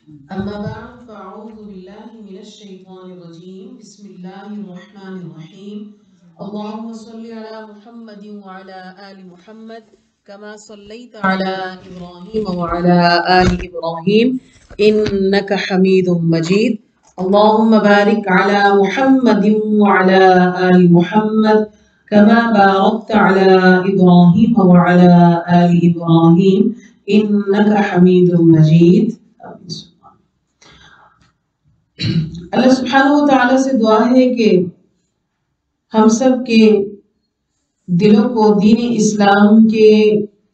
أما بعد فأعوذ بالله من الشيطان الرجيم بسم الله الرحمن الرحيم اللهم صل على محمد وعلى آل محمد كما صليت على إبراهيم وعلى آل إبراهيم إنك حميد مجيد اللهم بارك على محمد وعلى آل محمد كما باركت على إبراهيم وعلى آل إبراهيم إنك حميد مجيد. اللہ سبحانہ و تعالیٰ سے دعا ہے کہ ہم سب کے دلوں کو دین اسلام کے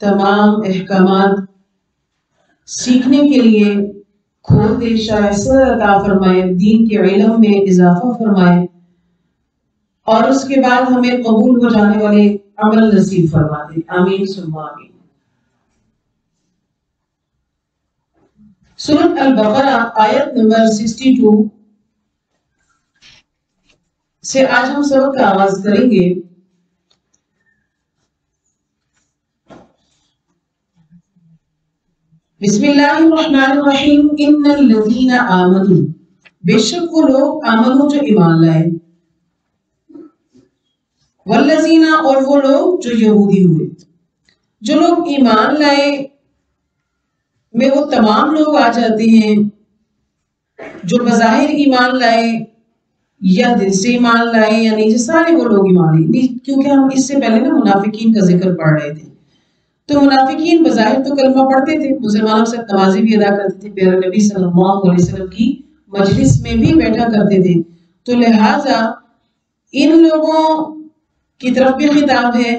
تمام احکامات سیکھنے کے لیے کھول دے، شائستہ عطا فرمائے، دین کے علم میں اضافہ فرمائے اور اس کے بعد ہمیں قبول ہو جانے والے عمل نصیب فرما دے، آمین ثم آمین۔ سورۃ البقرہ آیت نمبر 62 سے آج ہم سبق کا آغاز کریں گے۔ بسم اللہ الرحمن الرحیم ان الذین آمنوا، بے شک وہ لوگ آمنوا جو ایمان لائے، والذین اور وہ لوگ جو یہودی ہوئے۔ جو لوگ ایمان لائے میں وہ تمام لوگ آ جاتے ہیں جو بظاہر ایمان لائے یا دل سے ایمان لائے، یعنی جو سارے وہ لوگ ایمان لائے، کیونکہ ہم اس سے پہلے نا منافقین کا ذکر پڑھ رہے تھے۔ تو منافقین بظاہر تو کلمہ پڑھتے تھے، مسلمانوں سے نمازیں بھی ادا کرتے تھے، پیارے نبی صلی اللہ علیہ وسلم کی مجلس میں بھی بیٹھا کرتے تھے، تو لہٰذا ان لوگوں کی طرف بھی خطاب ہے۔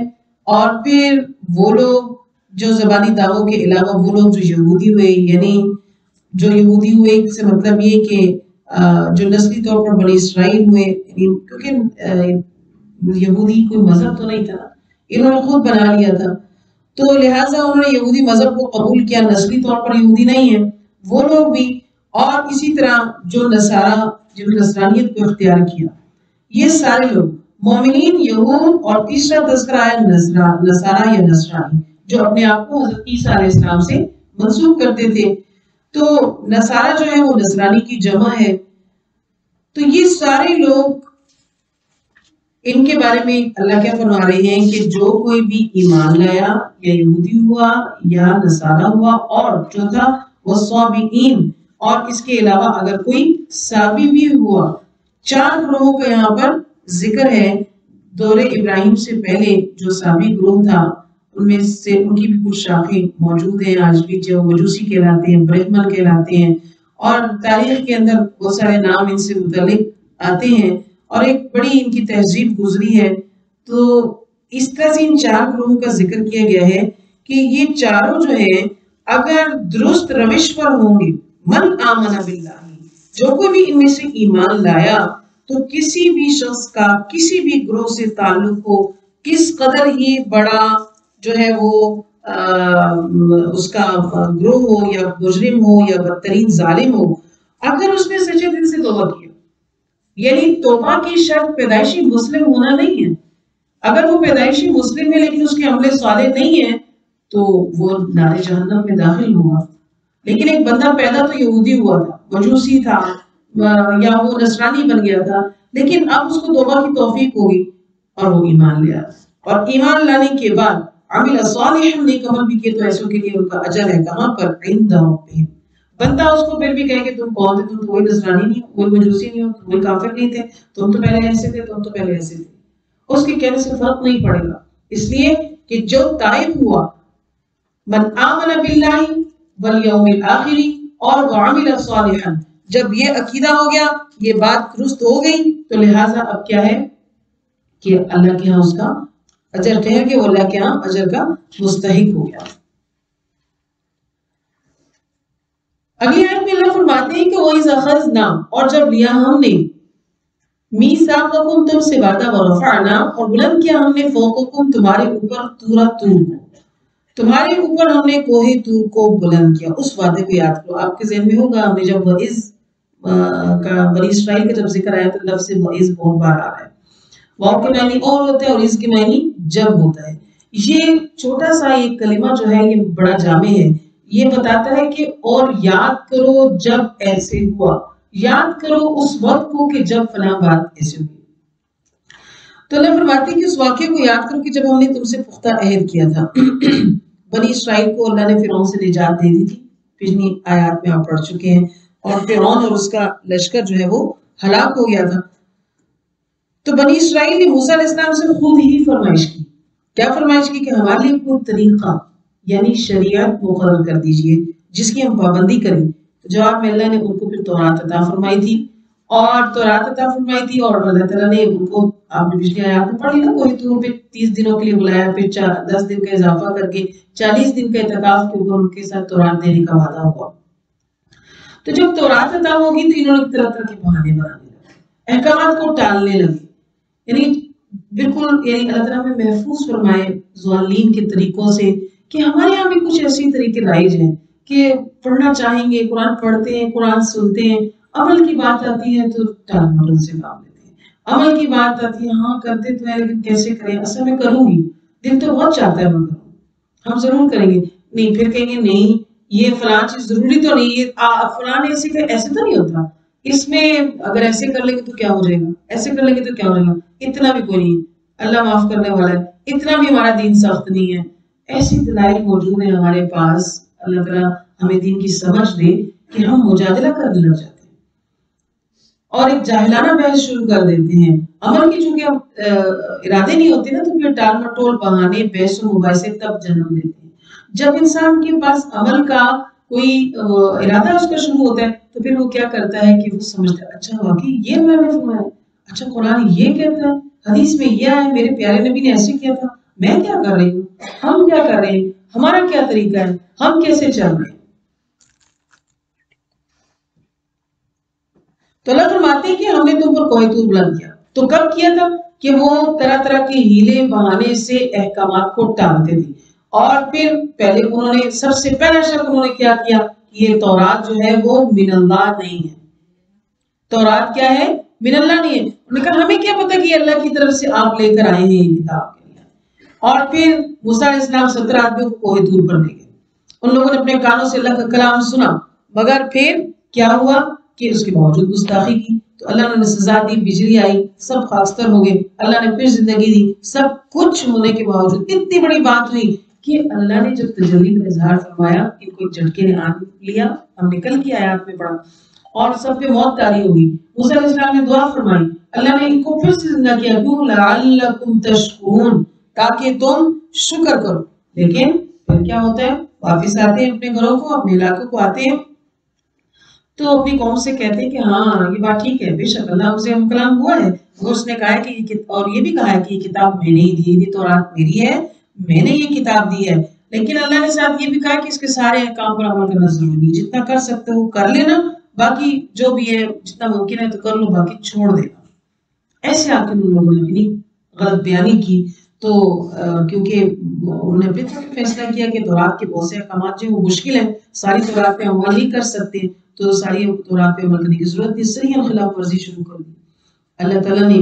اور پھر وہ لوگ جو زبانی دعووں کے علاوہ وہ لوگ جو یہودی ہوئے، یعنی جو یہودی ہوئے سے مطلب یہ کہ جو نسلی طور پر بنی اسرائیل ہوئے، کیونکہ یہودی کوئی مذہب تو نہیں تھا، انہوں نے خود بنا لیا تھا، تو لہٰذا انہوں نے یہودی مذہب کو قبول کیا، نسلی طور پر یہودی نہیں ہے وہ لوگ بھی، اور اسی طرح جو نصارہ جو نصرانیت کو اختیار کیا، یہ سارے لوگ مومنین یہود، اور تیسرا تذکرہ ہے نصارہ یا نصرانی جو اپنے آپ کو حضرت عیسیٰ علیہ السلام سے منسوب کرتے تھے۔ تو نصارہ جو ہے وہ نصرانی کی جمع ہے۔ تو یہ سارے لوگ، ان کے بارے میں اللہ کیا فرما رہے ہیں کہ جو کوئی بھی ایمان لایا یا یہودی ہوا یا نصارہ ہوا، اور جو تھا وہ صابئین، اور اس کے علاوہ اگر کوئی سابی بھی ہوا، 4 گروہوں کا یہاں پر ذکر ہے۔ دور ابراہیم سے پہلے جو سابی گروہ تھا ان میں سے ان کی بھی کچھ شاخیں موجود ہیں آج بھی، جو مجوسی کہلاتے ہیں، برہمن کہلاتے ہیں، اور تاریخ کے اندر بہت سارے نام ان سے متعلق آتے ہیں، اور ایک بڑی ان کی تہذیب گزری ہے۔ تو اس طرح سے ان 4 گروہوں کا ذکر کیا گیا ہے کہ یہ چاروں جو ہیں اگر درست روش پر ہوں گے، من آمن باللہ، جو کوئی بھی ان میں سے ایمان لایا، تو کسی بھی شخص کا کسی بھی گروہ سے تعلق ہو، کس قدر ہی بڑا جو ہے وہ اس کا گروہ ہو یا مجرم ہو یا بدترین ظالم ہو، اگر اس نے سچے دل سے توبہ کیا، یعنی توبہ کی شرط پیدائشی مسلم ہونا نہیں ہے، اگر وہ پیدائشی مسلم ہے لیکن اس کے عمل صالح نہیں ہے تو وہ نار جہنم میں داخل ہوگا۔ لیکن ایک بندہ پیدا تو یہودی ہوا تھا، مجوسی تھا، یا وہ نصرانی بن گیا تھا، لیکن اب اس کو توبہ کی توفیق ہوگی اور وہ ایمان لیا، اور ایمان لانے کے بعد عمل صالح، نیک عمل بھی کیے، تو ایسوں کے لیے ان کا اجر ہے کہاں پر؟ عند ربہم۔ بندہ اس کو پھر بھی کہے کہ تم کون تھے، تم تو کوئی نصرانی نہیں ہو، کوئی مجوسی نہیں ہو، تم کوئی کافر نہیں تھے، تم تو پہلے ایسے تھے، تم تو پہلے ایسے تھے، اس کے کہنے سے فرق نہیں پڑے گا، اس لیے کہ جو تائب ہوا، من آمن باللہ والیوم الآخر اور وعمل صالحا، جب یہ عقیدہ ہو گیا، یہ بات درست ہو گئی، تو لہٰذا اب کیا ہے کہ اللہ کے ہاں اس کا اجر ٹھہر کے وہ اللہ کے ہاں اجر کا مستحق ہو گیا۔ اگلی آیت میں اللہ فرماتے ہیں کہ وَإِذْ أَخَذْنَا، اور جب لیا ہم نے، مِيثَاقَكُمْ تم سے وعدہ، وَرَفَعْنَا اور بلند کیا ہم نے، فَوْقَكُمْ تمہارے اوپر، طور کو، تمہارے اوپر ہم نے کوہ طور کو بلند کیا۔ اس وعدے کو یاد کرو، آپ کے ذہن میں ہوگا ہم نے جب وَإِذْ کا بنی اسرائیل کا جب ذکر آیا تو لفظ وَإِذْ بہت بار آ رہا ہے، واو کے معنی اور ہوتا ہے اور اس کے معنی جب ہوتا ہے۔ یہ چھوٹا سا ایک کلمہ جو ہے یہ بڑا جامع ہے، یہ بتاتا ہے کہ اور یاد کرو جب ایسے ہوا، یاد کرو اس وقت کو کہ جب فلاں بات ایسے ہوئی. تو اللہ فرماتے ہیں کہ اس واقعے کو یاد کرو کہ جب ہم نے تم سے پختہ عہد کیا تھا. بنی اسرائیل کو اللہ نے فرعون سے نجات دے دی تھی، پچھلی آیات میں آپ پڑھ چکے ہیں، اور فرعون اور اس کا لشکر جو ہے وہ ہلاک ہو گیا تھا. تو بنی اسرائیل نے موسیٰ علیہ السلام سے خود ہی فرمائش کی. کیا فرمائش کی؟ کہ ہمارے لیے کوئی طریقہ یعنی شریعت مقرر کر دیجئے جس کی ہم پابندی کریں. جواب میں اللہ نے ان کو پھر تورات عطا فرمائی تھی، اور تورات عطا فرمائی تھی، اور اللہ تعالیٰ نے ان کو، آپ نے پچھلی آیات میں پڑھی نا، کوئی طور پہ 30 دنوں کے لیے بلایا، پھر 10 دن کا اضافہ کر کے 40 دن کا اعتکاف کے اوپر ان کے ساتھ تورات دینے کا وعدہ ہوا. تو جب تورات عطا ہوگی تو انہوں نے طرح طرح کے بہانے بنانے لگے، احکامات کو ٹالنے لگے. یعنی بالکل یعنی اللہ تعالیٰ میں محفوظ فرمائے ظالمین کے طریقوں سے، کہ ہمارے یہاں بھی کچھ ایسی طریقے رائج ہیں کہ پڑھنا چاہیں گے، قرآن پڑھتے ہیں، قرآن سنتے ہیں، عمل کی بات آتی ہے تو ٹال مٹول سے کام لیتے ہیں. عمل کی بات آتی ہے، ہاں کرتے تو ہیں لیکن کیسے کریں، اصل میں کروں گی، دل تو بہت چاہتا ہے میں کروں، ہم ضرور کریں گے، نہیں پھر کہیں گے نہیں یہ فلاں چیز ضروری تو نہیں، یہ فلاں ایسے ایسے تو نہیں ہوتا، اس میں اگر ایسے کر لیں گے تو کیا ہو جائے گا، ایسے کر لیں گے تو کیا ہو جائے گا، اتنا بھی کوئی نہیں، اللہ معاف کرنے والا ہے، اتنا بھی ہمارا دین سخت نہیں ہے. ایسی دلائل موجود ہیں ہمارے پاس. اللہ تعالیٰ ہمیں دین کی سمجھ دے کہ ہم مجادلہ کرنے لگ جاتے ہیں اور ایک جاہلانہ بحث شروع کر دیتے ہیں. عمل کی چونکہ ارادے نہیں ہوتے نا، تو پھر ٹال مٹول بہانے بحث و مباحثے تب جنم دیتے ہیں. جب انسان کے پاس عمل کا کوئی ارادہ اس کا شروع ہوتا ہے تو پھر وہ کیا کرتا ہے کہ وہ سمجھتا ہے اچھا واقعی یہ اللہ نے فرمایا، اچھا قرآن یہ کہتا ہے، حدیث میں یہ ہے، میرے پیارے نبی نے ایسے کیا تھا، میں کیا کر رہی ہوں، ہم کیا کر رہے ہیں، ہمارا کیا طریقہ ہے، ہم کیسے چل رہے ہیں. تو اللہ فرماتے ہیں کہ ہم نے تم پر کوہ طور بلند کیا. تو کب کیا تھا؟ کہ وہ طرح طرح کے ہیلے بہانے سے احکامات کو ٹالتے تھے، اور پھر پہلے انہوں نے سب سے پہلا شک انہوں نے کیا کیا کہ یہ تورات جو ہے وہ من اللہ نہیں ہے. تورات کیا ہے؟ من اللہ نہیں ہے. انہوں نے کہا ہمیں کیا پتا کہ یہ اللہ کی طرف سے آپ لے کر آئے ہیں یہ کتاب. اور پھر موسیٰ علیہ السلام 17 آدمیوں کو کوہ طور پر لے گئے. ان لوگوں نے اپنے کانوں سے اللہ کا کلام سنا، مگر پھر کیا ہوا کہ اس کے باوجود گستاخی کی. تو اللہ نے انہیں سزا دی، بجلی آئی، سب خاکستر ہو گئے. اللہ نے پھر زندگی دی. سب کچھ ہونے کے باوجود اتنی بڑی بات ہوئی کہ اللہ نے جب تجلی کا اظہار فرمایا، ان کو ایک جھٹکے نے آن لیا. ہم نے کل کی آیات میں پڑھا، اور سب پہ موت طاری ہوگی. موسیٰ علیہ السلام نے دعا فرمائی، اللہ نے ان کو پھر سے زندہ کیا، کیوں؟ لعلکم تشکرون، تاکہ تم شکر کرو. لیکن پھر کیا ہوتا ہے؟ واپس آتے ہیں اپنے گھروں کو، اپنے علاقوں کو آتے ہیں تو اپنی قوم سے کہتے ہیں کہ ہاں یہ بات ٹھیک ہے، بے شک اللہ ہم سے ہم کلام ہوا ہے، اور اس نے کہا ہے کہ اور یہ بھی کہا ہے کہ یہ کتاب میں نے ہی دی، یہ تورات میری ہے، میں نے یہ کتاب دی ہے. لیکن اللہ نے ساتھ یہ بھی کہا کہ اس کے سارے احکام پر عمل کرنا ضروری ہے. جتنا کر سکتے ہو کر لینا، باقی جو بھی ہے جتنا ممکن ہے تو کر لو، باقی چھوڑ دینا. ایسے آ کے ان لوگوں نے اپنی غلط بیانی کی. تو کیونکہ انہوں نے پھر فیصلہ کیا کہ تورات کے بہت سے احکامات جو وہ مشکل ہیں، ساری تورات پہ عمل نہیں کر سکتے، تو ساری تورات پہ عمل کرنے کی ضرورت نہیں، صحیح خلاف ورزی شروع کر دی. اللہ تعالیٰ نے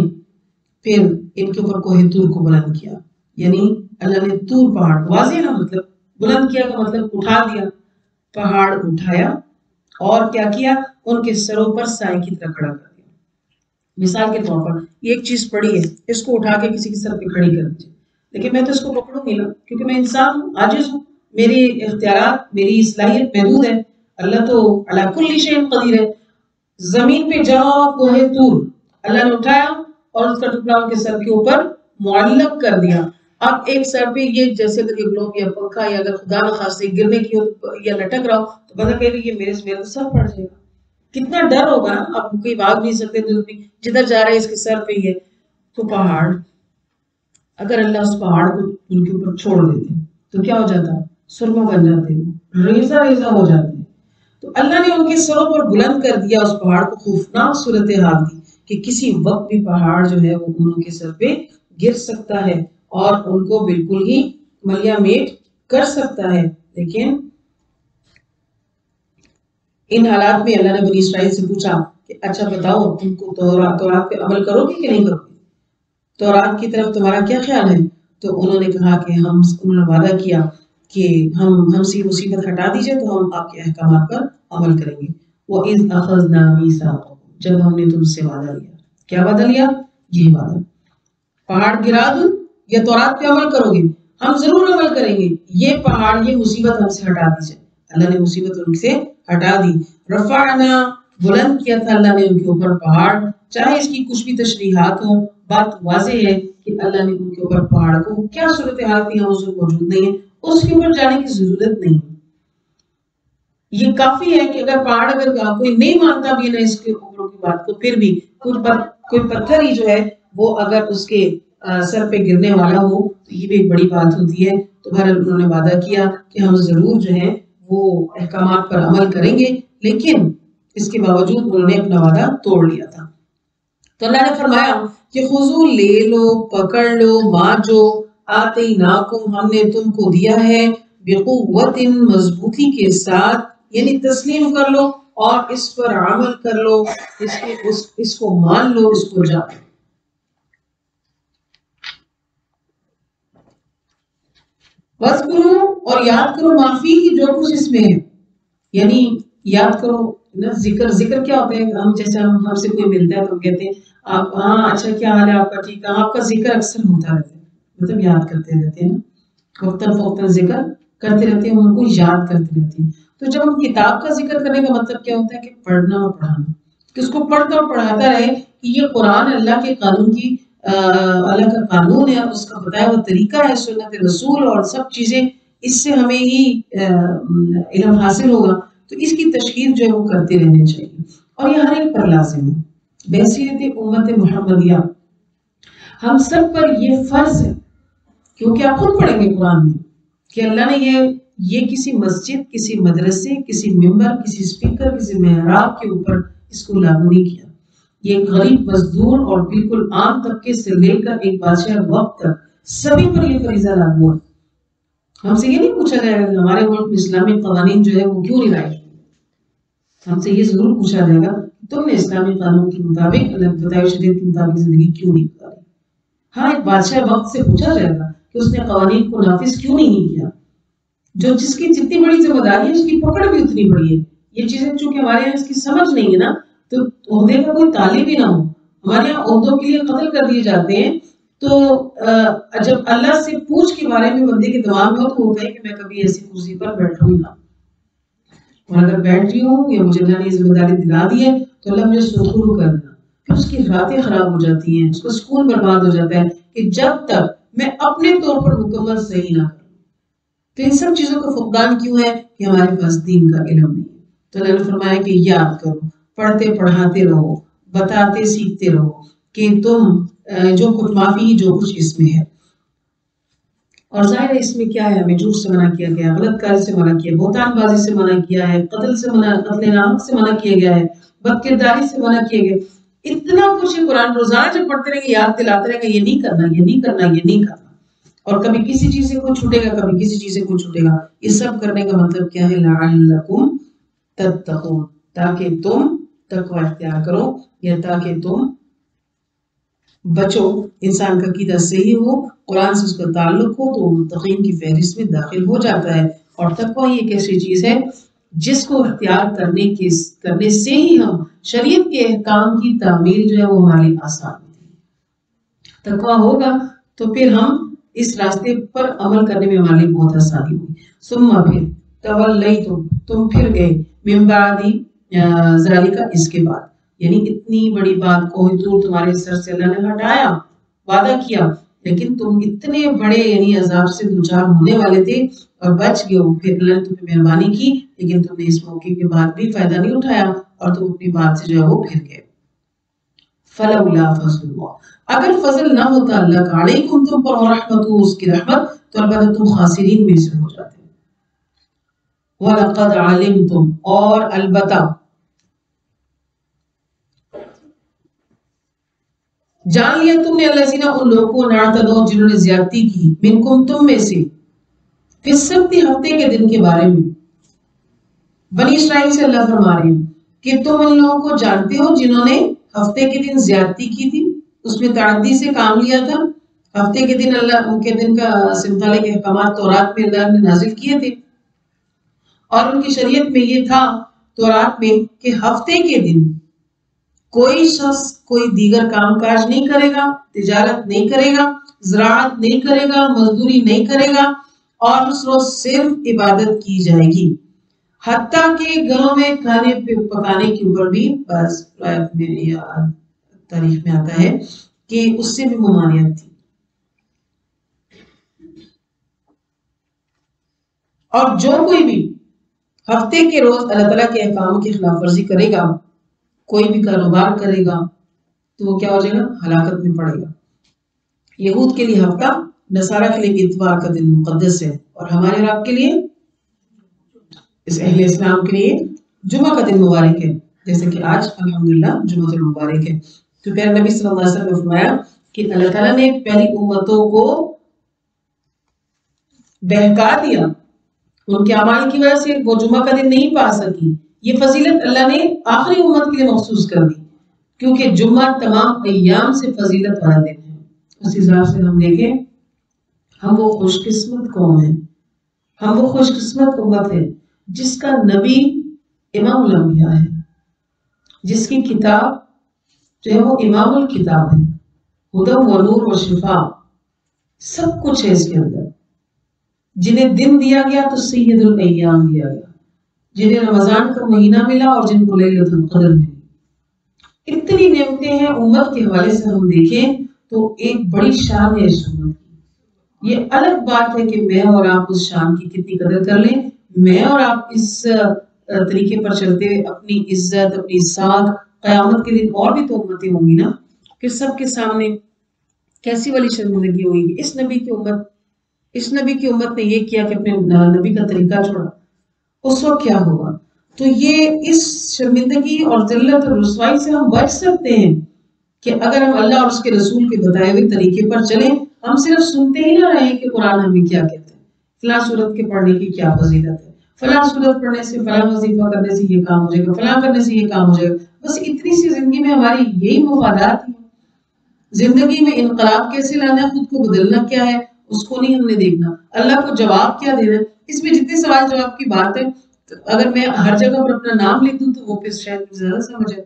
پھر ان کے اوپر کوہ طور کو بلند کیا. یعنی اللہ نے طور پہاڑ، واضح نا مطلب بلند کیا کا مطلب اٹھا دیا، پہاڑ اٹھایا اور کیا کیا؟ ان کے سروں پر سائے کی طرح کھڑا کر دیا. مثال کے طور پر یہ ایک چیز پڑی ہے، اس کو اٹھا کے کسی کے سر پہ کھڑی کر دیجیے، لیکن میں تو اس کو پکڑوں گی نا، کیونکہ میں انسان ہوں، عاجز ہوں، میری اختیارات، میری صلاحیت محدود ہے. اللہ تو علی کل شیء قدیر ہے. زمین پہ جہاں کوہ طور اللہ نے اٹھایا اور اس کا ٹکڑا ان کے سر کے اوپر معلق کر دیا. اب ایک سر پہ یہ جیسے اگر یہ گلوب یا پنکھا یا اگر خدا نخواستہ گرنے کی ہو یا لٹک رہا ہو تو بندہ کہے کہ یہ میرے تو سر پڑ جائے گا. کتنا ڈر ہوگا نا، آپ کوئی بھاگ نہیں سکتے، جدھر جا رہے اس کے سر پہ یہ. تو پہاڑ، اگر اللہ اس پہاڑ کو ان کے اوپر چھوڑ دیتے تو کیا ہو جاتا؟ سرما بن جاتے، ریزہ ریزہ ہو جاتے. تو اللہ نے ان کے سروں پر بلند کر دیا اس پہاڑ کو، خوفناک صورتحال دی کہ کسی وقت بھی پہاڑ جو ہے وہ ان کے سر پہ گر سکتا ہے اور ان کو بالکل ہی ملیا میٹ کر سکتا ہے. لیکن ان حالات میں اللہ نے بنی اسرائیل سے پوچھا کہ اچھا بتاؤ تم کو تورات پہ عمل کرو گے کہ نہیں کرو گے، تورات کی طرف تمہارا کیا خیال ہے؟ تو انہوں نے کہا کہ انہوں نے وعدہ کیا کہ ہم سے مصیبت ہٹا دیجیے تو ہم آپ کے احکامات پر عمل کریں گے۔ وَإِذْ أَخَذْنَا مِيثَاقَكُمْ، جب ہم نے تم سے وعدہ لیا۔ کیا وعدہ لیا؟ یہ وعدہ، پہاڑ گرا دوں یا تورات پہ عمل کرو گے؟ ہم ضرور عمل کریں گے، یہ پہاڑ یہ مصیبت ہم سے ہٹا دیجیے۔ اللہ نے مصیبت ان سے ہٹا دی۔ رفعنا، بلند کیا تھا اللہ نے ان کے اوپر پہاڑ، چاہے اس کی کچھ بھی تشریحات ہوں، بات واضح ہے کہ اللہ نے ان کے اوپر پہاڑ کو، کیا صورتحال تھی ہم اس میں موجود نہیں ہے، اس کے اوپر جانے کی ضرورت نہیں ہے۔ یہ کافی ہے کہ اگر پہاڑ اگر کوئی نہیں مانتا بھی نہ اس کے اوپر کی بات کو، پھر بھی کوئی پتھر ہی جو ہے وہ اگر اس کے سر پہ گرنے والا ہو تو یہ بھی ایک بڑی بات ہوتی ہے۔ تو بہرحال انہوں نے وعدہ کیا کہ ہم ضرور جو ہے وہ احکامات پر عمل کریں گے، لیکن اس کے باوجود انہوں نے اپنا وعدہ توڑ لیا تھا۔ تو اللہ نے فرمایا کہ خذو، لے لو، پکڑ لو، ما جو آتیناکم، ہم نے تم کو دیا ہے، بقوت، مضبوطی کے ساتھ، یعنی تسلیم کر لو اور اس پر عمل کر لو، اس کو مان لو، اس کو جانو۔ وَاذْكُرُوا، اور یاد کرو، معافی جو کچھ اس میں ہے، یعنی یاد کرو نا، ذکر کیا ہوتا ہے؟ ہم جیسے ہم سے کوئی ملتا ہے تو ہم کہتے ہیں آپ، ہاں اچھا کیا حال ہے آپ کا، ٹھیک ہے، آپ کا ذکر اکثر ہوتا رہتا ہے، مطلب یاد کرتے رہتے ہیں نا، وقتاً فوقتاً ذکر کرتے رہتے ہیں، ان کو یاد کرتے رہتے ہیں۔ تو جب ہم کتاب کا ذکر کرنے کا مطلب کیا ہوتا ہے کہ پڑھنا اور پڑھانا، کہ اس کو پڑھتا اور پڑھاتا رہے کہ یہ قرآن اللہ کے قانون کی، اللہ کا قانون ہے، اس کا بتایا ہوا طریقہ ہے، سنت رسول اور سب چیزیں، اس سے ہمیں ہی علم حاصل ہوگا۔ تو اس کی تشہیر جو ہے وہ کرتے رہنے چاہیے، اور یہ ہر ایک پر لازم ہے۔ بحیثیت امت محمدیہ ہم سب پر یہ فرض ہے، کیونکہ آپ خود پڑھیں گے قرآن میں کہ اللہ نے یہ کسی مسجد، کسی مدرسے، کسی ممبر، کسی اسپیکر، کسی محراب کے اوپر اس کو لاگو نہیں کیا۔ یہ غریب، مزدور اور بالکل عام طبقے سے لے کر ایک بادشاہ وقت تک سبھی پر یہ فریضہ لاگو ہے۔ ہم سے یہ نہیں پوچھا جائے گا کہ ہمارے ملک میں اسلامی قوانین جو ہے وہ کیوں نہیں لائے، ہم سے یہ ضرور پوچھا جائے گا کہ تم نے اسلامی قانون کے مطابق، اللہ کے بتائے شریعت کے مطابق زندگی کیوں نہیں گزاری۔ ہاں، ایک بادشاہ وقت سے پوچھا جائے گا کہ اس نے قوانین کو نافذ کیوں نہیں کیا۔ جس کی جتنی بڑی ذمہ داری ہے اس کی پکڑ بھی اتنی بڑی ہے۔ یہ چیزیں چونکہ ہمارے یہاں اس کی سمجھ نہیں ہے نا، تو عہدے کا کوئی طالب ہی نہ ہو، ہمارے یہاں عہدوں کے لیے قتل کر دیے جاتے ہیں، تو جب اللہ سے پوچھ کے بارے میں بندے کے دماغ میں ہوتا ہے کہ میں کبھی ایسی کرسی پر بیٹھوں ہی نہ، اور اگر بیٹھ رہی ہوں یا مجھے اللہ نے یہ ذمہ داری دلا دی ہے تو اللہ مجھے سرخرو کر دینا، پھر اس کی راتیں خراب ہو جاتی ہیں، اس کا سکون برباد ہو جاتا ہے کہ جب تک میں اپنے طور پر مکمل صحیح نہ کروں۔ تو ان سب چیزوں کا فقدان کیوں ہے کہ ہمارے پاس دین کا علم نہیں ہے۔ تو اللہ نے فرمایا کہ یاد کرو، پڑھتے پڑھاتے رہو، بتاتے سیکھتے رہو کہ تم جو کچھ معافی جو کچھ اس میں ہے۔ اور ظاہر ہے اس میں کیا ہے، ہمیں جھوٹ سے منع کیا گیا، غلط کاری سے منع کیا، بہتان بازی سے منع کیا ہے، قتل سے منع، قتل ناحق سے منع کیا گیا ہے، بد کرداری سے منع کیا گیا، اتنا کچھ ہے۔ قرآن روزانہ جب پڑھتے رہیں گے، یاد دلاتے رہیں گے، یہ نہیں کرنا، یہ نہیں کرنا، یہ نہیں کرنا، اور کبھی کسی چیز سے کوئی چھوٹے گا، کبھی کسی چیز سے کوئی چھوٹے گا۔ یہ سب کرنے کا مطلب کیا ہے؟ لعلکم تتقون، تاکہ تم تقوی اختیار کرو، یا تاکہ تم بچو۔ انسان کا عقیدہ صحیح ہو، قرآن سے اس کا تعلق ہو، تو متقین کی فہرست میں داخل ہو جاتا ہے۔ اور تقوی یہ ایک ایسی چیز ہے جس کو اختیار کرنے سے ہی ہم شریعت کے احکام کی تعمیل جو ہے وہ ہمارے لیے آسان ہوتی ہے۔ تقوی ہوگا تو پھر ہم اس راستے پر عمل کرنے میں ہمارے لیے بہت آسانی ہوئی۔ ثم پھر تولیتم، تم پھر گئے، من بعد ذالک، اس کے بعد، یعنی اتنی بڑی بات کوہ طور تمہارے سر سے اللہ نے ہٹایا، وعدہ کیا، لیکن تم اتنے بڑے یعنی عذاب سے دوچار ہونے والے تھے اور بچ گئے ہو، پھر اللہ نے تم پہ مہربانی کی، لیکن تم نے اس موقع کے بعد بھی فائدہ نہیں اٹھایا اور تم اپنی بات سے جو ہے وہ پھر گئے۔ فلولا فضل اللہ، اگر فضل نہ ہوتا اللہ کا علیکم تم پر، ورحمت اس کی رحمت، تو البتہ تم خاسرین میں سے ہو جاتے۔ وَلَقَدْ عَلِمْتُمْ، اور البتہ جان لیا تم نے، الذین، ان لوگوں کو، اعتدوا، جنہوں نے زیادتی کی، منکم، تم میں سے، فی السبت، ہفتے کے دن کے بارے میں۔ بنی اسرائیل سے اللہ فرما رہے ہیں کہ تم ان لوگوں کو جانتے ہو جنہوں نے ہفتے کے دن زیادتی کی تھی، اس میں تعدی سے کام لیا تھا، ہفتے کے دن اللہ ان کے دن کا متعلق احکامات تورات میں اللہ نے نازل کیے تھے، اور ان کی شریعت میں یہ تھا تورات میں کہ ہفتے کے دن کوئی شخص کوئی دیگر کام کاج نہیں کرے گا، تجارت نہیں کرے گا، زراعت نہیں کرے گا، مزدوری نہیں کرے گا، اور اس روز صرف عبادت کی جائے گی، حتیٰ کہ گھروں میں کھانے پکانے کے اوپر بھی بس روایت میں یا تاریخ میں آتا ہے کہ اس سے بھی ممانعت تھی۔ اور جو کوئی بھی ہفتے کے روز اللہ تعالیٰ کے احکام کی خلاف ورزی کرے گا، کوئی بھی کاروبار کرے گا، تو وہ کیا ہو جائے گا؟ ہلاکت میں پڑے گا۔ یہود کے لیے ہفتہ، نصارہ کے لیے اتوار کا دن مقدس ہے، اور ہمارے رب کے لیے، اس اہل اسلام کے لیے جمعہ کا دن مبارک ہے، جیسے کہ آج الحمدللہ جمعہ المبارک ہے۔ تو پیارے نبی صلی اللہ علیہ وسلم نے فرمایا کہ اللہ تعالیٰ نے پہلی امتوں کو بہکا دیا، ان کے اعمال کی وجہ سے وہ جمعہ کا دن نہیں پا سکی، یہ فضیلت اللہ نے آخری امت کے لیے مخصوص کر دی، کیونکہ جمعہ تمام ایام سے فضیلت والا دن ہے۔ اس حساب سے ہم دیکھیں، ہم وہ خوش قسمت قوم ہیں، ہم وہ خوش قسمت امت ہے جس کا نبی امام الانبیاء ہے، جس کی کتاب جو ہے وہ امام الکتاب ہے، ہدی و نور و شفا، سب کچھ ہے اس کے اندر۔ جنہیں دن دیا گیا تو سید الایام دیا گیا، جنہیں رمضان کا مہینہ ملا اور جن کو لیلۃ القدر ملی۔ اتنی نعمتیں ہیں امت کے حوالے سے ہم دیکھیں تو ایک بڑی شان ہے اس امت کی۔ یہ الگ بات ہے کہ میں اور آپ اس شان کی کتنی قدر کر لیں، میں اور آپ اس طریقے پر چلتے ہوئے اپنی عزت، اپنی ساکھ قیامت کے دن اور بھی تو امتیں ہوں گی نا، کہ سب کے سامنے کیسی والی شرمندگی ہوگی کہ اس نبی کی امت نے یہ کیا کہ اپنے نبی کا طریقہ چھوڑا، اس وقت کیا ہوگا؟ تو یہ اس شرمندگی اور ذلت اور رسوائی سے ہم بچ سکتے ہیں کہ اگر ہم اللہ اور اس کے رسول کے بتائے ہوئے طریقے پر چلیں، ہم صرف سنتے ہی نہ رہیں کہ قرآن ہمیں کیا کہتے ہیں، فلاں سورت کے پڑھنے کی کیا فضیلت ہے، فلاں سورت پڑھنے سے فلاں وظیفہ کرنے سے یہ کام ہو جائے گا، فلاں کرنے سے یہ کام ہو جائے گا۔ بس اتنی سی زندگی میں ہماری یہی مفادات ہیں۔ زندگی میں انقلاب کیسے لانا ہے، خود کو بدلنا کیا ہے، اس کو نہیں ہم نے دیکھنا، اللہ کو جواب کیا دینا ہے۔ اس میں جتنے سوال جواب کی بات ہے، اگر میں ہر جگہ پر اپنا نام لکھ دوں تو وہ پھر شاید زیادہ سمجھ آئے،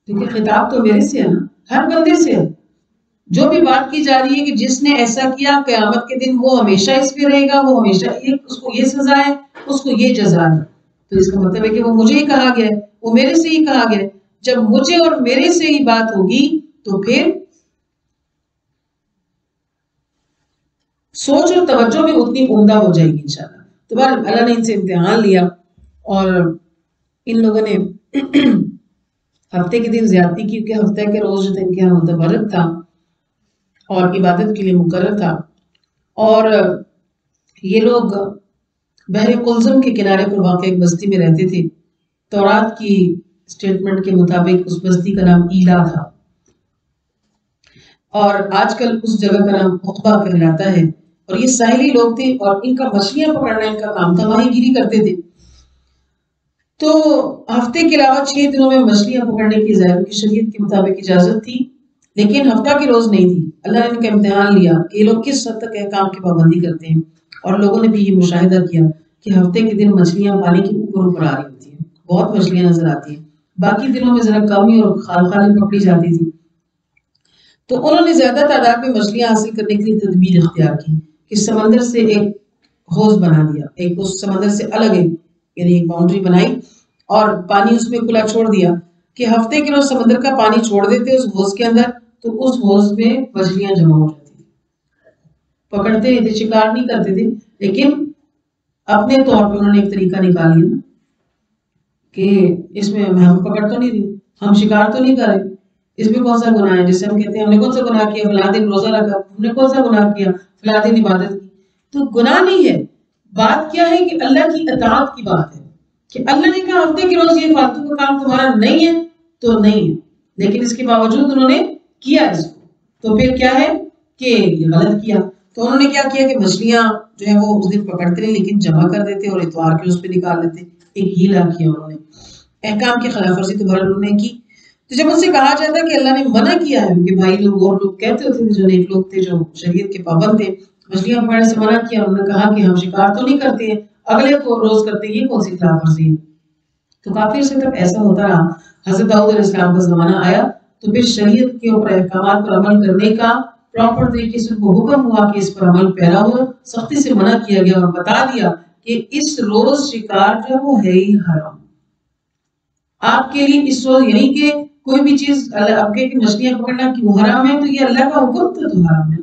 کیونکہ خطاب تو میرے سے ہے نا، ہر بندے سے ہے۔ جو بھی بات کی جا رہی ہے کہ جس نے ایسا کیا قیامت کے دن وہ ہمیشہ اس پہ رہے گا، وہ ہمیشہ اس کو یہ سزا ہے، اس کو یہ جزا ہے، تو اس کا مطلب ہے کہ وہ مجھے ہی کہا گیا ہے، وہ میرے سے ہی کہا گیا ہے۔ جب مجھے اور میرے سے ہی بات ہوگی تو پھر سوچ اور توجہ بھی اتنی عمدہ ہو جائے گی انشاءاللہ۔ تو بہرحال اللہ نے ان سے امتحان لیا، اور ان لوگوں نے ہفتے کے دن زیادتی کی، کیونکہ ہفتے کے روز جو ان کے یہاں متبرک تھا اور عبادت کے لیے مقرر تھا، اور یہ لوگ بحر قلزم کے کنارے پر واقع ایک بستی میں رہتے تھے۔ تورات کی سٹیٹمنٹ کے مطابق اس بستی کا نام ایلا تھا، اور آج کل اس جگہ کا نام عقبہ کہلاتا ہے، اور یہ ساحلی لوگ تھے اور ان کا مچھلیاں پکڑنا ان کا کام تھا، ماہی گیری کرتے تھے۔ تو ہفتے کے علاوہ 6 دنوں میں مچھلیاں پکڑنے کی ظاہر کی شریعت کے مطابق اجازت تھی، لیکن ہفتہ کے روز نہیں تھی۔ اللہ نے ان کا امتحان لیا کہ یہ لوگ کس حد تک احکام کی پابندی کرتے ہیں، اور لوگوں نے بھی یہ مشاہدہ کیا کہ ہفتے کے دن مچھلیاں پانی کے اوپر آ رہی ہوتی ہیں، بہت مچھلیاں نظر آتی ہیں، باقی دنوں میں ذرا کم ہی اور خال پکڑی جاتی تھی۔ تو انہوں نے زیادہ تعداد میں مچھلیاں حاصل کرنے کے لیے تدبیر اختیار کی کہ سمندر سے ایک حوض بنا دیا، ایک اس سمندر سے الگ یعنی ایک باؤنڈری بنائی اور پانی اس میں کھلا چھوڑ دیا کہ ہفتے کے روز سمندر کا پانی چھوڑ دیتے اس حوض کے اندر، تو اس حوض میں مچھلیاں جمع ہو جاتی، پکڑتے نہیں تھے، شکار نہیں کرتے تھے، لیکن اپنے طور پہ انہوں نے ایک طریقہ نکال لیا کہ اس میں ہم پکڑ تو نہیں رہے، ہم شکار تو نہیں کر رہے، اس میں کون سا گناہ ہے؟ جیسے ہم کہتے ہیں ہم نے کون سا گناہ کیا، فلاں دن روزہ رکھا، ہم نے کون سا گناہ کیا، فلاں دن عبادت کی، تو گناہ نہیں ہے۔ بات کیا ہے کہ اللہ کی اطاعت کی بات ہے کہ اللہ نے کہا ہفتے کے روز یہ فالتو کا کام تمہارا نہیں ہے تو نہیں ہے، لیکن اس کے باوجود انہوں نے کیا اس کو، تو پھر کیا ہے کہ یہ غلط کیا۔ تو انہوں نے کیا کیا کہ مچھلیاں جو ہے وہ اس دن پکڑتے نہیں لیکن جمع کر دیتے اور اتوار کے اس پہ نکال لیتے، ایک ہیلا کیا انہوں نے، احکام کی خلاف ورزی تو بہرحال انہوں نے کی۔ تو جب ان سے کہا جاتا ہے کہ اللہ نے منع کیا ہے کہ بھائی لوگ اور لوگ کہتے ہوتے تھے جو نیک لوگ تھے جو شریعت کے پابند تھے مچھلیاں پکڑنے سے منع کیا انہوں نے کہا کہ ہم شکار تو نہیں کرتے ہیں اگلے کو روز کرتے ہیں یہ کون سی خلاف ورزی ہے تو کافی عرصے تک ایسا ہوتا رہا حضرت داؤد علیہ السلام کا زمانہ آیا تو پھر شریعت کے اوپر احکامات پر عمل کرنے کا پراپر طریقے سے ان کو حکم ہوا کہ اس پر عمل پیرا ہو سختی سے منع کیا گیا اور بتا دیا کہ اس روز شکار جو ہے وہ ہے ہی حرام آپ کے لیے اس روز یعنی کہ کوئی بھی چیز آپ کے مچھلیاں پکڑنا کیوں حرام ہے تو یہ اللہ کا حکم تھا تو حرام ہے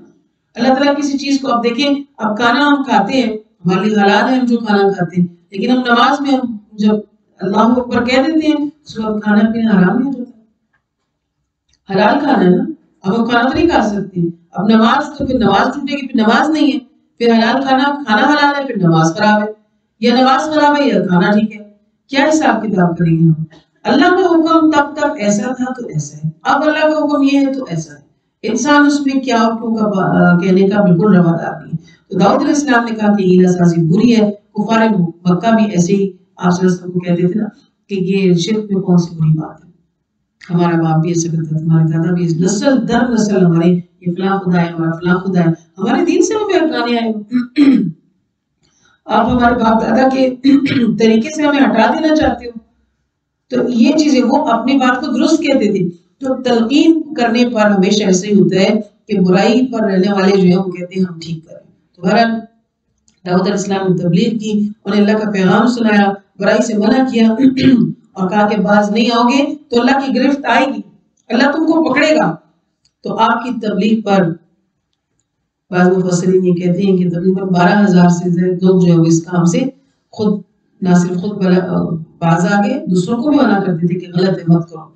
اللہ تعالیٰ کسی چیز کو آپ دیکھیں اب کھانا ہم کھاتے ہیں ہمارے لیے حلال ہے ہم جو کھانا کھاتے ہیں لیکن ہم نماز میں ہم جب اللہ اکبر کہہ دیتے ہیں اس وقت کھانا پینا حرام نہیں ہو جاتا حلال کھانا ہے نا اب ہم کھانا تو نہیں کھا سکتے اب نماز تو پھر نماز ٹوٹے گی پھر نماز نہیں ہے پھر حلال کھانا حلال ہے پھر نماز خراب ہے یا نماز خراب ہے یا کھانا ٹھیک ہے کیا حساب کتاب کریں گے ہم اللہ کا حکم تب تک ایسا تھا تو ایسا ہے اب اللہ کا حکم یہ ہے تو ایسا ہے انسان اس میں کیا اور کیوں کا کہنے کا بالکل روادار نہیں تو داؤد علیہ السلام نے کہا کہ ہیلا سازی بری ہے کفار مکہ بھی ایسے ہی آپ صلی اللہ علیہ وسلم کو کہتے تھے نا کہ یہ شرک میں کون سی بری بات ہے ہمارا باپ بھی ایسے کرتا تھا ہمارے دادا بھی نسل در نسل ہمارے یہ فلاں خدا ہے ہمارا فلاں خدا ہے ہمارے دین سے ہمیں ہٹانے آئے آپ ہمارے باپ دادا کے طریقے سے ہمیں ہٹا دینا چاہتے ہو تو یہ چیزیں وہ اپنی بات کو درست کہتے تھے تو تلقین کرنے پر ہمیشہ ایسے ہی ہوتا ہے کہ برائی پر رہنے والے جو ہیں وہ کہتے ہیں ہم ٹھیک کریں تو بہرحال داؤد علیہ السلام نے تبلیغ کی انہیں اللہ کا پیغام سنایا برائی سے منع کیا اور کہا کہ باز نہیں آؤ گے تو اللہ کی گرفت آئے گی اللہ تم کو پکڑے گا تو آپ کی تبلیغ پر بعض مفسرین یہ کہتے ہیں کہ تقریباً 12,000 سے زیادہ لوگ جو ہے اس کام سے خود نہ صرف خود باز آگے دوسروں کو بھی منع کرتے تھے کہ غلط ہے مت کرو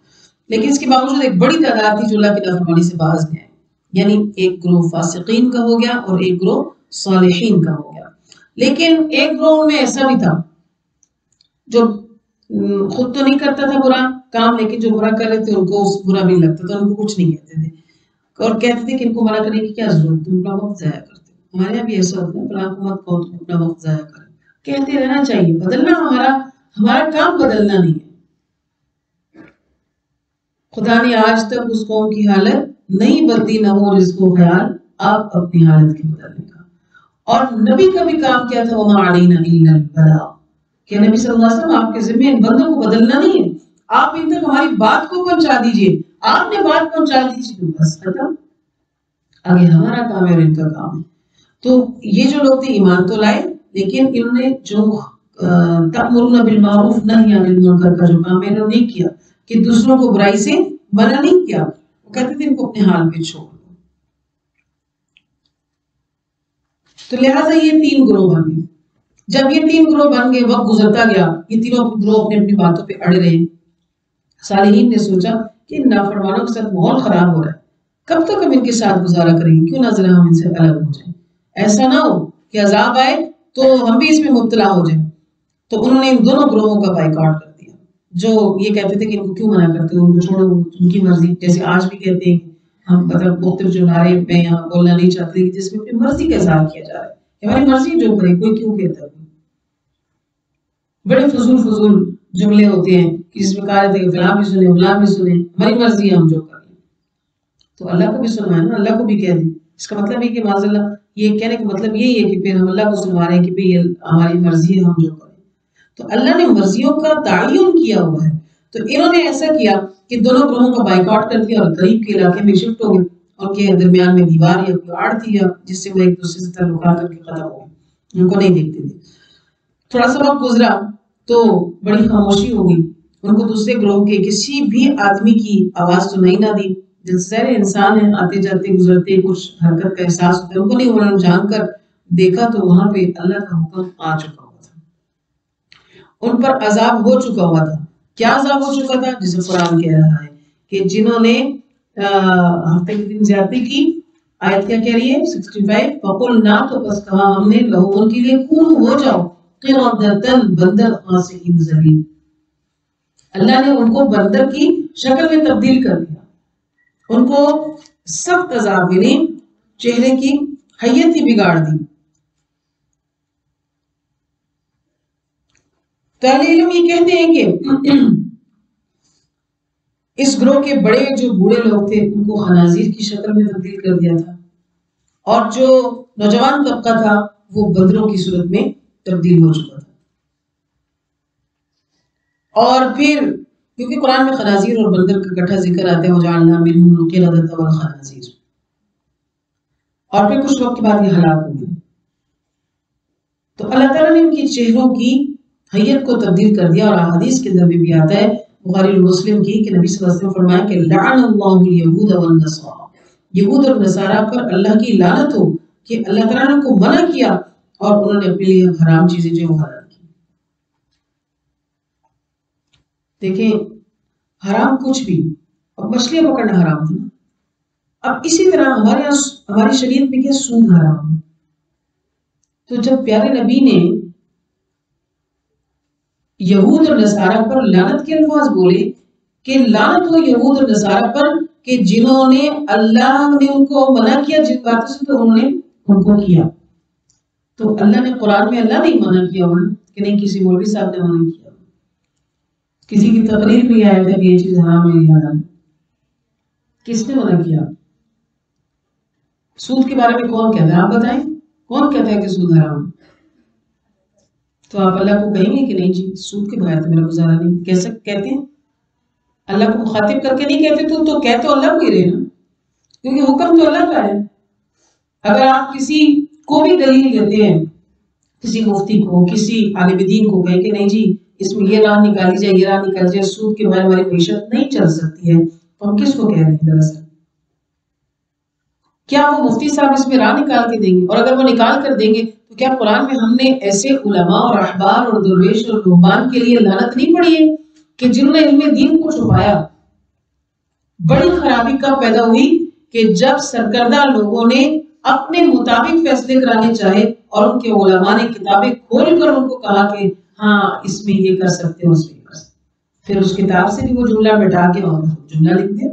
لیکن اس کے باوجود ایک بڑی تعداد تھی جو اللہ کی نافرمانی سے باز گئے یعنی ایک گروہ فاسقین کا ہو گیا اور ایک گروہ صالحین کا ہو گیا لیکن ایک گروہ میں ایسا بھی تھا جو خود تو نہیں کرتا تھا برا کام لیکن جو برا کر رہے تھے ان کو برا بھی لگتا تھا ان کو کچھ نہیں کہتے تھے اور کہتے تھے کہ ان کو منع کرنے کی کیا ضرورت تم اپنا وقت ضائع کرتے ہو ہمارے یہاں بھی ایسا ہوتا ہے فلاں کو مت کہو تم اپنا وقت ضائع کرو کہتے رہنا چاہیے بدلنا ہمارا کام بدلنا نہیں ہے خدا نے آج تک اس قوم کی حالت نہیں بدلی نہ ہو جس کو خیال آپ اپنی حالت کے بدلنے کا اور نبی کا بھی کام کیا تھا وما علینا الا البلاغ کہ نبی صلی اللہ علیہ وسلم آپ کے ذمہ ان بندوں کو بدلنا نہیں ہے آپ ان تک ہماری بات کو پہنچا دیجئے آپ نے بات پہنچا دی تو بس ختم آگے ہمارا کام ہے اور ان کا کام ہے تو یہ جو لوگ تھے ایمان تو لائے لیکن انہوں نے جو تأمرون بالمعروف نہی عن المنکر کا جو کام ہے انہوں نے نہیں کیا کہ دوسروں کو برائی سے منع نہیں کیا وہ کہتے تھے ان کو اپنے حال پہ چھوڑ دو تو لہٰذا یہ 3 گروہ بن گئے جب یہ 3 گروہ بن گئے وقت گزرتا گیا یہ تینوں گروہ اپنی اپنی باتوں پہ اڑے رہے صالحین نے سوچا کہ ان نافرمانوں کے ساتھ ماحول خراب ہو رہا ہے کب تک ہم ان کے ساتھ گزارا کریں گے کیوں نہ ذرا ہم ان سے الگ ہو جائیں ایسا نہ ہو کہ عذاب آئے تو ہم بھی اس میں مبتلا ہو جائیں تو انہوں نے ان دونوں گروہوں کا بائیکاٹ کر دیا جو یہ کہتے تھے کہ ان کو کیوں منع کرتے ہو ان کو چھوڑو ان کی مرضی جیسے آج بھی کہتے ہیں ہم مطلب مختلف جو نعرے میں یہاں بولنا نہیں چاہتے جس میں اپنی مرضی کا اظہار کیا جا رہا ہے ہماری مرضی جو کرے کوئی کیوں کہتا ہے بڑے فضول جملے ہوتے ہیں جس میں کہا جاتا ہے کہ فلاں بھی سنیں فلاں بھی سنیں ہماری مرضی ہے ہم جو کر لیں تو اللہ کو بھی سننا ہے نا اللہ کو بھی کہہ دیں اس کا مطلب ہے کہ معاذ اللہ یہ کہنے کا مطلب یہی ہے کہ پھر ہم اللہ کو سنوا رہے ہیں کہ یہ ہماری مرضی ہے ہم جو کریں تو اللہ نے مرضیوں کا تعین کیا ہوا ہے تو انہوں نے ایسا کیا کہ دونوں گروہوں کا بائیکاٹ کر دیا اور قریب کے علاقے میں شفٹ ہو گئے ان کے درمیان میں دیوار یا کوئی آڑ تھی جس سے وہ ایک دوسرے سے تعلقات کر کے ختم ہو گئے ان کو نہیں دیکھتے تھے تھوڑا سا وقت گزرا تو بڑی خاموشی ہو گئی ان کو دوسرے گروہ کے کسی بھی آدمی کی آواز سنائی نہ دی جیسے انسان ہیں آتے جاتے گزرتے کچھ حرکت کا احساس ہوتا ہے ان کو نہیں انہوں نے جان کر دیکھا تو وہاں پہ اللہ کا حکم آ چکا ہوا تھا ان پر عذاب ہو چکا ہوا تھا کیا عذاب ہو چکا تھا جسے قرآن کہہ رہا ہے کہ جنہوں نے ہفتے کے دن زیادتی کی آیت کیا کہہ رہی ہے 65 فقلنا تو بس کہا ہم نے لہو ان کے لیے کون ہو جاؤ قردۃ بندر خاسئین ذلیل اللہ نے ان کو بندر کی شکل میں تبدیل کر دیا ان کو سخت عذاب یعنی چہرے کی حیت ہی بگاڑ دی تو اہل علم یہ کہتے ہیں کہ اس گروہ کے بڑے جو بوڑھے لوگ تھے ان کو خنازیر کی شکل میں تبدیل کر دیا تھا، اور جو نوجوان طبقہ تھا وہ بندروں کی صورت میں تبدیل ہو چکا تھا۔ اور پھر کیونکہ قرآن میں خنازیر اور بندر کا اکٹھا ذکر آتا ہے، وجعلنا منهم القردة والخنازیر، اور پھر کچھ وقت کے بعد یہ ہلاک ہو گئے۔ تو اللہ تعالیٰ نے ان کے چہروں کی حیت کو تبدیل کر دیا، اور احادیث کے اندر بھی آتا ہے بخاری اور مسلم کی کہ نبی صلی اللہ علیہ وسلم فرمایا کہ لعن اللہ الیہود والنصارى، یہود اور نصارہ پر اللہ کی لعنت ہو کہ اللہ تعالیٰ نے ان کو منع کیا اور انہوں نے اپنے لیے حرام چیزیں جو حلال کی۔ دیکھیں حرام کچھ بھی، اب مچھلیاں پکڑنا حرام تھا، اب اسی طرح ہماری شریعت میں کیا سود حرام ہے۔ تو جب پیارے نبی نے یہود اور نصارہ پر لعنت کے الفاظ بولے کہ لعنت ہو یہود اور نصارہ پر کہ جنہوں نے اللہ نے ان کو منع کیا جن باتوں سے تو انہوں نے ان کو کیا، تو اللہ نے قرآن میں اللہ نہیں منع کیا انہوں کہ نہیں کسی مولوی صاحب نے منع کیا، کسی کی تقریر میں آیا تھا کہ یہ چیز حرام ہے یا حلال، کس نے منع کیا؟ سود کے بارے میں کون کہتا ہے؟ آپ بتائیں کون کہتا ہے کہ سود حرام ہے؟ تو آپ اللہ کو کہیں گے کہ نہیں جی سود کے بغیر تو میرا گزارا نہیں، کہتے ہیں اللہ کو مخاطب کر کے نہیں کہتے، تو کہتے تو اللہ کو ہی رہے نا، کیونکہ حکم تو اللہ کا ہے۔ اگر آپ کسی کو بھی دلیل دیتے ہیں، کسی مفتی کو، کسی عالم دین کو کہیں کہ نہیں جی اس میں یہ راہ نکالی جائے، یہ راہ نکالی جائے، سود کے بغیر ہماری معیشت نہیں چل سکتی ہے، تو ہم کس کو کہہ رہے ہیں دراصل؟ کیا وہ مفتی صاحب اس میں راہ نکال کے دیں گے؟ اور اگر وہ نکال کر دیں گے تو کیا قرآن میں ہم نے ایسے علماء اور احبار اور درویش اور رہبان کے لیے لعنت نہیں پڑھی ہے کہ جنہوں نے علم دین کو چھپایا؟ بڑی خرابی کب پیدا ہوئی کہ جب سرکردہ لوگوں نے اپنے مطابق فیصلے کرانے چاہے اور ان کے علماء نے کتابیں کھول کر ان کو کہا کہ ہاں اس میں یہ کر سکتے ہو، اس میں کر سکتے، پھر اس کتاب سے بھی وہ جملہ مٹا کے وہاں جملہ لکھ دیا،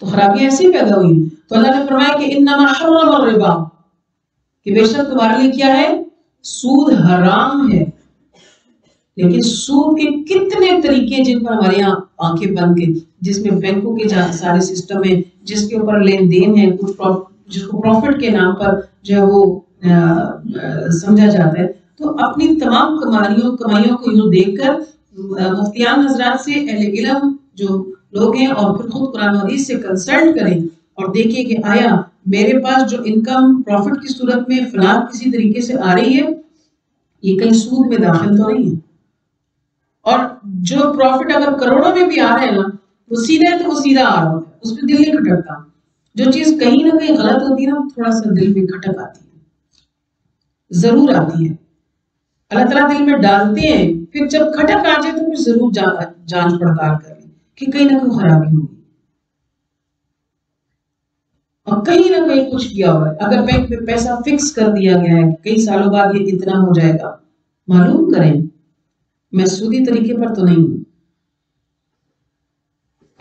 تو خرابی ایسی پیدا ہوئی۔ تو اللہ نے فرمایا کہ انما حرم الربا، کہ بے شک تمہارے لیے کیا ہے؟ سود حرام ہے۔ لیکن سود کے کتنے طریقے جن پر ہمارے یہاں آنکھیں بند کے، جس میں بینکوں کے سارے سسٹم ہیں، جس کے اوپر لین دین ہے، کچھ جس کو پروفٹ کے نام پر جو ہے وہ سمجھا جاتا ہے، تو اپنی تمام کمائیوں کو یوں دیکھ کر مفتیان حضرات سے اہل علم جو لوگ ہیں اور پھر خود قرآن حدیث سے کنسلٹ کریں اور دیکھیں کہ آیا میرے پاس جو انکم پروفٹ کی صورت میں فلاں کسی طریقے سے آ رہی ہے یہ کہیں سود میں داخل تو نہیں ہے، اور جو پروفٹ اگر کروڑوں میں بھی آ رہے ہیں نا وہ سیدھا ہے تو وہ سیدھا آ رہا ہوتا ہے، اس پہ دل نہیں کھٹکتا، جو چیز کہیں نہ کہیں غلط ہوتی ہے نا تھوڑا سا دل میں کھٹک آتی ہے، ضرور آتی ہے، اللہ تعالیٰ دل میں ڈالتے ہیں، پھر جب کھٹک آ جائے تو پھر ضرور جانچ پڑتال کر لیں کہ کہیں نہ کہیں خرابی ہوگی اور کہیں نہ کہیں کچھ کیا ہوا ہے۔ اگر بینک میں پیسہ فکس کر دیا گیا ہے کئی سالوں بعد یہ اتنا ہو جائے گا، معلوم کریں، میں سودی طریقے پر تو نہیں ہوں۔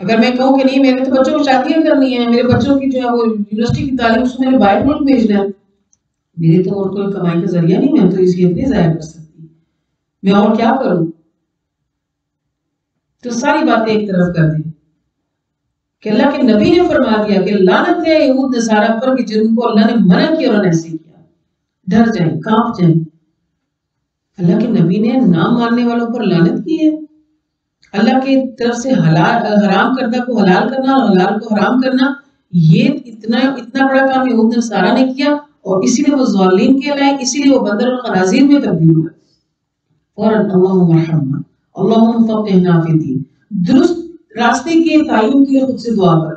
اگر میں کہوں کہ نہیں میرے تو بچوں کو شادیاں کرنی ہیں، میرے بچوں کی جو ہے وہ یونیورسٹی کی تعلیم اس میں نے باہر ملک بھیجنا ہے، میرے تو اور کوئی کمائی کا ذریعہ نہیں، میں تو اس لیے اتنے ضائع کر سکتی، میں اور کیا کروں؟ تو ساری باتیں ایک طرف کر دیں کہ اللہ کے نبی نے فرما دیا کہ لعنت ہے یہود نصارہ پر کہ جن کو اللہ نے منع کیا انہوں نے ایسے کیا، ڈر جائیں، کانپ جائیں۔ اللہ کے نبی نے نام ماننے والوں پر لعنت کی ہے، اللہ کی طرف سے حرام کردہ کو حلال کرنا اور حلال کو حرام کرنا، یہ اتنا بڑا کام یہود نصارہ نے کیا، اور اسی لیے وہ ضالین کہلائے، اسی لیے وہ بندر اور خنازیر میں تبدیل ہوئے۔ اور اللہم ارحمنا اللہم فقہنا فی الدین، درست راستے کے تعین کے لیے خود سے دعا کر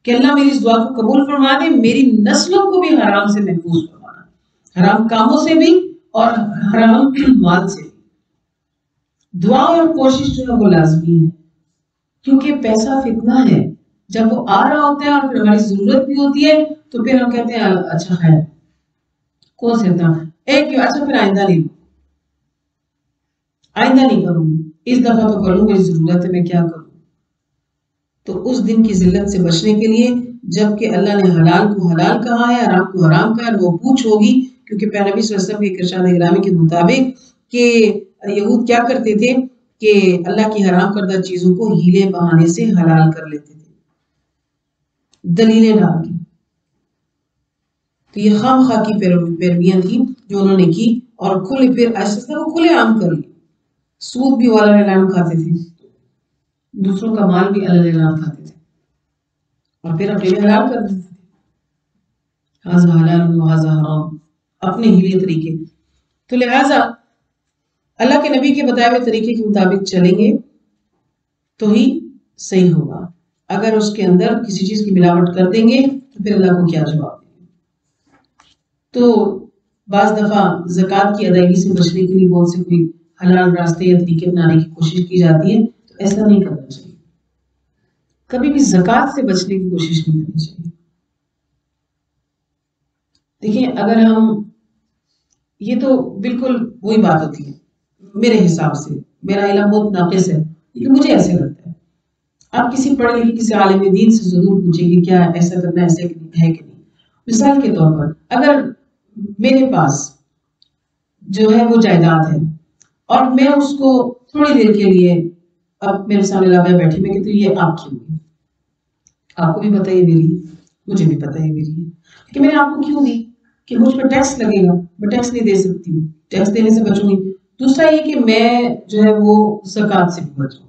کہ اللہ میری اس دعا کو قبول فرما دے، میری نسلوں کو بھی حرام سے محفوظ فرمانا، حرام کاموں سے بھی اور حرام مال سے بھی۔ دعا اور کوشش جو ہے وہ لازمی ہے، کیونکہ پیسہ فتنہ ہے، جب وہ آ رہا ہوتا ہے اور پھر ہماری ضرورت بھی ہوتی ہے تو پھر ہم کہتے ہیں اچھا خیر کون سے تھا ایک اچھا پھر آئندہ نہیں کروں گی، اس دفعہ تو کروں، میری ضرورت ہے، میں کیا کروں؟ تو اس دن کی ذلت سے بچنے کے لیے جب کہ اللہ نے حلال کو حلال کہا ہے، حرام کو حرام کہا ہے، وہ پوچھ ہوگی، کیونکہ پیارے نبی صلی اللہ علیہ وسلم کے ارشاد گرامی کے مطابق کہ یہود کیا کرتے تھے کہ اللہ کی حرام کردہ چیزوں کو ہیلے بہانے سے حلال کر لیتے تھے، دلیلیں ڈال کے. تو یہ خام خواہ کی پیرویاں تھیں جو انہوں نے کی، اور پھر ایسا وہ کھلے عام کر لی. سود بھی والا اعلان کھاتے تھے، دوسروں کا مال بھی اللہ اعلان کھاتے تھے، اور پھر اپنے حلال کر دیتے تھے. ہاذا حلال و ہاذا حرام، اپنے ہیلے طریقے. تو لہٰذا اللہ کے نبی کے بتائے ہوئے طریقے کے مطابق چلیں گے تو ہی صحیح ہوگا. اگر اس کے اندر کسی چیز کی ملاوٹ کر دیں گے تو پھر اللہ کو کیا جواب دیں گے. تو بعض دفعہ زکوٰۃ کی ادائیگی سے بچنے کے لیے بہت سے کوئی حلال راستے یا طریقے اپنانے کی کوشش کی جاتی ہے، تو ایسا نہیں کرنا چاہیے. کبھی بھی زکوٰۃ سے بچنے کی کوشش نہیں کرنی چاہیے. دیکھیں اگر ہم، یہ تو بالکل وہی بات ہوتی ہے میرے حساب سے، میرا علم بہت ناقص ہے لیکن مجھے ایسے لگتا ہے. آپ کسی پڑھے لکھے کسی عالم دین سے ضرور پوچھیں کہ کیا ایسا کرنا ایسا ہے کہ نہیں. مثال کے طور پر اگر میرے پاس جو ہے وہ جائیداد ہے اور میں اس کو تھوڑی دیر کے لیے، اب میرے سامنے لابہ بیٹھی، میں کہتی ہوں یہ آپ کی ہوگی، آپ کو بھی پتہ ہے میری ہے، مجھے بھی پتہ ہے میری ہے، کہ میں نے آپ کو کیوں دی کہ مجھ پہ ٹیکس لگے گا، میں ٹیکس نہیں دے سکتی ہوں، ٹیکس دینے سے بچوں گی. دوسرا یہ کہ میں جو ہے وہ زکوٰۃ سے بھی بچوں.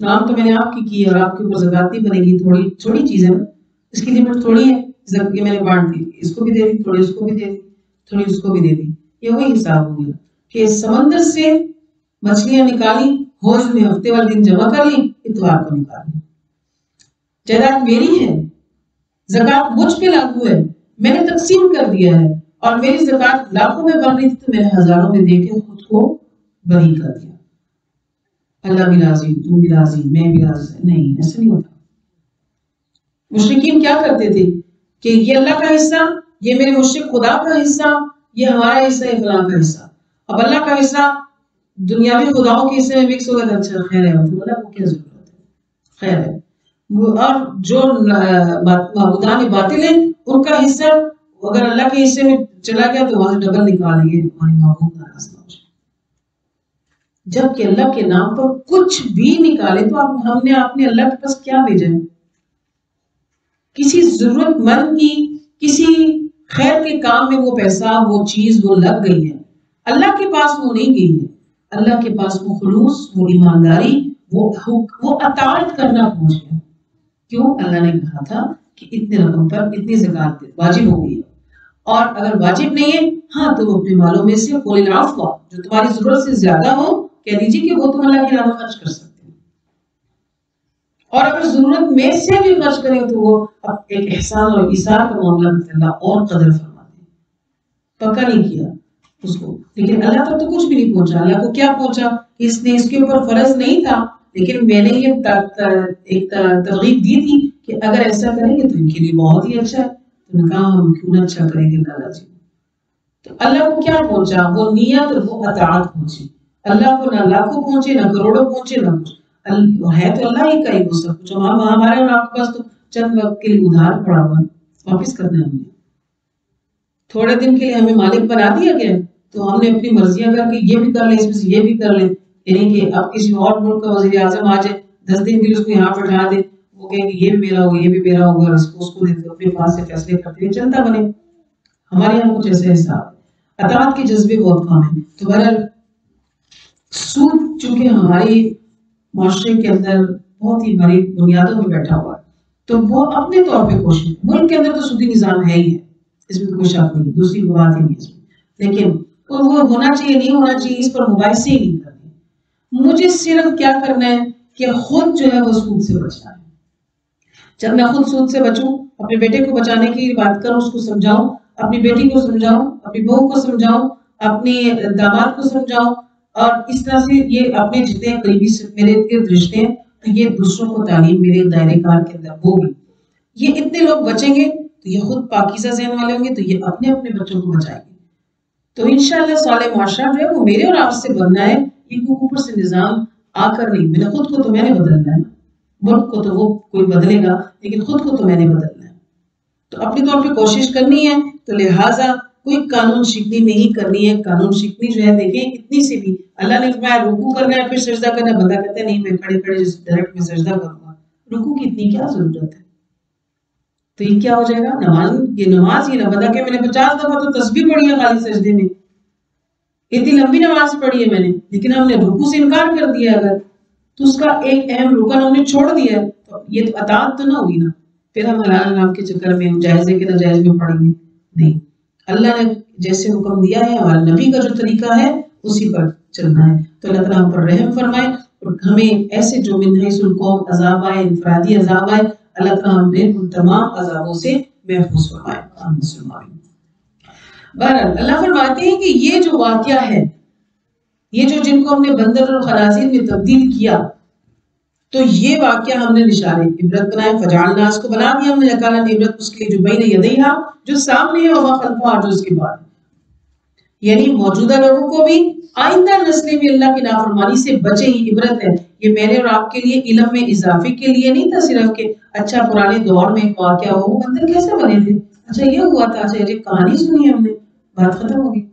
نام تو میں نے آپ کی ہے اور آپ کے اوپر زکوٰۃ نہیں بنے گی، تھوڑی چیز ہے، اس کی لمٹ تھوڑی ہے. میں نے بانٹ دی، اس کو بھی دے دی، تھوڑی اس کو بھی دے دی، تھوڑی اس کو بھی دے دی. یہ وہی حساب ہو گیا کہ سمندر سے مچھلیاں نکالی، ہوش میں ہفتے والے دن جمع کر لی، اتوار کو نکال لی. جائیداد میری ہے، زکوٰۃ مجھ پہ لاگو ہے، میں نے تقسیم کر دیا ہے، اور میری زکوٰۃ لاکھوں میں بن رہی تھی تو میں نے ہزاروں میں دے کے خود کو بری کر دیا. اللہ بھی راضی، تم بھی راضی، میں بھی راضی. نہیں، ایسا نہیں ہوتا. مشرکین کیا کرتے تھے کہ یہ اللہ کا حصہ، یہ میرے مشرک خدا کا حصہ، یہ ہمارا حصہ ہے فلاں کا حصہ. اب اللہ کا حصہ دنیاوی خداؤں کے حصے میں مکس ہو گیا تو اچھا خیر ہے، اللہ کو کیا ضرورت ہے، خیر ہے. اور جو معبودان باطل ہیں ان کا حصہ اگر اللہ کے حصے میں چلا گیا تو وہاں سے ڈبل نکالیں گے، ہماری معبود ناراض نہ ہو جائے. جبکہ اللہ کے نام پر کچھ بھی نکالے تو ہم نے آپ نے اللہ کے پاس کیا بھیجا ہے؟ کسی ضرورت مند کی کسی خیر کے کام میں وہ پیسہ، وہ چیز وہ لگ گئی ہے، اللہ کے پاس وہ نہیں گئی ہے. اللہ کے پاس وہ خلوص، وہ ایمانداری، وہ اطاعت کرنا پہنچ گیا. کیوں؟ اللہ نے کہا تھا کہ اتنے رقم پر اتنی زکوٰۃ واجب ہو گئی ہے، اور اگر واجب نہیں ہے ہاں تو اپنے مالوں میں سے قول العفو، جو تمہاری ضرورت سے زیادہ ہو کہہ دیجیے کہ وہ تم اللہ کے راہ میں خرچ کر سکتے ہیں. اور اگر ضرورت میں سے بھی خرچ کریں تو وہ ایک احسان اور ایثار کا معاملہ کرتے اللہ اور قدر فرماتے ہیں. پکا نہیں کیا اس کو، لیکن اللہ تک تو کچھ بھی نہیں پہنچا. اللہ کو کیا پہنچا؟ اس نے اس کے اوپر فرض نہیں تھا، لیکن میں نے یہ ایک ترغیب دی تھی کہ اگر ایسا کریں گے تو ان کے لیے بہت ہی اچھا ہے. تو نے کہا ہم کیوں نہ اچھا کریں گے دادا جی. تو اللہ کو کیا پہنچا؟ وہ نیت اور وہ اطاعت پہنچی. اللہ کو نہ لاکھوں پہنچے، نہ کروڑوں پہنچے، نہ کچھ. ہے تو اللہ ہی کا ہی وہ سب کچھ. ہمارے اور آپ کے پاس تو چند وقت کے لیے ادھار پڑا ہوا ہے، واپس کرنا ہے. ہم نے تھوڑے دن کے لیے ہمیں مالک بنا دیا گیا تو ہم نے اپنی مرضیاں کر کے یہ بھی کر لیں، اس میں سے یہ بھی کر لیں. یعنی کہ اب کسی اور ملک کا وزیر اعظم آ جائے، 10 دن کے لیے اس کو یہاں بٹھا دے، وہ کہیں کہ یہ بھی میرا ہوگا، یہ بھی میرا ہوگا، اس کو دے دو، اپنے پاس سے فیصلے کرتے ہوئے چلتا بنے. ہمارے یہاں کچھ ایسا حساب ہے، اطاعت کے جذبے بہت کم ہیں. تو بہرحال سود چونکہ ہماری معاشرے کے اندر بہت ہی بڑی بنیادوں میں بیٹھا ہوا ہے، تو وہ اپنے طور پہ کوشش، ملک کے اندر تو سودی نظام ہے ہی ہے، اس میں کوئی شک نہیں، دوسری بات ہی نہیں اس میں. لیکن وہ ہونا چاہیے نہیں ہونا چاہیے اس پر مباحثے ہی نہیں کرنے. مجھے صرف کیا کرنا ہے کہ خود جو ہے وہ سود سے بچنا ہے. جب میں خود سود سے بچوں، اپنے بیٹے کو بچانے کی بات کروں، اس کو سمجھاؤں، اپنی بیٹی کو سمجھاؤں، اپنی بہو کو سمجھاؤں، اپنے داماد کو سمجھاؤں، اور اس طرح سے یہ اپنے جتنے قریبی سے میرے ارد رشتے ہیں تو یہ دوسروں کو تعلیم میرے دائرے کار کے اندر ہوگی. یہ اتنے لوگ بچیں گے تو یہ خود پاکیزہ ذہن والے ہوں گے تو یہ اپنے اپنے بچوں کو بچائیں گے. تو انشاءاللہ صالح معاشرہ جو ہے وہ میرے اور آپ سے بننا ہے. یہ اوپر سے نظام آ کر نہیں، میں نے خود کو تو میں نے بدلنا ہے، ملک کو تو وہ کوئی بدلے گا لیکن خود کو تو میں نے بدلنا ہے. تو اپنی طور پہ کوشش کرنی ہے. تو لہٰذا کوئی قانون شکنی نہیں کرنی ہے. قانون شکنی جو ہے دیکھیں اتنی سی بھی, اللہ نے فرمایا رکوع کرنا ہے پھر سجدہ کرنا ہے, بندہ کہتا ہے نہیں میں کھڑے کھڑے ڈائریکٹ میں سجدہ کروں گا. رکوع کی اتنی کیا ضرورت ہے؟ تو یہ کیا ہو جائے گا نماز ہی نہ, بندہ کہ میں نے 50 دفعہ تو تسبیح پڑھی ہے خالی سجدے میں, اتنی لمبی نماز پڑھی ہے میں نے, لیکن ہم نے رکوع سے انکار کر دیا اگر, تو اس کا ایک اہم رکن ہم نے چھوڑ دیا ہے, تو یہ تو اطاعت تو نہ ہوئی نا. پھر ہم حلال حرام کے چکر میں جائز ہے کہ ناجائز میں پڑیں گے نہیں. اللہ نے جیسے حکم دیا ہے, ہمارے نبی کا جو طریقہ ہے اسی پر چلنا ہے. تو اللہ تعالیٰ ہم پر رحم فرمائے اور ہمیں ایسے جو من حیث القوم عذاب آئے, انفرادی عذاب آئے, اللہ تعالیٰ ہمیں ان تمام عذابوں سے محفوظ فرمائے. آمین. بہرحال اللہ فرماتے ہیں کہ یہ جو واقعہ ہے, یہ جو جن کو ہم نے بندر اور خنازیر میں تبدیل کیا, تو یہ واقعہ ہم نے نشانے عبرت بنائے. فجعلنا, اس کو بنا دیا ہم نے نکالا عبرت اس کے لیے جو بین یدیہا, جو سامنے ہے, وما خلفہا, جو اس کے بعد. یعنی موجودہ لوگوں کو بھی, آئندہ نسلیں بھی اللہ کی نافرمانی سے بچے ہی عبرت ہے. یہ میرے اور آپ کے لیے علم میں اضافے کے لیے نہیں تھا صرف کہ اچھا پرانے دور میں ایک واقعہ ہو, وہ بندر کیسے بنے تھے, اچھا یہ ہوا تھا, اچھا یہ کہانی سنی ہم نے, بات ختم ہوگی.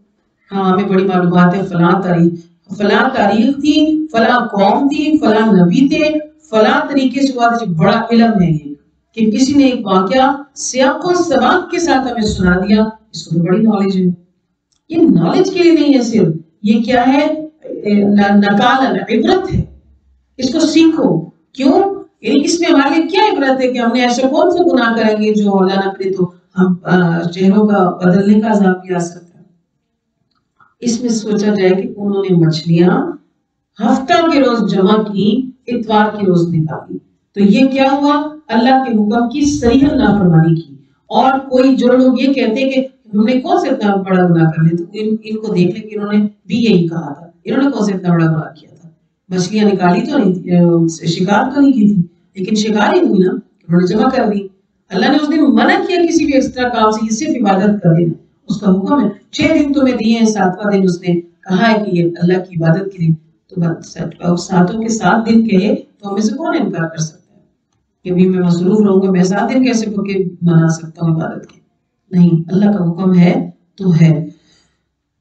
ہاں ہمیں بڑی معلومات ہے, فلاں تاریخ تھی, فلاں قوم تھی, فلاں نبی تھے, فلاں طریقے سے ہوا تھا. بڑا علم ہے یہ کہ کسی نے ایک واقعہ سیاق و سباق کے ساتھ ہمیں سنا دیا, اس کو تو بڑی نالج ہے. یہ نالج کے لیے نہیں ہے صرف, یہ کیا ہے, نکالن عبرت ہے. اس کو سیکھو. کیوں؟ یعنی اس میں ہمارے لیے کیا عبرت ہے کہ ہم نے ایسے کون سے گناہ کریں گے جو اللہ نہ کرے تو ہم چہروں کا بدلنے کا عذاب بھی آ سکتا ہے. اس میں سوچا جائے کہ انہوں نے مچھلیاں ہفتہ کے روز جمع کی, اتوار کے روز نکالی, تو یہ کیا ہوا, اللہ کے حکم کی صریحا نافرمانی کی. اور کوئی جو لوگ یہ کہتے ہیں کہ ہم نے کون سے اتنا بڑا گناہ کر لیا, تو ان کو دیکھ لیں کہ انہوں نے بھی یہی کہا تھا, انہوں نے کون سے اتنا بڑا گناہ کیا تھا. مچھلیاں نکالی تو نہیں, شکار تو نہیں کی تھی, لیکن شکار ہی ہوئی نا, انہوں نے جمع کر دی. اللہ نے اس دن منع کیا کسی بھی ایکسٹرا کام سے, یہ صرف عبادت کر دینا, اس کا حکم ہے. 6 دن تمہیں دیے ہیں, 7واں دن اس نے کہا ہے کہ یہ اللہ کی عبادت کے لیے, تو 7 کے 7 دن کہے تو ہمیں سے کون انکار کر سکتا ہے کہ بھی میں مصروف رہوں گا, میں 7 دن کیسے پکے منا سکتا ہوں عبادت کے. نہیں, اللہ کا حکم ہے تو ہے.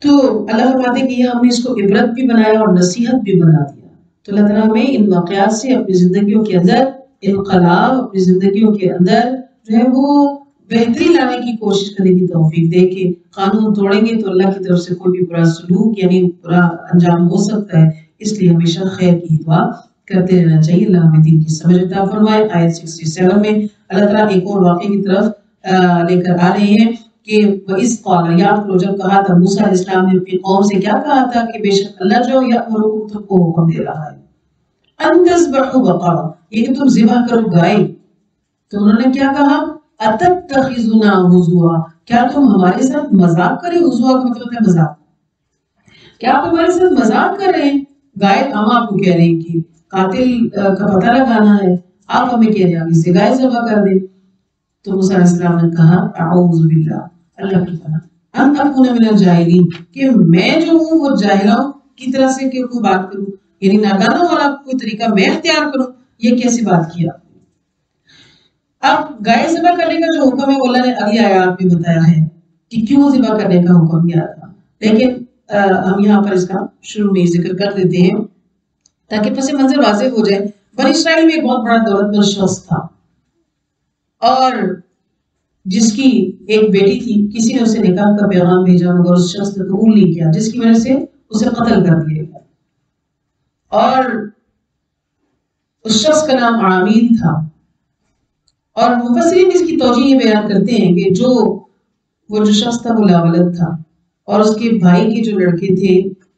تو اللہ فرماتے کہ یہ ہم نے اس کو عبرت بھی بنایا اور نصیحت بھی بنا دیا. تو اللہ تعالیٰ ہمیں ان واقعات سے اپنی زندگیوں کے اندر انقلاب, اپنی زندگیوں کے اندر جو ہے وہ بہتری لانے کی کوشش کرنے کی توفیق دے کہ قانون توڑیں گے تو اللہ کی طرف سے کوئی بھی برا سلوک یعنی برا انجام ہو سکتا ہے. اس لیے ہمیشہ خیر کی دعا کرتے رہنا چاہیے. اللہ ہمیں دین کی سمجھ عطا فرمائے. آیت 67 میں اللہ تعالیٰ ایک اور واقعے کی طرف لے کر آ رہے ہیں کہ وَإِذْ قَالَ, یاد کرو جب کہا تھا موسیٰ علیہ السلام نے اپنی قوم سے کیا کہا تھا کہ بے شک اللہ جو یأمرکم, تم کو حکم دے رہا ہے, ان تذبحوا بقرہ, یہ کہ تم ذبح کرو گائے. تو انہوں نے کیا کہا, اتتخذنا ہزوا, کیا تم ہمارے ساتھ مذاق کرے. ہزوا کا مطلب ہے مذاق, کیا آپ ہمارے ساتھ مذاق کر رہے ہیں. گائے ہم آپ کو کہہ رہے ہیں کہ قاتل کا پتہ لگانا ہے, آپ ہمیں کہہ رہے ہیں کہ گائے ذبح کر دیں. تو موسیٰ علیہ السلام نے کہا اعوذ باللہ, اللہ کی پناہ, ان اکون من الجاہلین, کہ میں جو ہوں وہ جاہلوں کی طرح سے کہ کوئی بات کروں, یعنی نادانوں والا کوئی طریقہ میں اختیار کروں. یہ کیسی بات کیا. اب گائے ذبح کرنے کا جو حکم ہے وہ اللہ نے اگلی آیات میں بتایا ہے کہ کیوں ذبح کرنے کا حکم دیا تھا, لیکن ہم یہاں پر اس کا شروع میں ذکر کر دیتے ہیں تاکہ پس منظر واضح ہو جائے. بنی اسرائیل میں ایک بہت بڑا دولت مند شخص تھا اور جس کی ایک بیٹی تھی, کسی نے اسے نکاح کا پیغام بھیجا مگر اس شخص نے قبول نہیں کیا, جس کی وجہ سے اسے قتل کر دیا گیا. اور اس شخص کا نام عامل تھا. اور مفسرین اس کی توجیہ یہ بیان کرتے ہیں کہ وہ جو شخص تھا وہ لاولد تھا اور اس کے بھائی کے جو لڑکے تھے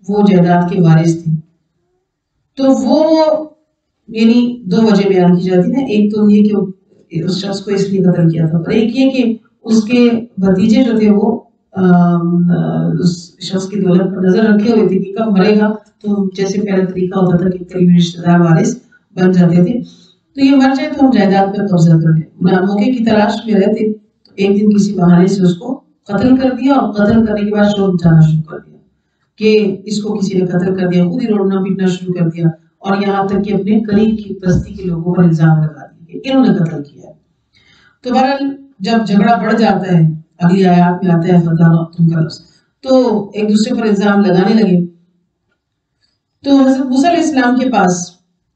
وہ جائیداد کے وارث تھے. تو وہ یعنی 2 وجہ بیان کی جاتی ہیں, ایک تو یہ کہ اس شخص کو اس لیے قتل کیا تھا, اور ایک یہ کہ اس کے بھتیجے جو تھے وہ اس شخص کی دولت پر نظر رکھے ہوئے تھے کہ کب مرے گا, تو جیسے پہلا طریقہ ہوتا تھا کہ قریبی رشتہ دار وارث بن جاتے تھے, تو یہ مر جائے تو ہم جائیداد پر قبضہ کر لیں. موقع کی تلاش میں رہتے تو ایک دن کسی بہانے سے اس کو قتل کر دیا, اور قتل کرنے کے بعد شور جانا شروع کر دیا کہ اس کو کسی نے قتل کر دیا, خود ہی روڑنا پیٹنا شروع کر دیا, اور یہاں تک کہ اپنے قریب کی بستی کے لوگوں پر الزام لگا دیا کہ انہوں نے قتل کیا ہے. تو بہرحال جب جھگڑا بڑھ جاتا ہے, اگلی آیات میں آتا ہے فترقتم کا لفظ. تو ایک دوسرے پر الزام لگانے لگے. تو حضرت موسیٰ علیہ السلام کے پاس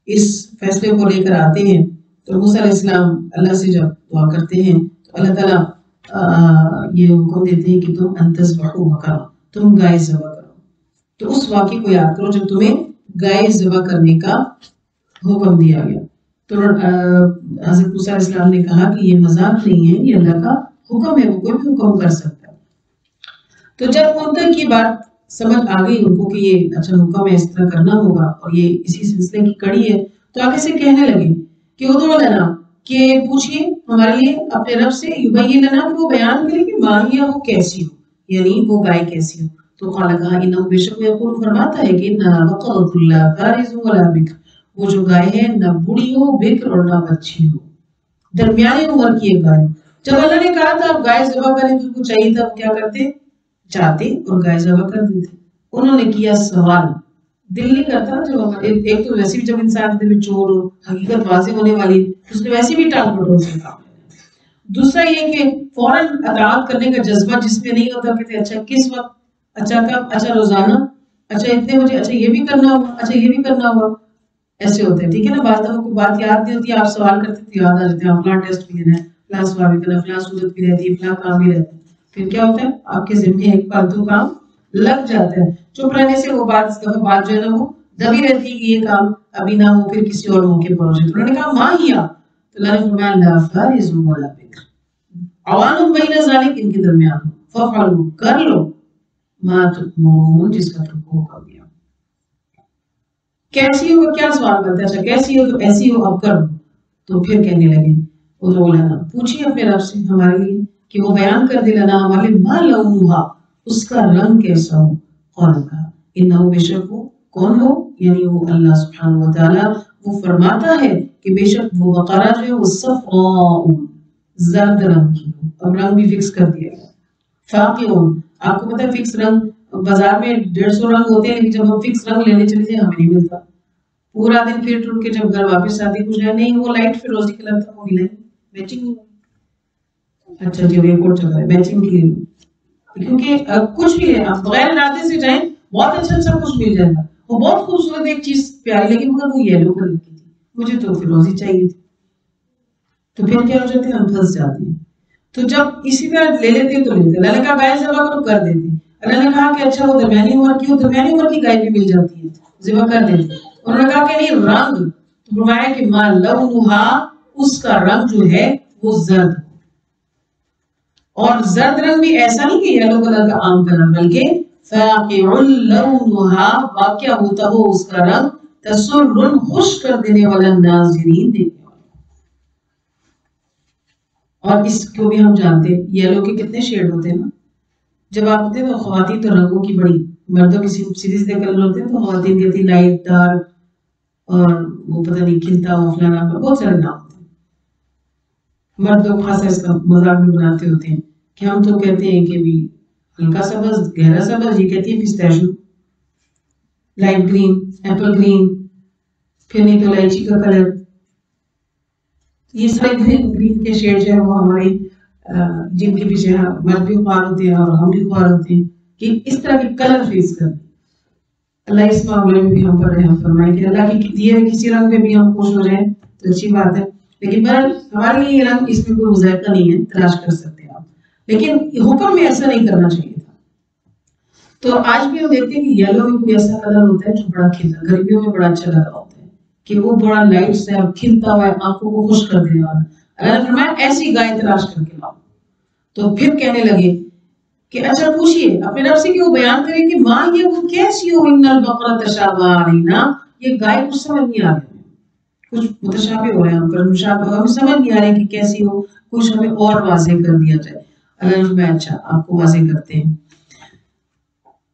اس فیصلے کو لے کر آتے ہیں. تو موسیٰ علیہ السلام اللہ سے جب دعا کرتے ہیں تو اللہ تعالیٰ یہ حکم دیتے ہیں کہ تم ان تذبحوا بقرہ، تم گائے ذبح کرو. تو اس واقعے کو یاد کرو جب تمہیں گائے ذبح کرنے کا حکم دیا گیا. تو حضرت موسیٰ علیہ السلام نے کہا کہ یہ مذاق نہیں ہے، یہ اللہ کا حکم ہے، وہ کوئی بھی حکم کر سکتا ہے. تو جب ان تک یہ بات سمجھ آ گئی ان کو کہ یہ اچھا حکم ہے، اس طرح کرنا ہوگا اور یہ اسی سلسلے کی کڑی ہے، تو آگے سے کہنے لگے کہ ادعو لنا، کہ پوچھئے ہمارے لیے اپنے رب سے، یبین لنا، کہ وہ بیان کرے کہ ماں ہی وہ کیسی ہو، یعنی وہ گائے کیسی ہو. تو قال کہا انہو بے شک یقول فرماتا ہے کہ انہا بقرۃ لا فارض ولا بکر، وہ جو گائے ہے نہ بوڑھی ہو بکر اور نہ بچی ہو، درمیانی عمر کی ایک گائے ہو. جب اللہ نے کہا تھا آپ گائے ذبح کریں تو ان کو چاہیے تھا وہ کیا کرتے، چاہتے اور گائے ذبح کر دیتے. انہوں نے کیا سوال، دل نہیں کرتا جب ایک تو ویسے بھی جب انسان کے دل میں چور ہو، حقیقت واضح ہونے والی، اس نے ویسے بھی ٹال مٹول سے کام. دوسرا یہ کہ فوراً اطاعت کرنے کا جذبہ جس میں نہیں ہوتا کہ اچھا کس وقت، اچھا کب، اچھا روزانہ، اچھا اتنے بجے، اچھا یہ بھی کرنا ہوگا، اچھا یہ بھی کرنا ہوگا، ایسے ہوتے ہیں. ٹھیک ہے نا، بعض دفعہ کوئی بات یاد نہیں ہوتی، آپ سوال کرتے تو یاد آ جاتے ہیں، فلاں ٹیسٹ بھی دینا ہے، فلاں سوال بھی کرنا ہے، فلاں صورت بھی رہتی ہے، فلاں کام بھی رہتا ہے. پھر کیا ہوتا ہے آپ کے ذمہ ایک فالتو کام لگ جاتا ہے. چپ رہنے سے وہ بات جو ہے نا وہ دبی رہتی ہے کہ یہ کام ابھی نہ ہو، پھر کسی اور موقع پر ہو جائے. تو انہوں نے کہا ماں ہیا، تو اللہ نے فرمایا لا فارض ولا بکر، عوان بین ذالک، ان کے درمیان ففعلوا، کر لو ما تؤمرون، جس کا تم کو حکم دیا. کیسی ہو کیا سوال بنتا ہے، اچھا کیسی ہو تو ایسی ہو، اب کر. تو پھر کہنے لگے ادعو لنا، پوچھیے اپنے رب سے ہمارے لیے کہ وہ بیان کر دے لنا ہمارے لیے ما لونھا، اس کا رنگ کیسا ہو. قال کہا انہو بے شک وہ کون ہو، یعنی وہ اللہ سبحانہ وتعالی وہ فرماتا ہے کہ بے شک وہ بقرہ جو ہے وہ صفراء، زرد رنگ کی ہو. اب رنگ بھی فکس کر دیا گیا. فاقعون، آپ کو پتہ ہے فکس رنگ بازار میں 150 رنگ ہوتے ہیں، لیکن جب ہم فکس رنگ لینے چلے جائیں ہمیں نہیں ملتا. پورا دن پھر ٹوٹ کے جب گھر واپس آتے کچھ ہے نہیں، وہ لائٹ فیروزی کلر تھا وہ ملا میچنگ نہیں. اچھا جی ایک اور چکر ہے میچنگ کے لیے، کیونکہ کچھ بھی ہے آپ بغیر ارادے سے جائیں بہت اچھا کچھ مل جائے گا. وہ بہت خوبصورت ایک چیز پیاری، لیکن مگر وہ یلو کلر کی تھی، مجھے تو فیروزی چاہیے تھی. تو پھر کیا ہو جاتے ہیں ہم پھنس جاتے ہیں. تو جب اسی طرح لے لیتے تو لیتے. اللہ نے کہا گائے ذبح کرو، کر دیتے. اللہ نے کہا کہ اچھا وہ درمیانی عمر کی ہو، درمیانی عمر کی گائے بھی مل جاتی ہے، ذبح کر دیتے. انہوں نے کہا کہ نہیں رنگ، تو فرمایا کہ ما لونھا، اس کا رنگ جو ہے وہ زرد. اور زرد رنگ بھی ایسا نہیں کہ یلو کلر کا عام کلر، بلکہ فاقع لونھا، واقع ہوتا ہو اس کا رنگ، تسر، خوش کر دینے والا، ناظرین، دیکھنے والا. اور اس کو بھی ہم جانتے ہیں یلو کے کتنے شیڈ ہوتے ہیں نا. جب آپ ہوتے ہیں تو خواتین تو رنگوں کی بڑی، مردوں کی سیدھے سیدھے کلر ہوتے ہیں تو خواتین کہتی لائٹ ڈارک اور وہ پتہ نہیں کھلتا ہوا فلانا، بہت سارے نام ہوتے ہیں. مردوں خاصا اس کا مذاق بھی بناتے ہوتے ہیں کہ ہم تو کہتے ہیں کہ بھی ہلکا سبز، گہرا سبز، یہ کہتی ہے پسٹیشو، لائٹ گرین، ایپل گرین، پھر نہیں تو الائچی کا کلر. یہ سارے گرین کے شیڈ جو ہے وہ ہماری جن کے پیچھے مرد بھی خوار ہوتے ہیں اور ہم بھی خوار ہوتے ہیں کہ اس طرح کے کلر فیس کر. اللہ اس معاملے میں بھی ہم پر رحم فرمائے کہ اللہ کی دیے ہوئے کسی رنگ پہ بھی ہم خوش ہو جائیں تو اچھی بات ہے. لیکن بہرحال ہمارے لیے یہ رنگ اس میں کوئی مذائقہ نہیں ہے، تلاش کر سکتے ہیں آپ، لیکن حکم میں ایسا نہیں کرنا چاہیے تھا. تو آج بھی ہم دیکھتے ہیں کہ یلو میں کوئی ایسا کلر ہوتا ہے جو بڑا کھلتا، گرمیوں میں بڑا اچھا لگا ہوتا ہے کہ وہ بڑا لائٹ سے کھلتا ہوا ہے، آنکھوں کو خوش کر دینے والا. اللہ نے فرمایا ایسی گائے تلاش کر کے لاؤ. تو پھر کہنے لگے کہ اچھا پوچھئے اپنے رب سے کہ وہ بیان کرے کہ ماں یہ وہ کیسی ہو، ان البقرہ تشابہ علینا، یہ گائے کچھ سمجھ نہیں آ رہی، کچھ متشابہ ہو رہے ہیں ہم پر، مشابہ ہمیں سمجھ نہیں آ رہی کہ کیسی ہو، کچھ ہمیں اور واضح کر دیا جائے. اللہ نے فرمایا اچھا آپ کو واضح کرتے ہیں.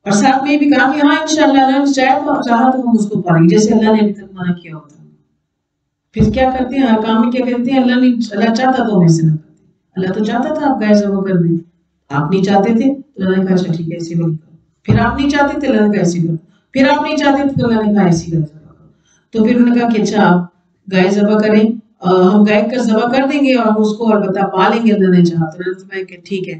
اور ساتھ میں یہ بھی کہا کہ ہاں انشاءاللہ اللہ نے چاہا تو ہم اس کو پائیں گے، جیسے اللہ نے ابھی تک منع کیا ہوتا. پھر کیا کرتے ہیں ہر کام میں کیا کہتے ہیں اللہ چاہتا تو ہم ایسے نہ کرتے. اللہ تو چاہتا تھا آپ گائے ذبح کر دیں، آپ نہیں چاہتے تھے تو اللہ نے کہا اچھا ٹھیک ہے ایسی بات کرو. پھر آپ نہیں چاہتے تھے اللہ نے کہا ایسی کرو. پھر آپ نہیں چاہتے تھے تو اللہ نے کہا ایسی گائے ذبح کرو. تو پھر انہوں نے کہا کہ اچھا آپ گائے ذبح کریں، ہم گائے کا ذبح کر دیں گے اور ہم اس کو البتہ پالیں گے اللہ نے چاہا. تو اللہ نے کہا کہ ٹھیک ہے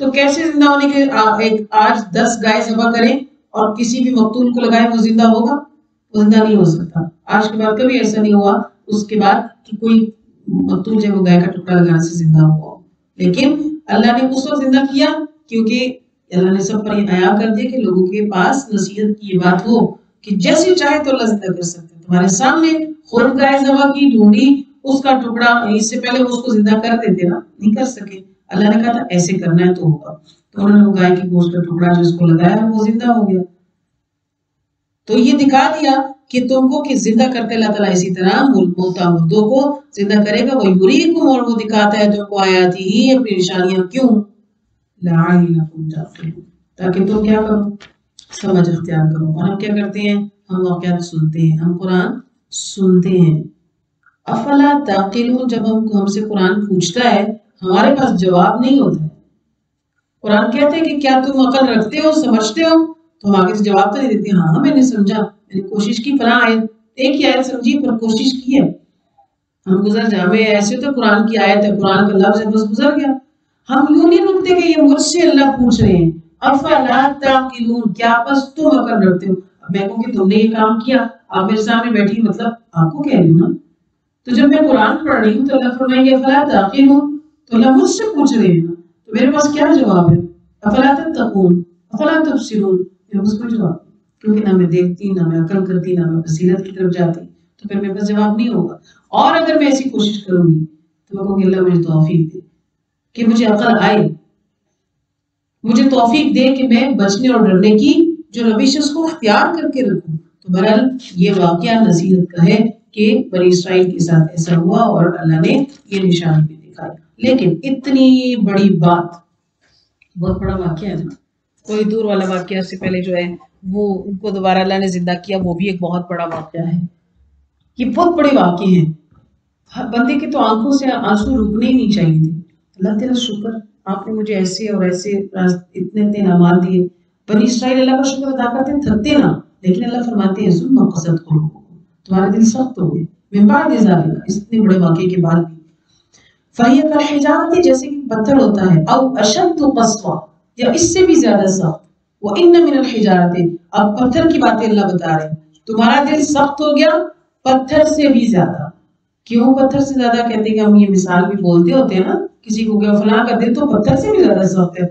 تو کیسے زندہ ہونے کے آج 10 گائے ذبح کریں اور کسی بھی مقتول کو لگائیں وہ زندہ ہوگا؟ وہ زندہ نہیں ہو سکتا. آج کے بعد کبھی ایسا نہیں ہوا اس کے بعد کہ کوئی مقتول جب وہ گائے کا ٹکڑا لگانے سے زندہ ہوا. لیکن اللہ نے اس وقت زندہ کیا کیونکہ اللہ نے سب پر یہ عیا کر دیا کہ لوگوں کے پاس نصیحت کی یہ بات ہو کہ جیسی چاہے تو اللہ زندہ کر سکتے ہیں. تمہارے سامنے خود گائے ذبح کی, ڈھونڈی, اس کا ٹکڑا, اس سے پہلے وہ اس کو زندہ کر دیتے نا, نہیں کر سکے. اللہ نے کہا تھا ایسے کرنا ہے تو ہوگا. تو انہوں نے گائے کی گوشت کا ٹکڑا جس کو لگایا وہ زندہ ہو گیا. تو یہ دکھا دیا کہ تم کو کہ زندہ کرتے اللہ تعالیٰ اسی طرح موتا مردوں کو زندہ کرے گا. وہ یریکم, اور وہ دکھاتا ہے تم کو آیاتی ہی اپنی نشانیاں. کیوں؟ لعلکم تعقلون, تاکہ تم کیا کرو, سمجھ اختیار کرو. اور ہم کیا کرتے ہیں؟ ہم واقعات سنتے ہیں, ہم قرآن سنتے ہیں. افلا تعقلون, جب ہم سے قرآن پوچھتا ہے ہمارے پاس جواب نہیں ہوتا ہے. قرآن کہتے ہیں کہ کیا تم عقل رکھتے ہو, سمجھتے ہو؟ تو ہم آگے سے جواب تو نہیں دیتے, ہاں میں نے سمجھا, میں نے کوشش کی, فلاں آیت ایک ہی آیت سمجھی پر کوشش کی ہے. ہم گزر جائے ایسے تو قرآن کی آیت ہے, قرآن کا لفظ ہے, بس گزر گیا. ہم یوں نہیں رکتے کہ یہ مجھ سے اللہ پوچھ رہے ہیں. افلا تعقلون, کیا بس تم عقل رکھتے ہو؟ اب میں کہوں کہ تم نے یہ کام کیا, آپ میرے سامنے بیٹھی, مطلب آپ کو کہہ رہی ہوں نا. تو جب میں قرآن پڑھ رہی ہوں تو اللہ فرمائیں گے افلا تعقلون, تو اللہ مجھ سے پوچھ رہے ہیں, تو میرے پاس کیا جواب ہے؟ افلا تتقون افلا تبصرون, میرے پاس کوئی جواب نہیں, کیونکہ نہ میں دیکھتی, نہ میں عقل کرتی, نہ میں بصیرت کی طرف جاتی, تو پھر میرے پاس جواب نہیں ہوگا. اور اگر میں ایسی کوشش کروں گی تو میں کہوں گی اللہ مجھے توفیق دے کہ مجھے عقل آئے, مجھے توفیق دے کہ میں بچنے اور ڈرنے کی جو روش ہے اس کو اختیار کر کے رکھوں. تو بہرحال یہ واقعہ نصیحت کا ہے کہ بنی اسرائیل کے ساتھ ایسا ہوا اور اللہ نے یہ نشانی بھی دکھائی. لیکن اتنی بڑی بات, بہت بڑا واقعہ ہے نا, کوئی دور والا واقعہ سے پہلے جو ہے وہ ان کو دوبارہ اللہ نے زندہ کیا, وہ بھی ایک بہت بڑا واقعہ ہے. یہ بہت بڑے واقعے ہیں. بندے کے تو آنکھوں سے آنسو رکنے ہی نہیں چاہیے تھے. اللہ تیرا شکر, آپ نے مجھے ایسے اور ایسے اتنے انعامات دیے. بنی اسرائیل اللہ کا شکر ادا کرتے تھکتے نا, لیکن اللہ فرماتے ہیں ثم قست قلوبکم, تمہارے دل سخت ہو گئے, من بعد ذلک, اس اتنے بڑے واقعے کے بعد بھی. فہی کالحجارۃ, جیسے کہ پتھر ہوتا ہے, او اشد قسوہ, یا اس سے بھی زیادہ سخت. وَإِنَّ مِنَ الْحِجَارَةِ, اب پتھر کی باتیں اللہ بتا رہے ہیں. تمہارا دل سخت ہو گیا پتھر سے بھی زیادہ. کیوں پتھر سے زیادہ کہتے ہیں؟ کہ ہم یہ مثال بھی بولتے ہوتے ہیں نا کسی کو کہ فلاں کا دل تو پتھر سے بھی زیادہ سخت ہے.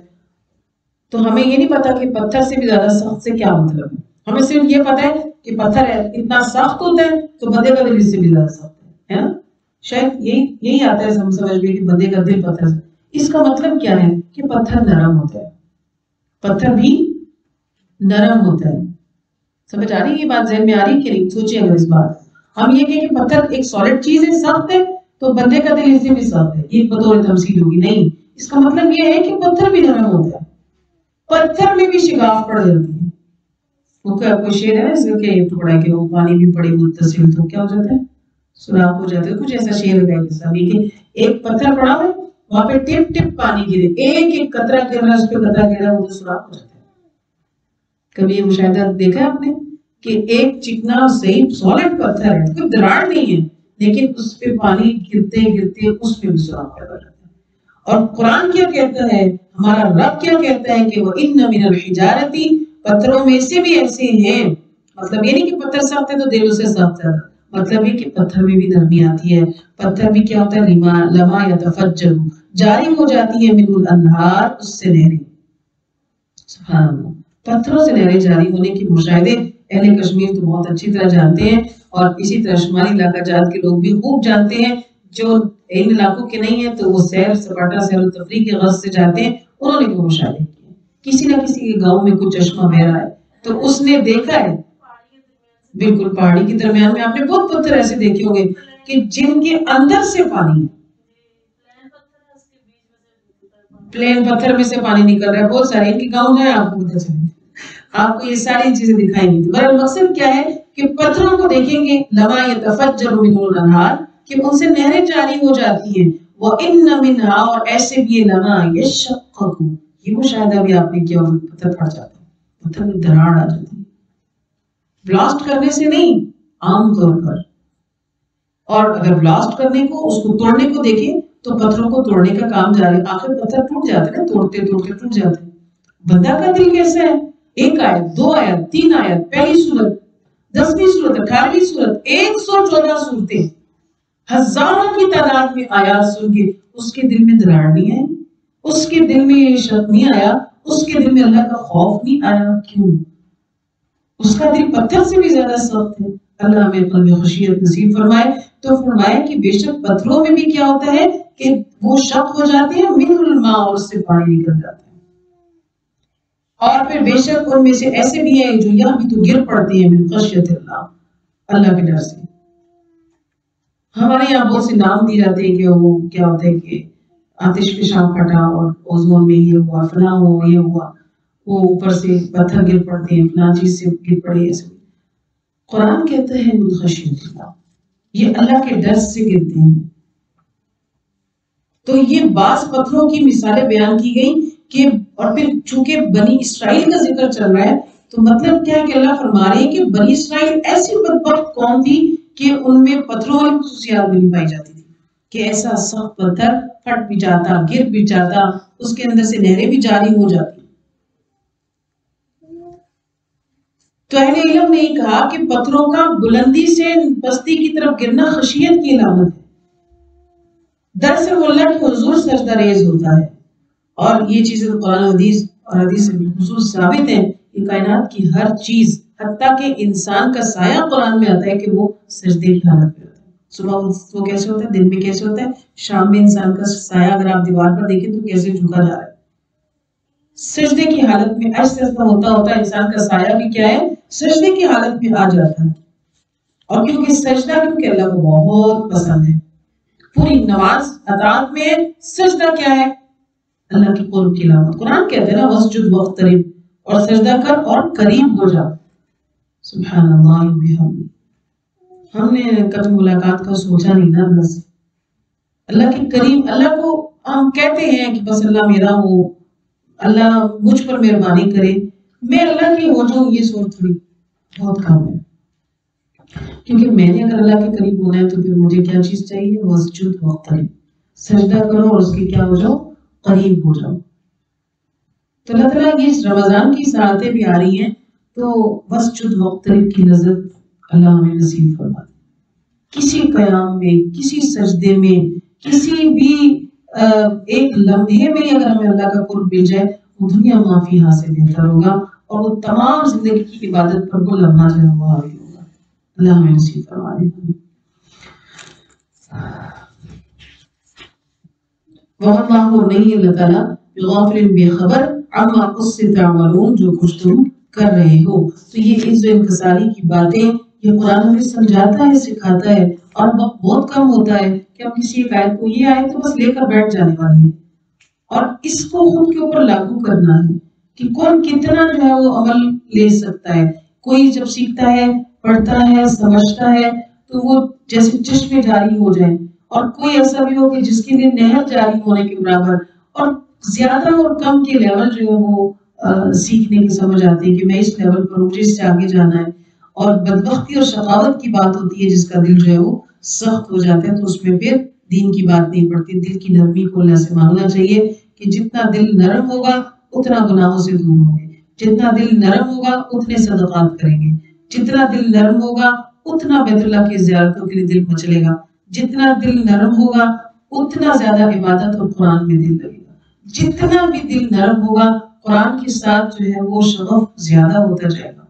تو ہمیں یہ نہیں پتا کہ پتھر سے بھی زیادہ سخت سے کیا مطلب ہے. ہمیں صرف یہ پتا ہے کہ پتھر ہے اتنا سخت ہوتا ہے تو بندے کا دل اس سے بھی زیادہ سخت ہے نا. شاید یہی آتا ہے سمجھ میں کہ بندے کا دل پتھر سے. اس کا مطلب کیا ہے کہ پتھر نرم ہوتا ہے, پتھر بھی نرم ہوتا ہے. سمجھ آ رہی ہے یہ بات, ذہن میں آ رہی کہ نہیں؟ سوچیں اگر اس بات. ہم یہ کہیں کہ پتھر ایک سالڈ چیز ہے, سخت ہے, تو بندے کا دل اس سے بھی سخت ہے, یہ بطور تمثیل ہوگی. نہیں, اس کا مطلب یہ ہے کہ پتھر بھی نرم ہوتا ہے, پتھر میں بھی شگاف پڑ جاتی ہے. وہ کوئی شعر ہے اس کا یہ ٹکڑا کہ وہ پانی بھی پڑے متصل تو کیا ہو جاتا ہے, سوراخ ہو جاتا ہے. کچھ ایسا شعر ہے کہ ایک پتھر پڑا ہے, وہاں پہ ٹپ ٹپ پانی گرے, ایک ایک قطرہ گر رہا ہے, اس پہ قطرہ گر رہا ہے, وہ سوراخ ہو جاتا ہے. کبھی یہ مشاہدہ دیکھا ہے آپ نے کہ ایک چکنا صحیح سالڈ پتھر ہے, کوئی دراڑ نہیں ہے, لیکن اس پہ پانی گرتے گرتے اس پہ بھی سوراخ پیدا کرتا ہے. اور قرآن کیا کہتا ہے, ہمارا رب کیا کہتا ہے کہ وَإِنَّ مِنَ الْحِجَارَةِ, پتھروں میں سے بھی ایسے ہیں. مطلب یہ نہیں کہ پتھر سخت ہے تو دل اسے سخت ہے, مطلب یہ کہ پتھر میں بھی نرمی آتی ہے. پتھر بھی کیا ہوتا ہے, لما یتفجر, جاری ہو جاتی ہے, من الانہار, اس سے نہریں. سبحان اللہ, پتھروں سے نہریں جاری ہونے کی مشاہدے اہل کشمیر تو بہت اچھی طرح جانتے ہیں, اور اسی طرح شمالی علاقہ جات کے لوگ بھی خوب جانتے ہیں. جو ان علاقوں کے نہیں ہیں تو وہ سیر سپاٹا سیر و تفریح کے غرض سے جاتے ہیں, انہوں نے وہ مشاہدے کیے. کسی نہ کسی کے گاؤں میں کچھ چشمہ بہ رہا ہے تو اس نے دیکھا ہے, بالکل پہاڑی کے درمیان میں آپ نے بہت پتھر ایسے دیکھے ہوں گے کہ جن کے اندر سے پانی ہے, پلین پتھر میں سے پانی نکل رہا ہے. بہت سارے ان کے گاؤں ہیں, آپ کو پتہ چلے, آپ کو یہ ساری چیزیں دکھائیں گی. تو مقصد کیا ہے کہ پتھروں کو دیکھیں گے, لما یتفجر منہ الانہار, کہ ان سے نہریں جاری ہو جاتی ہیں. وَإِنَّ مِنْهَا, اور ایسے بھی لما یشقق, یہ مشاہدہ بھی آپ نے کیا, پتھر پھٹ جاتا ہے, پتھر میں دراڑ آ جاتی ہے, بلاسٹ کرنے سے نہیں, عام طور پر. اور اگر بلاسٹ کرنے کو, اس کو توڑنے کو دیکھیں تو پتھروں کو توڑنے کا کام جاری، آخر پتھر ٹوٹ جاتے ہیں، توڑتے توڑتے ٹوٹ جاتے ہیں۔ بندہ کا دل کیسا ہے؟ 1 آیت 2 آیت 3 آیت، پہلی سورت، 10ویں سورت، 18ویں سورت، 114 صورتیں، ہزاروں کی تعداد میں آیات سن کے اس کے دل میں دراڑ نہیں آئی، اس کے دل میں یہ شک نہیں آیا، اس کے دل میں اللہ کا خوف نہیں آیا۔ کیوں؟ اس کا دل پتھر سے بھی زیادہ سخت ہے۔ اللہ ہمیں قلب خشیت نصیب فرمائے۔ تو فرمایا کہ بے شک پتھروں میں بھی کیا ہوتا ہے کہ وہ شک ہو جاتے ہیں، من الماء، اور اس سے پانی نکل جاتا ہے۔ اور پھر بے شک ان میں سے ایسے بھی ہیں جو یہاں بھی تو گر پڑتے ہیں من خشیت اللہ، اللہ کے ڈر سے۔ ہمارے یہاں بہت سے نام دی جاتے ہیں کہ وہ کیا ہوتا ہے کہ آتش پیشاب پھٹا اور اوزون میں یہ ہوا، فلاں ہوا، یہ ہوا، وہ اوپر سے پتھر گر پڑتے ہیں، فلاں چیز سے گر پڑے ایسے۔ قرآن کہتا ہے من خشیت اللہ، یہ اللہ کے ڈر سے گرتے ہیں۔ تو یہ بعض پتھروں کی مثالیں بیان کی گئی کہ، اور پھر چونکہ بنی اسرائیل کا ذکر چل رہا ہے تو مطلب کیا ہے کہ اللہ فرما رہے ہیں کہ بنی اسرائیل ایسی بدبخت قوم تھی کہ ان میں پتھروں والی خصوصیات بھی نہیں پائی جاتی تھی، کہ ایسا سخت پتھر پھٹ بھی جاتا، گر بھی جاتا، اس کے اندر سے نہریں بھی جاری ہو جاتی۔ تو اہل علم نے کہا کہ پتھروں کا بلندی سے پستی کی طرف گرنا خشیت کی علامت ہے۔ دراصل وہ اللہ کے حضور سجدہ ریز ہوتا ہے، اور یہ چیزیں قرآن و حدیث اور حدیث سے بالخصوص ثابت ہیں کہ کائنات کی ہر چیز، حتیٰ کہ انسان کا سایہ قرآن میں آتا ہے کہ وہ سجدے کی حالت میں ہوتا ہے۔ صبح وہ کیسے ہوتا ہے، دن میں کیسے ہوتا ہے، شام میں انسان کا سایہ اگر آپ دیوار پر دیکھیں تو کیسے جھکا جا رہا ہے۔ سجدے کی حالت میں ایسا ہوتا ہے، انسان کا سایہ بھی کیا ہے، سجدے کی حالت میں آ جاتا ہے۔ اور کیونکہ سجدہ کیونکہ اللہ کو بہت پسند ہے، پوری نماز اطاعت میں سجدہ کیا ہے، اللہ کی قرب کی علامت۔ قرآن کہتے ہیں نا وسجد واقترب، اور سجدہ کر اور قریب ہو جا۔ سبحان اللہ وبحمدہ۔ ہم نے کبھی ملاقات کا سوچا نہیں نا اللہ سے، اللہ کے قریب، اللہ کو ہم کہتے ہیں کہ بس اللہ میرا ہو، اللہ مجھ پر مہربانی کرے، میں اللہ کی ہو جاؤں، یہ سوچ تھوڑی بہت کم ہے۔ کیونکہ میں نے اگر اللہ کے قریب ہونا ہے تو پھر مجھے کیا چیز چاہیے، وسجد واقترب، سجدہ کرو اور اس کے کیا ہو جاؤ، قریب ہو جاؤ۔ تو اللہ تعالیٰ یہ رمضان کی ساعتیں بھی آ رہی ہیں تو وسجد واقترب کی لذت اللہ ہمیں نصیب فرما دے۔ کسی قیام میں، کسی سجدے میں، کسی بھی ایک لمحے میں اگر ہمیں اللہ کا قرب مل جائے وہ دنیا معافی ہاں سے بہتر ہوگا، اور وہ تمام زندگی کی عبادت پر وہ لمحہ جو ہے وہ حاوی ہوگا۔ اللہ ہمیں نصیب فرما دے۔ واللہ، نہیں اللہ تعالیٰ، بغافل بے خبر عما قص تعملون، جو کچھ تم کر رہے ہو۔ تو یہ عز و انکساری کی باتیں یہ قرآن ہمیں سمجھاتا ہے، سکھاتا ہے، اور وقت بہت کم ہوتا ہے کہ ہم کسی ایک آیت کو، یہ آیت تو بس لے کر بیٹھ جانے والی ہے، اور اس کو خود کے اوپر لاگو کرنا ہے کہ کون کتنا جو ہے وہ عمل لے سکتا ہے۔ کوئی جب سیکھتا ہے، پڑھتا ہے، سمجھتا ہے تو وہ جیسے چشمے جاری ہو جائیں، اور کوئی ایسا بھی ہو کہ جس کے لیے نہر جاری ہونے کے برابر، اور زیادہ اور کم کے لیول جو ہے وہ سیکھنے کی سمجھ آتی ہے کہ میں اس لیول پر مجھے اس سے آگے جانا ہے۔ اور بدبختی اور شقاوت کی بات ہوتی ہے جس کا دل جو ہے وہ سخت ہو جاتا ہے، تو اس میں پھر دین کی بات نہیں پڑتی۔ دل کی نرمی کو اللہ سے مانگنا چاہیے کہ جتنا دل نرم ہوگا اتنا گناہوں سے دور ہوں گے، جتنا دل نرم ہوگا اتنے صدقات کریں گے، جتنا دل نرم ہوگا اتنا بیت اللہ کی زیارتوں کے لیے دل مچلے گا، جتنا دل نرم ہوگا اتنا زیادہ عبادت اور قرآن میں دل لگے گا، جتنا بھی دل نرم ہوگا قرآن کے ساتھ جو ہے وہ شغف زیادہ ہوتا جائے گا۔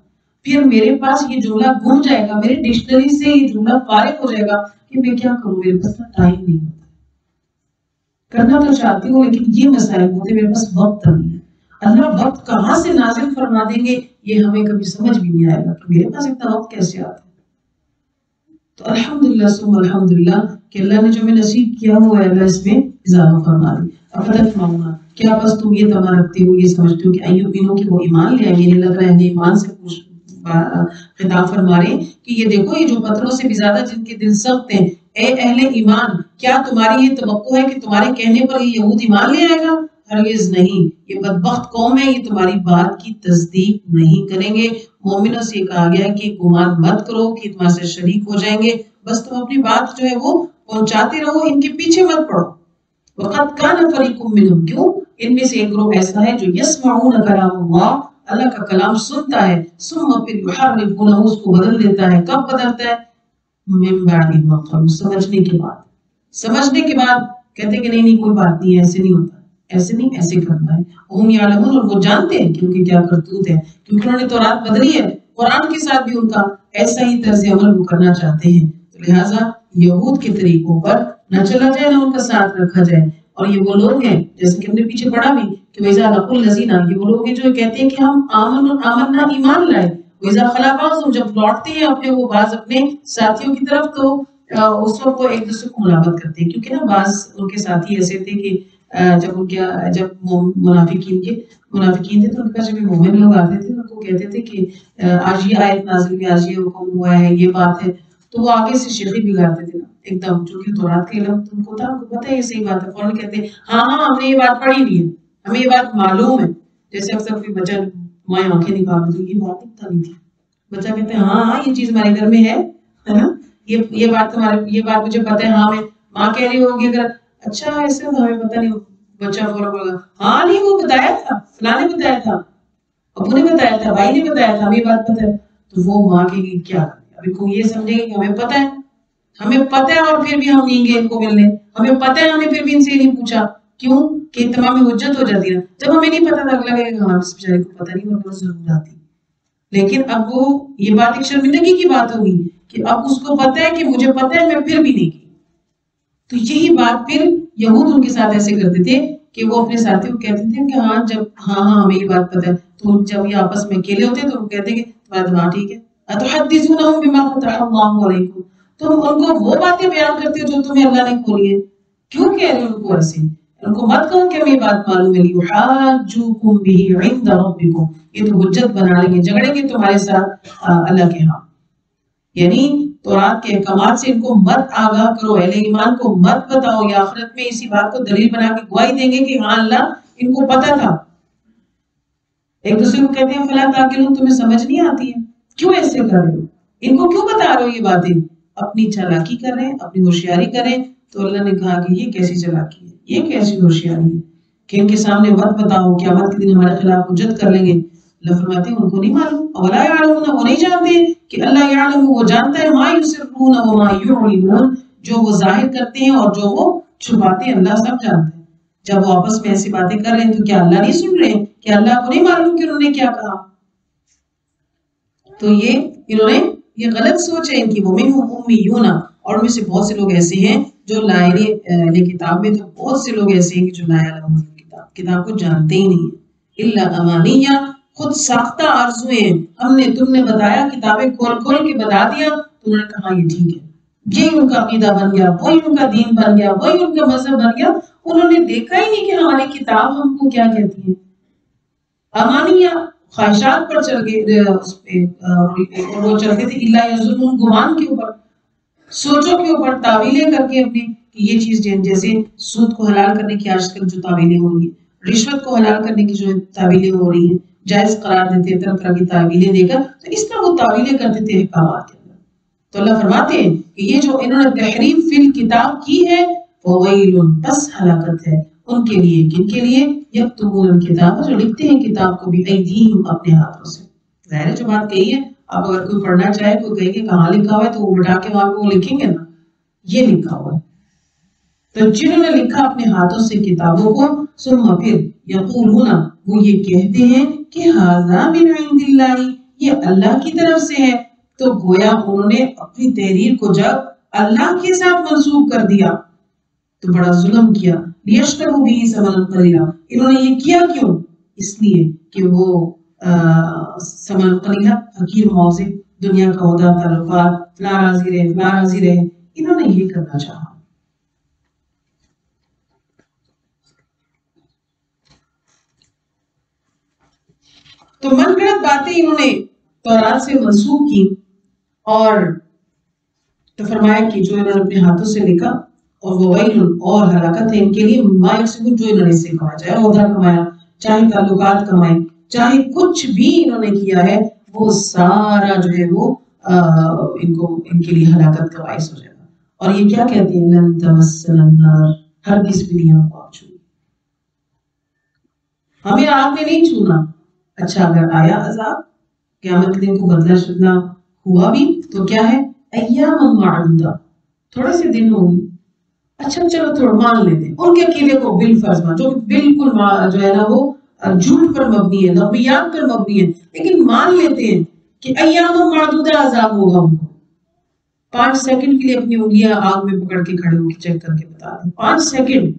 پھر میرے پاس یہ جملہ گم جائے گا، میرے ڈکشنری سے یہ جملہ فارغ ہو جائے گا کہ میں کیا کروں، میرے پاس ٹائم نہیں ہوتا، کرنا تو چاہتی ہوں لیکن یہ مسائل ہوتے، میرے پاس وقت نہیں ہے۔ اللہ وقت کہاں سے نازل فرما دیں گے یہ ہمیں کبھی سمجھ بھی نہیں آئے گا کہ میرے پاس اتنا وقت کیسے آتا ہے۔ تو الحمدللہ ثم الحمدللہ کہ اللہ نے جو میں نصیب کیا ہوا ہے اللہ اس میں اضافہ فرما دے۔ افلتمعون، کیا بس تم یہ تمنا رکھتے ہو، یہ سمجھتے ہو کہ ایوبینوں کی وہ ایمان لے آئیں گے؟ اللہ تعالیٰ اہل ایمان سے خطاب فرما رہے ہیں کہ یہ دیکھو، یہ جو پتھروں سے بھی زیادہ جن کے دل سخت ہیں، اے اہل ایمان، کیا تمہاری یہ توقع ہے کہ تمہارے کہنے پر یہ یہود ایمان لے آئے گا؟ ہرگز نہیں، یہ بدبخت قوم ہے، یہ تمہاری بات کی تصدیق نہیں کریں گے۔ مومنوں سے کہا گیا کہ گمان مت کرو کہ تمہارے سے شریک ہو جائیں گے، بس تم اپنی بات جو ہے وہ پہنچاتے رہو، ان کے پیچھے مت پڑو۔ وقد كان فريق منهم، کیوں ان میں سے ایک گروہ ایسا ہے جو یسمعون کلام اللہ، اللہ کا کلام سنتا ہے، ثم پھر یحرفونہ، اس کو بدل دیتا ہے. کب بدلتا ہے؟ من بعد ما قالوا، سمجھنے کے بعد. سمجھنے کے بعد کہتے ہیں کہ نہیں کوئی بات نہیں ہے، ایسے نہیں ہوتا، ایسے نہیں، ایسے کرنا ہے. ہم یعلمون، اور وہ جانتے ہیں کیونکہ کیا کرتوت ہے، کیونکہ انہوں نے تورات بدلی ہے. قرآن کے ساتھ بھی ان کا ایسا ہی طرز عمل وہ کرنا چاہتے ہیں. لہٰذا یہود کے طریقوں پر نہ چلا جائے، نہ ان کا ساتھ رکھا جائے. اور یہ وہ لوگ ہیں جیسے کہ ہم نے پیچھے پڑھا بھی کہ وَإِذَا لَقُوا الَّذِينَ، یہ وہ لوگ ہیں جو کہتے ہیں کہ ہم آمنا ایمان لائے. وَإِذَا خَلَا بَعْضُهُمْ، جب لوٹتے ہیں اپنے وہ بعض اپنے ساتھیوں کی طرف تو اس وقت وہ ایک دوسرے کو ملامت کرتے ہیں. کیونکہ نا بعض ان کے ساتھی ایسے تھے کہ جب منافقین تھے تو ان کے پاس جب مومن لوگ آتے تھے ان کو کہتے تھے کہ آج یہ آیت نازل ہوئی، آج یہ حکم ہوا ہے، یہ بات ہے، تو وہ آگے سے شیخی بگاڑتے تھے نا ایک دم. چونکہ تورات کے علم تم کو تھا، ان کو پتہ ہے یہ صحیح بات ہے، فوراً کہتے ہیں ہاں ہم نے یہ بات پڑھی ہوئی ہے، ہمیں یہ بات معلوم ہے. جیسے اکثر کوئی بچہ مائیں آنکھیں نکال دے، یہ بات پتہ نہیں تھی، بچہ کہتے ہیں ہاں یہ چیز ہمارے گھر میں ہے نا، یہ بات مجھے پتہ ہے. ہاں ماں کہہ رہی ہوگی اگر اچھا ایسے تو ہمیں پتہ نہیں. بچہ فوراً بولے گا ہاں نہیں وہ بتایا تھا، فلاں نے بتایا تھا، ابو نے بتایا تھا، بھائی نے بتایا تھا، ہمیں بات پتہ ہے. تو وہ ماں کے لیے کیا کرے؟ ابھی کوئی یہ سمجھے گا کہ ہمیں پتہ ہے اور پھر بھی ہم نہیں گئے ان کو ملنے، ہمیں پتہ ہے ہمیں پھر بھی ان سے نہیں پوچھا. کیوں کہ تمام حجت ہو جاتی ہے. جب ہمیں نہیں پتہ تھا لگے گا ہاں اس بیچارے کو پتہ نہیں، ورنہ ضرور آتی. لیکن اب وہ یہ بات ایک شرمندگی کی بات ہوگی کہ اب اس کو پتہ ہے کہ مجھے پتہ ہے میں پھر بھی نہیں گئی. تو یہی بات پھر یہود ان کے ساتھ ایسے کرتے تھے کہ وہ اپنے ساتھیوں کو کہتے تھے کہ ہاں ہمیں یہ بات پتہ ہے. تو جب یہ آپس میں اکیلے ہوتے تو وہ کہتے ہیں کہ تمہارا دماغ ٹھیک ہے، اتحدثونہم بما فتح اللہ علیکم، تم ان کو وہ باتیں بیان کرتے ہو جو تمہیں اللہ نے کھولی ہے. کیوں کہہ رہے ہو ان کو ایسے؟ ان کو مت کہو کہ ہمیں بات معلوم ہے. یحاجوکم بہ عند ربکم، یہ تو حجت بنا لیں گے، جھگڑیں گے تمہارے ساتھ اللہ کے ہاں. یعنی تورات کے احکامات سے ان کو مت آگاہ کرو، اہل ایمان کو مت بتاؤ، یا آخرت میں اسی بات کو دلیل بنا کے گواہی دیں گے کہ ہاں اللہ ان کو پتہ تھا. ایک دوسرے کو کہتے ہیں فلا تاکلون، تمہیں سمجھ نہیں آتی ہے، کیوں ایسے کر رہے ہو، ان کو کیوں بتا رہے ہو یہ باتیں؟ اپنی چالاکی کر رہے ہیں، اپنی ہوشیاری کریں. تو اللہ نے کہا کہ یہ کیسی چالاکی ہے، یہ کیسی ہوشیاری ہے کہ ان کے سامنے مت بتاؤ، قیامت کے دن ہمارے خلاف حجت کر لیں گے. اللہ فرماتے ہیں ان کو نہیں معلوم، اولا یعلمون، وہ نہیں جانتے کہ اللہ یعلم، وہ جانتا ہے ما یسرون وما یعلنون، جو وہ ظاہر کرتے ہیں اور جو وہ چھپاتے ہیں، اللہ سب جانتا ہے. جب وہ آپس میں ایسی باتیں کر رہے ہیں تو کیا اللہ نہیں سن رہے ہیں؟ کیا اللہ کو نہیں معلوم کہ انہوں نے کیا کہا؟ تو انہوں نے یہ غلط سوچ ہے ان کی. وَمِنْهُمْ أُمِّيُّونَ، اور ان میں سے بہت سے لوگ ایسے ہیں جو لائے کتاب میں، تو بہت سے لوگ ایسے ہیں جو لا کتاب کو جانتے ہی نہیں ہیں. إِلَّا أَمَانِيَّ، خود ساختہ آرزویں، تم نے بتایا، کتابیں کھول کے بتا دیا تو انہوں نے کہا یہ ٹھیک ہے، یہی ان کا عقیدہ بن گیا، وہی ان کا دین بن گیا، وہی ان کا مذہب بن گیا. انہوں نے دیکھا ہی نہیں کہ ہماری کتاب ہم کو کیا کہتی ہے. امانیہ، خواہشات پر چل گئے، اس پہ وہ چلتے تھے. اللہ یظنون، گمان کے اوپر، سوچوں کے اوپر، تعویلیں کر کے اپنی کہ یہ چیز جیسے سود کو حلال کرنے کی آج کل جو تعویلیں ہو رہی ہیں، رشوت کو حلال کرنے کی جو تعویلیں ہو رہی ہیں، جائز قرار دیتے ہیں طرح طرح کی تعویلیں دے کر، تو اس طرح وہ تعویلیں کرتے تھے احکامات کے اندر. تو اللہ فرماتے ہیں کہ یہ جو انہوں نے تحریف فی الکتاب کی ہے، فویل، بس ہلاکت ہے ان کے لیے. کن کے لیے؟ یکتبون الکتاب، جو لکھتے ہیں کتاب کو بھی ایدیہم، اپنے ہاتھوں سے. ظاہر ہے جو بات کہی ہے، اب اگر کوئی پڑھنا چاہے کوئی کہے کہ کہاں لکھا ہوا ہے تو وہ مٹا کے وہاں پہ وہ لکھیں گے نا، یہ لکھا ہوا ہے. تو جنہوں نے لکھا اپنے ہاتھوں سے کتابوں کو، ثم پھر یقولون، وہ یہ کہتے ہیں کہ ھذا من عند اللہ، یہ اللہ کی طرف سے ہے. تو گویا انہوں نے اپنی تحریر کو جب اللہ کے ساتھ منسوب کر دیا تو بڑا ظلم کیا. لیشتروا بہ ثمنا قلیلا، انہوں نے یہ کیا کیوں؟ اس لیے کہ وہ ثمن قلیلا، حقیر موضع، دنیا کا عہدہ، تعلقات، فلاں راضی رہے، انہوں نے یہ کرنا چاہا. تو من گھڑت باتیں انہوں نے تورات سے منسوخ کی، اور تو فرمایا کہ جو انہوں نے اپنے ہاتھوں سے لکھا، اور وہ ویل، اور ہلاکت ہے ان کے لیے، ما یکسبون، جو انہوں نے اس سے کمایا، چاہے عہدہ کمایا، چاہے تعلقات کمائے، چاہے کچھ بھی انہوں نے کیا ہے، وہ سارا جو ہے وہ ان کے لیے ہلاکت کا باعث ہو جائے گا. اور یہ کیا کہتے ہیں؟ لن تمسنا النار ہرگز بھی نہیں ہم کو آگ چھوئی. ہمیں آگ نے نہیں چھونا. اچھا اگر آیا عذاب قیامت کے دن کو بدلہ شدنا ہوا بھی تو کیا ہے؟ ایام معدودہ، تھوڑے سے دن ہوں گے. اچھا چلو تھوڑا مان لیتے ہیں ان کے عقیدے کو بالفرض مان، جو بالکل جو ہے نا وہ جھوٹ پر مبنی ہے، لغویات پر مبنی ہے، لیکن مان لیتے ہیں کہ ایام معدودہ عذاب ہوگا ان کو. 5 سیکنڈ کے لیے اپنی انگلیاں آگ میں پکڑ کے کھڑے ہو کے چیک کر کے بتا دیں. 5 سیکنڈ.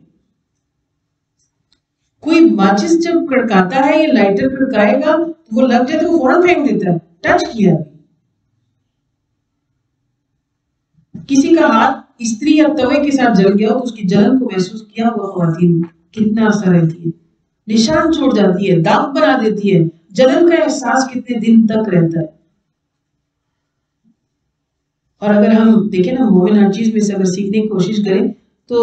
کوئی ماچس جب کڑکاتا ہے یا لائٹر کڑکائے گا وہ لگ جائے تو وہ فوراً پھینک دیتا ہے، ٹچ کیا. کسی کا ہاتھ استری یا توے کے ساتھ جل گیا ہو تو اس کی جلن کو محسوس کیا ہوا خواتین میں کتنا اثر رہتی ہے، نشان چھوڑ جاتی ہے، داغ بنا دیتی ہے. جلن کا احساس کتنے دن تک رہتا ہے. اور اگر ہم دیکھیں نا مومن ہر چیز میں سے اگر سیکھنے کی کوشش کریں تو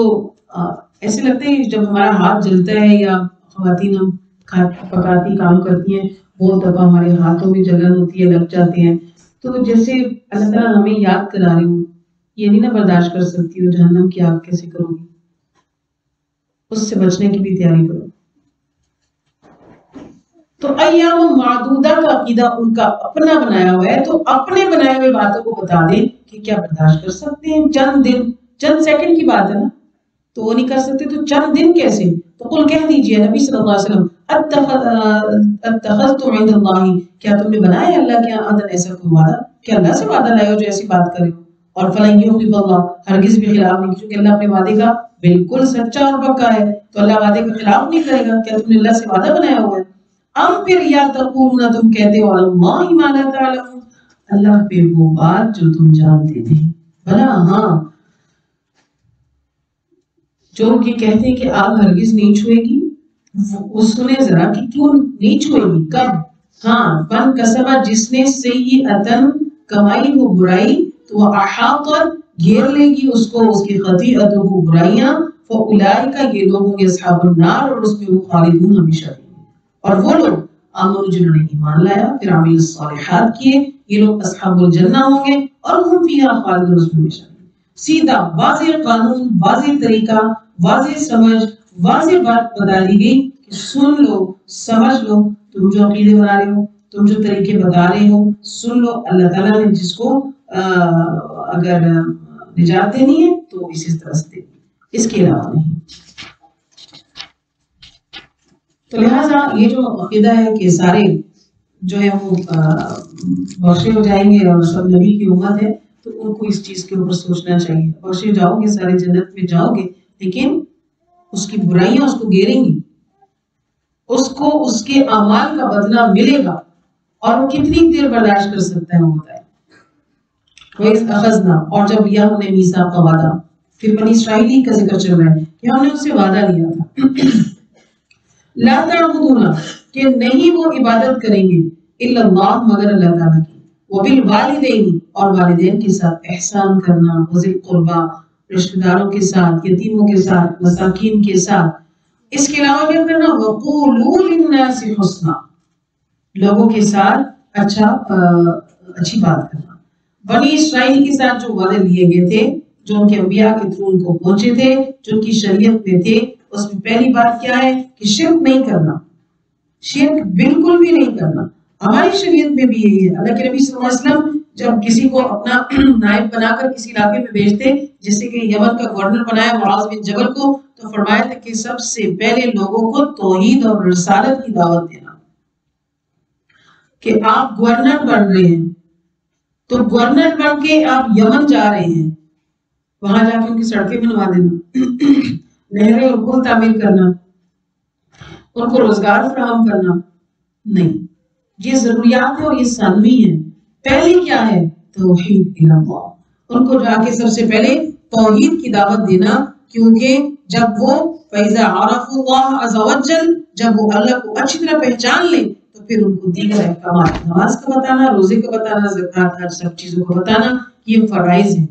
ایسے لگتا ہے جب ہمارا ہاتھ جلتا ہے یا خواتین ہم پکاتی کام کرتی ہیں بہت دفعہ ہمارے ہاتھوں میں جلن ہوتی ہے، لگ جاتے ہیں، تو جیسے اللہ تعالیٰ ہمیں یاد کرا رہے ہوں یہ نہیں نہ برداشت کر سکتی ہو جہنم کی آگ کیسے کرو گی، اس سے بچنے کی بھی تیاری کرو. تو ایام معدودہ کا عقیدہ ان کا اپنا بنایا ہوا ہے، تو اپنے بنائے ہوئے باتوں کو بتا دیں کہ کیا برداشت کر سکتے ہیں. چند دن، چند سیکنڈ کی بات ہے نا، تو وہ نہیں کر سکتے تو چند دن کیسے؟ تو قل کہہ دیجئے نبی صلی اللہ علیہ وسلم اتخذتم عند اللہ، کیا تم نے بنایا ہے اللہ کے یہاں عہد ایسا کوئی وعدہ؟ کیا اللہ سے وعدہ لائے ہو جو ایسی بات کرے ہو؟ اور فلن یخلف اللہ، ہرگز بھی خلاف نہیں، کیونکہ اللہ اپنے وعدے کا بالکل سچا اور پکا ہے، تو اللہ وعدے کا خلاف نہیں کرے گا. کیا تم نے اللہ سے وعدہ بنایا ہوا ہے؟ ام پھر یا تقولون، تم کہتے ہو اللہ ما لا تعلمون، اللہ پہ وہ بات جو تم جانتے نہیں. بھلا ہاں جو یہ کہتے ہیں کہ آگ ہرگز نہیں چھوئے گی، وہ سنیں ذرا کہ کیوں نہیں چھوئے گی، کب؟ ہاں من کسبہ، جس نے سیئتن کمائی ہو برائی، تو وہ احاطت گھیر لے گی اس کو اس کی خطیئتہ برائیاں، فاولئک، یہ لوگ ہوں گے اصحاب النار، اور اس میں وہ خالدون ہمیشہ رہیں گے. اور وہ لوگ آمنوا جنہوں نے ایمان لایا پھر عامل الصالحات کیے، یہ لوگ اصحاب الجنہ ہوں گے اور ہم فیہا خالدون، اس میں ہمیشہ رہیں گے. سیدھا واضح قانون، واضح طریقہ، واضح سمجھ، واضح بات بتا دی گئی کہ سن لو، سمجھ لو. تم جو عقیدے بنا رہے ہو، تم جو طریقے بتا رہے ہو، سن لو. اللہ تعالیٰ نے جس کو اگر نجات دینی ہے تو اسی طرح سے دینی، اس کے علاوہ نہیں. تو لہٰذا یہ جو عقیدہ ہے کہ سارے جو ہے وہ بخشے ہو جائیں گے اور سب نبی کی امت ہے، تو ان کو اس چیز کے اوپر سوچنا چاہیے. بخشے جاؤ گے، سارے جنت میں جاؤ گے، لیکن اس کی برائیاں اس کو گھیریں گی، اس کو اس کے اعمال کا بدلہ ملے گا، اور وہ کتنی دیر برداشت کر سکتا ہے وہ بتائے. وَإِذْ أَخَذْنَا، اور جب لیا ہم نے میثاق کا وعدہ، پھر بنی اسرائیل کا ذکر چل رہا ہے کہ ہم نے اس سے وعدہ لیا تھا، لا تعبدون، کہ نہیں وہ عبادت کریں گے، الا اللہ، مگر اللہ تعالیٰ کی، وبالوالدین، اور والدین کے ساتھ احسان کرنا، وذی القربى، رشتہ داروں کے ساتھ، یتیموں کے ساتھ، مساکین کے ساتھ. اس کے علاوہ کیا کرنا؟ وقولوا للناس حسنا، لوگوں کے ساتھ اچھی بات کرنا. بنی اسرائیل کے ساتھ جو وعدے لیے گئے تھے، جو ان کے انبیاء کے تھرو ان کو پہنچے تھے، جو ان کی شریعت میں تھے، اس میں پہلی بات کیا ہے کہ شرک نہیں کرنا، شرک بالکل بھی نہیں کرنا. ہماری شریعت میں بھی یہی ہے. اللہ کے نبی صلی اللہ علیہ وسلم جب کسی کو اپنا نائب بنا کر کسی علاقے میں بھیجتے، جیسے کہ یمن کا گورنر بنایا معاذ بن جبل کو، تو فرمایا تھا کہ سب سے پہلے لوگوں کو توحید اور رسالت کی دعوت دینا. کہ آپ گورنر بن رہے ہیں تو گورنر بن کے آپ یمن جا رہے ہیں، وہاں جا کے ان کی سڑکیں بنوا دینا، نہریں اور پل تعمیر کرنا، ان کو روزگار فراہم کرنا نہیں. یہ ضروریات ہے اور یہ ثانوی ہے. پہلی کیا ہے؟ توحید اللہ. ان کو جا کے سب سے پہلے توحید کی دعوت دینا، کیونکہ جب وہ فَإِذَا عَرَفُوا اللَّهَ عَزَّ وَجَلَّ، جب وہ اللہ کو اچھی طرح پہچان لیں تو پھر ان کو دیگر احکامات، نماز کا بتانا، روزے کا بتانا، زکوٰۃ، ہر سب چیزوں کا بتانا، یہ فرائض ہیں.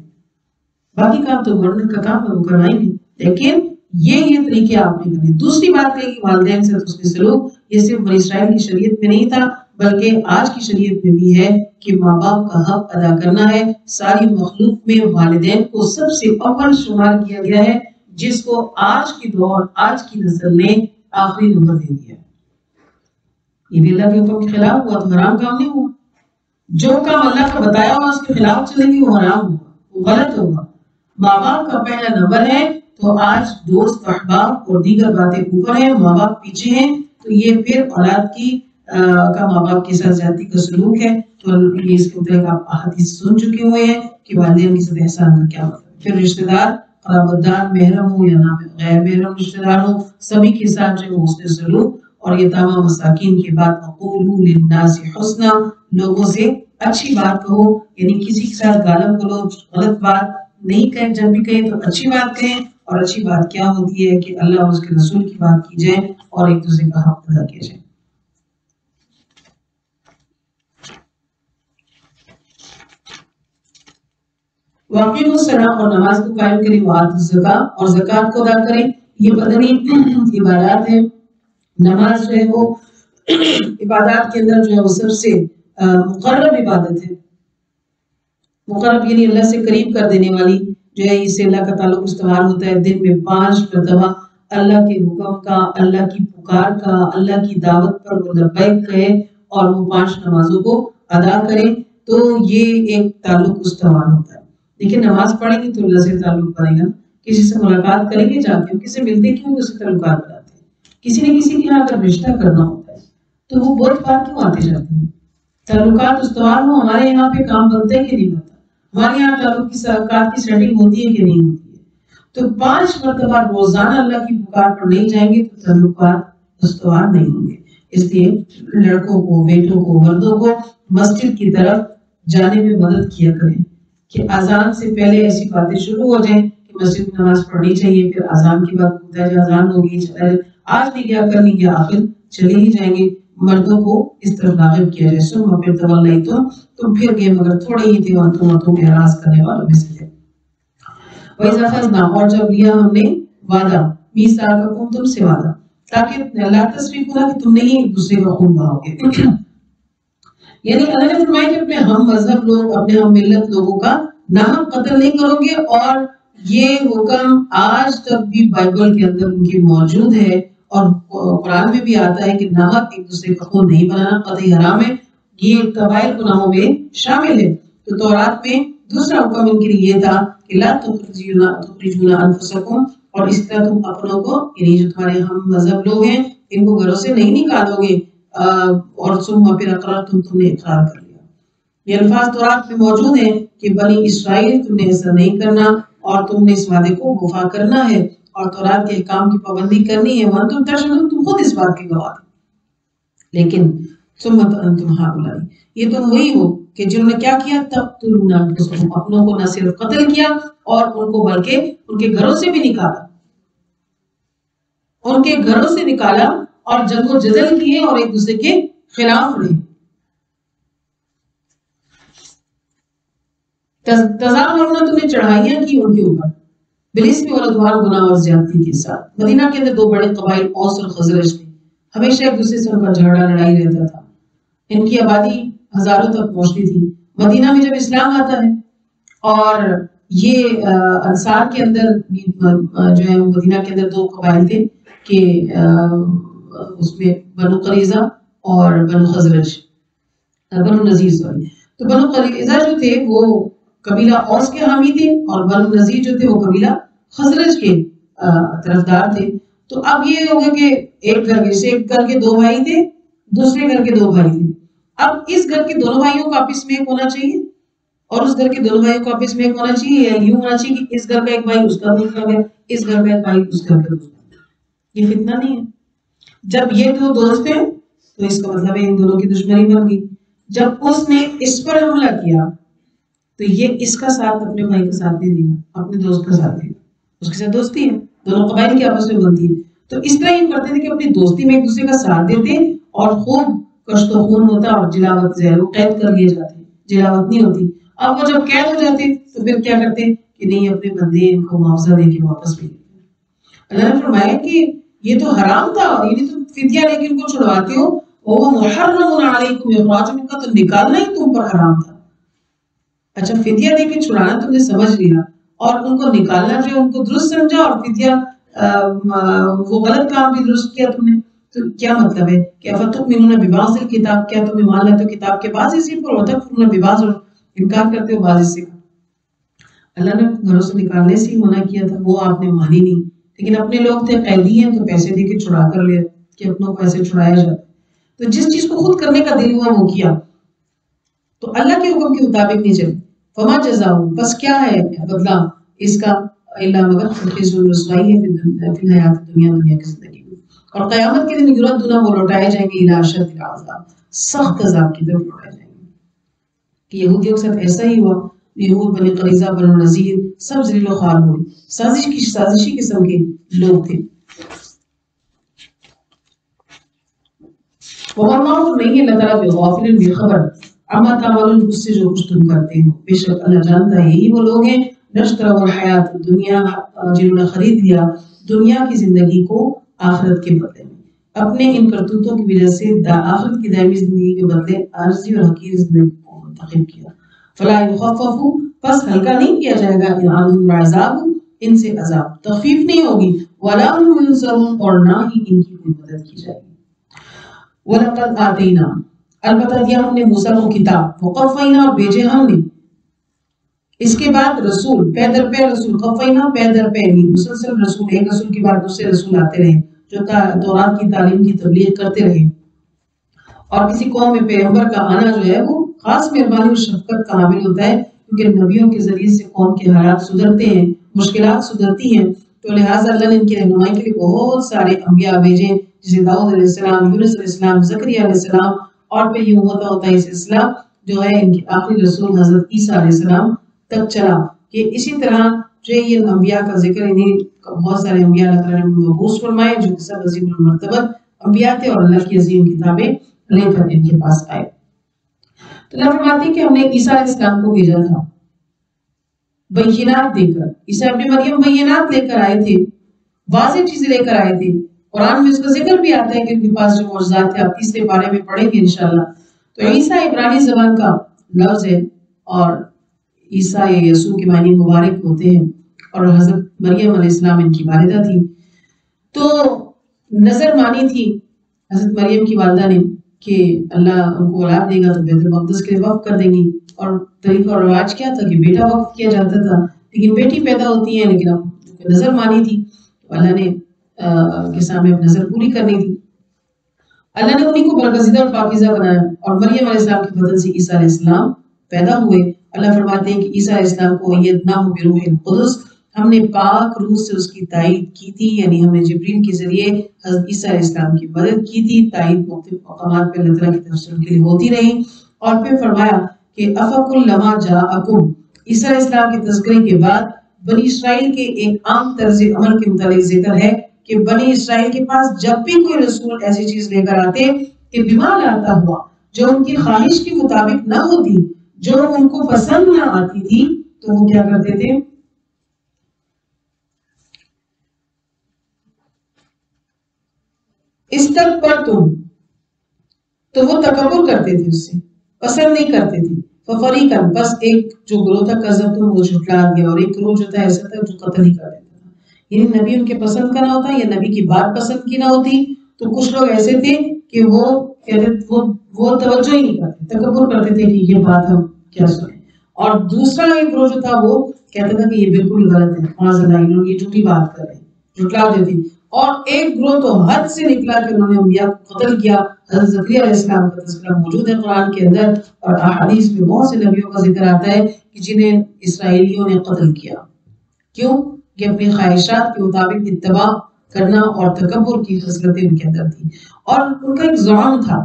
باقی کام تو گورنر کا کام ہے، وہ کروائیں گے، لیکن یہ طریقے آپ نے کرنے. دوسری بات ہے کہ والدین سے اس کے سلوک، یہ صرف بنی اسرائیل کی شریعت میں نہیں تھا بلکہ آج کی شریعت میں بھی ہے کہ ماں باپ کا حق ادا کرنا ہے. ساری مخلوق میں والدین کو سب سے اول شمار کیا گیا ہے. جس کو آج کی دور آج کی نسل نے آخری نمبر دے دیا. یہ بھی اللہ کے حکم کے خلاف ہوا تو حرام کام نہیں ہوا. جو کام اللہ کا بتایا ہوا اس کے خلاف چلے گی وہ حرام ہوگا, وہ غلط ہوگا. ماں باپ کا پہلا نمبر ہے تو آج دوست احباب اور دیگر باتیں اوپر ہیں, ماں باپ پیچھے ہیں, تو یہ پھر اولاد کی کا ماں باپ کے ساتھ زیادتی کا سلوک ہے. تو یہ اس کے متعلق آپ احادیث سن چکے ہوئے ہیں کہ والدین کے ساتھ احسان کا کیا مطلب. پھر رشتہ دار قرابتدار محرم ہو یا نہ غیر محرم رشتہ دار ہو سبھی کے ساتھ جو ہے حسن سلوک. اور یہ تمام مساکین کے بعد وقولوا للناس حسنا, لوگوں سے اچھی بات کہو, یعنی کسی کے ساتھ گالم گلوچ غلط بات نہیں کہیں, جب بھی کہیں تو اچھی بات کہیں. اور اچھی بات کیا ہوتی ہے کہ اللہ اور اس کے رسول کی بات کی جائے اور ایک دوسرے کا حق ادا کیا جائے. واقعی الصلاۃ اور نماز کو قائم کریں, وآتوا الزکاۃ اور زکوٰۃ کو ادا کریں. یہ بدنی عبادات ہے. نماز جو ہے وہ عبادات کے اندر جو ہے وہ سب سے مقرب عبادت ہے. مقرب یعنی اللہ سے قریب کر دینے والی جو ہے, اس سے اللہ کا تعلق استعمال ہوتا ہے. دن میں 5 مرتبہ اللہ کے حکم کا, اللہ کی پکار کا, اللہ کی دعوت پر وہ لبیک کہے اور وہ 5 نمازوں کو ادا کریں, تو یہ ایک تعلق استعمال ہوتا ہے. لیکن نماز پڑھیں گے تو اللہ سے تعلق بنے گا. کسی سے ملاقات کریں گے جا کے, کسی سے ملتے کیوں اس سے تعلقات بناتے ہیں. کسی نے کسی کے یہاں اگر رشتہ کرنا ہوتا ہے تو وہ بہت بار کیوں آتے جاتے ہیں. تعلقات استوار ہو, ہمارے یہاں پہ کام بنتا ہے کہ نہیں بنتا, ہمارے یہاں تعلقات کی سیٹنگ ہوتی ہے کہ نہیں ہوتی ہے. تو 5 مرتبہ روزانہ اللہ کی پکار پر نہیں جائیں گے تو تعلقات استوار نہیں ہوں گے. اس لیے لڑکوں کو, بیٹوں کو, مردوں کو مسجد کی طرف جانے میں مدد کیا کریں کہ اذان سے پہلے ایسی باتیں شروع ہو جائیں کہ مسجد میں نماز پڑھنی چاہیے. پھر اذان کی بات ہوتا ہے جو اذان ہوگی چلا جائے, آج نہیں گیا کل نہیں گیا آخر چلے ہی جائیں گے. مردوں کو اس طرف راغب کیا جائے. ثم پھر تولیتم, تم پھر گئے مگر تھوڑے ہی تھے, وانتم اعراض کرنے والوں میں سے تھے. وَإِذَا أَخَذْنَا, اور جب لیا ہم نے وعدہ, میثاقکم, تم سے وعدہ, تاکہ لا تسفکون, کہ تم نہیں ایک دوسرے کا خون بہاؤ گے. یعنی اللہ نے فرمایا کہ اپنے ہم مذہب لوگ, اپنے ہم ملت لوگوں کا ناحق قتل نہیں کرو گے. اور یہ حکم آج تک بھی بائبل کے اندر ان کی موجود ہے, اور قرآن میں بھی آتا ہے کہ ناحق ایک دوسرے کا خون نہیں بنانا قطعی حرام ہے. یہ کبائر گناہوں میں شامل ہے. تو تورات میں دوسرا حکم ان کے لیے یہ تھا کہ لا تخرجون انفسکم, اور اس طرح تم اپنوں کو, یعنی جو تمہارے ہم مذہب لوگ ہیں ان کو گھروں سے نہیں نکالو گے. اور ثم پھر اقررتم, تم نے اقرار کر لیا. یہ الفاظ تورات میں موجود ہیں کہ بنی اسرائیل تم نے ایسا نہیں کرنا اور تم نے اس وعدے کو وفا کرنا ہے اور تورات کے احکام کی پابندی کرنی ہے. وانتم تشهدون, تم خود اس بات کے گواہ تھے. لیکن ثم انتم هؤلاء, یہ تم وہی ہو کہ جنہوں نے کیا کیا, تقتلون انفسکم, اپنوں کو نہ صرف قتل کیا اور ان کو بلکہ ان کے گھروں سے بھی نکالا, ان کے گھروں سے نکالا اور جنگ و جدل کیے اور ایک دوسرے کے خلاف رہے. تظاہرون, تم نے چڑھائیاں کی ان کے اوپر, بالاسم والعدوان, گناہ اور زیادتی کے ساتھ. مدینہ کے اندر 2 بڑے قبائل اوس اور خزرج تھے. ہمیشہ ایک دوسرے سے ان کا جھگڑا لڑائی رہتا تھا. ان کی آبادی ہزاروں تک پہنچتی تھی. مدینہ میں جب اسلام آتا ہے اور یہ انصار کے اندر جو ہے مدینہ کے اندر 2 قبائل تھے کہ اس میں بنو قریظہ اور بنو خزرج, بنو نذیر سوری. تو بنو قریظہ جو تھے وہ قبیلہ اوس کے حامی تھے اور بنو نذیر جو تھے وہ قبیلہ خزرج کے طرفدار تھے. تو اب یہ ہوگا کہ ایک گھر کے 2 بھائی تھے, دوسرے گھر کے 2 بھائی تھے. اب اس گھر کے دونوں بھائیوں کو آپس میں ایک ہونا چاہیے اور اس گھر کے دونوں بھائیوں کو آپس میں ایک ہونا چاہیے, یا یوں ہونا چاہیے کہ اس گھر کا ایک بھائی اس کا دوسرا بھائی, اس گھر کا ایک بھائی اس گھر کا دوسرا. یہ فتنہ نہیں ہے. جب یہ 2 دوست ہیں تو اس کا مطلب ہے ان دونوں کی دشمنی بن گئی. جب اس نے اس پر حملہ کیا تو یہ اس کا ساتھ اپنے بھائی کا ساتھ نہیں دیا, اپنے دوست کا ساتھ دیا. اس کے ساتھ دوستی ہے, دونوں قبائل کی آپس میں بنتی ہے. تو اس طرح یہ کرتے تھے کہ اپنی دوستی میں ایک دوسرے کا ساتھ دیتے اور خوب کشت و خون ہوتا اور جلاوت زہر, وہ قید کر لیے جاتے, جلاوت نہیں ہوتی. اب وہ جب قید ہو جاتے تو پھر کیا کرتے کہ نہیں, اپنے بندے ان کو معاوضہ دے کے واپس بھی. اللہ نے فرمایا کہ یہ تو حرام تھا, یعنی تم فدیہ لے کے ان کو چھڑواتے ہو, وہ محرم علیکم اخراجہم, کا تو نکالنا ہی تم پر حرام تھا. اچھا فدیہ دے کے چھڑانا تم نے سمجھ لیا اور ان کو نکالنا جو ان کو درست سمجھا اور فدیہ وہ غلط کام بھی درست کیا تم نے. تو کیا مطلب ہے کہ افتؤمنون ببعض الکتاب، کیا تم ایمان لاتے ہو کتاب کے بعض حصے پر، وتکفرون ببعض، اور انکار کرتے ہو بعض حصے کا. اللہ نے گھروں سے نکالنے سے ہی منع کیا تھا، وہ آپ نے مانی نہیں. لیکن اپنے لوگ تھے قیدی ہیں تو پیسے دے کے چھڑا کر لے کہ اپنوں کو ایسے چھڑایا جاتا. تو جس چیز کو خود کرنے کا دل ہوا وہ کیا، تو اللہ کے حکم کے مطابق نہیں چلے. فما جزاؤ، بس کیا ہے بدلہ اس کا، الا مگر خزي رسوائی ہے فی الحیات دنیا، دنیا کی زندگی میں، اور قیامت کے دن یردون، وہ لوٹائے جائیں گے الی اشد العذاب، سخت عذاب کی طرف لوٹائے جائیں گے. کہ یہودیوں کے ساتھ ایسا ہی ہوا. یہود، بنی قریظہ، بنو نذیر سب ذلیل و خوار ہوئے، سازشی قسم کے لوگ تھے. وَاللَّهُ نہیں ہے اللہ تعالیٰ بغافل، بے خبر، عما تعملون، اس سے جو کچھ تم کرتے ہو. بے شک اللہ جانتا ہے یہی وہ لوگ ہیں نشتروا الحیات دنیا، جنہوں نے خرید لیا دنیا کی زندگی کو آخرت کے بدلے میں. اپنے ان کرتوتوں کی وجہ سے آخرت کی دائمی زندگی کے بدلے عارضی اور حقیر زندگی کو منتخب کیا. فلا یخفف، پس ہلکا نہیں کیا جائے گا عنہم العذاب، ان سے عذاب تخفیف نہیں ہوگی. ولا هم ينصرون، اور نہ ہی ان کی کوئی مدد کی جائے گی. وَلَقَدْ آتَيْنَا، البتہ دیا ہم نے موسیٰ کو کتاب، وَقَفَّيْنَا، اور بھیجے ہم نے اس کے بعد رسول، پے در پے رسول، قفینا پے در پے، مسلسل رسول، ایک رسول کے بعد دوسرے رسول آتے رہے جو تورات کی تعلیم کی تبلیغ کرتے رہے. اور کسی قوم میں پیغمبر کا آنا جو ہے وہ خاص مہربانی اور شفقت کا حامل ہوتا ہے، کیونکہ نبیوں کے ذریعے سے قوم کے حالات سدھرتے ہیں، مشکلات سدھرتی ہیں. تو لہٰذا اللہ نے ان کی رہنمائی کے لیے بہت سارے انبیاء بھیجے، جیسے داؤد علیہ السلام، یونس علیہ السلام، زکریا علیہ السلام، اور پھر یہ ہوتا یہ سلسلہ جو ہے ان کے آخری رسول حضرت عیسیٰ علیہ السلام تک چلا. کہ اسی طرح جو یہ انبیاء کا ذکر، انہیں بہت سارے انبیاء اللہ تعالیٰ نے مبعوث فرمائے جو سب عظیم المرتبت انبیاء تھے اور اللہ کی عظیم کتابیں لے کر ان کے پاس آئے. تو اللہ فرماتے ہیں کہ ہم نے عیسیٰ علیہ السلام کو بھیجا تھا بینات دے کر. عیسیٰ ابن مریم بینات لے کر آئے تھے، واضح چیزیں لے کر آئے تھے. قرآن میں اس کا ذکر بھی آتا ہے کہ ان کے پاس جو معجزات تھے، آپ تیسرے پارے میں پڑھیں گے انشاءاللہ. تو عیسیٰ عبرانی زبان کا لفظ ہے اور عیسیٰ یسوع کے معنی مبارک ہوتے ہیں، اور حضرت مریم علیہ السلام ان کی والدہ تھی. تو نظر مانی تھی حضرت مریم کی والدہ نے کہ اللہ ان کو اولاد دے گا تو بیت المقدس کے لیے وقف کر دیں گی. اور طریقہ اور رواج کیا تھا کہ بیٹا وقف کیا جاتا تھا، لیکن بیٹی پیدا ہوتی ہے. لیکن اب نظر مانی تھی تو اللہ نے کے سامنے اپنی نظر پوری کرنی تھی. اللہ نے انہیں کو برگزیدہ اور پاکیزہ بنایا، اور مریم علیہ السلام کے بدن سے عیسیٰ علیہ السلام پیدا ہوئے. اللہ فرماتے ہیں کہ عیسیٰ علیہ السلام کو ایدناہ بروح القدس، ہم نے پاک روح سے اس کی تائید کی تھی، یعنی ہم نے جبریل کے ذریعے حضرت عیسیٰ علیہ السلام کی مدد کی تھی. تائید مختلف مقامات پہ اللہ تعالیٰ کی طرف سے ان کے لیے ہوتی رہی. اور پھر فرمایا کہ افکلما جاءکم، عیسیٰ علیہ السلام کے تذکرے کے بعد بنی اسرائیل کے ایک عام طرز عمل کے متعلق ذکر ہے کہ بنی اسرائیل کے پاس جب بھی کوئی رسول ایسی چیز لے کر آتے کہ بما لاتا ہوا، جو ان کی خواہش کے مطابق نہ ہوتی، جو ان کو پسند نہ آتی تھی، تو وہ کیا کرتے تھے؟ استکبرتم، تو وہ تکبر کرتے تھے، اس سے پسند نہیں کرتے تھے. ففریقاً، بس ایک جو گروہ تھا کذبتم، وہ جھٹلا دیا، اور ایک گروہ جو تھا ایسا تھا جو قتل ہی کر دیتا تھا. یعنی نبی ان کے پسند کا نہ ہوتا یا نبی کی بات پسند کی نہ ہوتی. تو کچھ لوگ ایسے تھے کہ وہ توجہ ہی نہیں کرتے، تکبر کرتے تھے کہ یہ بات ہم کیا سنیں. اور دوسرا ایک گروہ جو تھا وہ کہتا تھا کہ یہ بالکل غلط ہے، معاذ اللہ انہوں نے یہ جھوٹی بات کر رہے ہیں، جھٹلا دیتی. اور ایک گروہ تو حد سے نکلا کہ انہوں نے انبیاء کو قتل کیا. حضرت زکریا علیہ السلام کا تذکرہ موجود ہے قرآن کے اندر، اور احادیث میں بہت سے نبیوں کا ذکر آتا ہے کہ جنہیں اسرائیلیوں نے قتل کیا. کیوں؟ کہ اپنی خواہشات کے مطابق اتباع کرنا اور تکبر کی خصلتیں ان کے اندر تھی. اور ان کا ایک زعم تھا،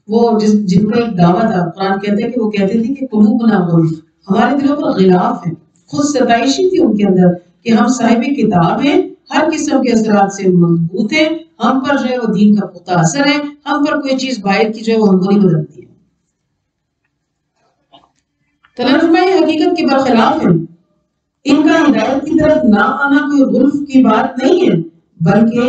وہ جن کا ایک دعویٰ تھا. قرآن کہتا ہے کہ وہ کہتے تھے کہ قلوبنا غلف، ہمارے دلوں پر غلاف ہے. خود ستائشی تھی ان کے اندر کہ ہم صاحب کتاب ہیں، ہر قسم کے اثرات سے مضبوط ہیں، ہم پر جو ہے وہ دین کا پختہ اثر ہے، ہم پر کوئی چیز باہر کی جو ہے وہ ہم کو نہیں بدلتی ہے. تنظمۂ حقیقت کے برخلاف ہیں. ان کا ہدایت کی طرف نہ آنا کوئی غلف کی بات نہیں ہے، بلکہ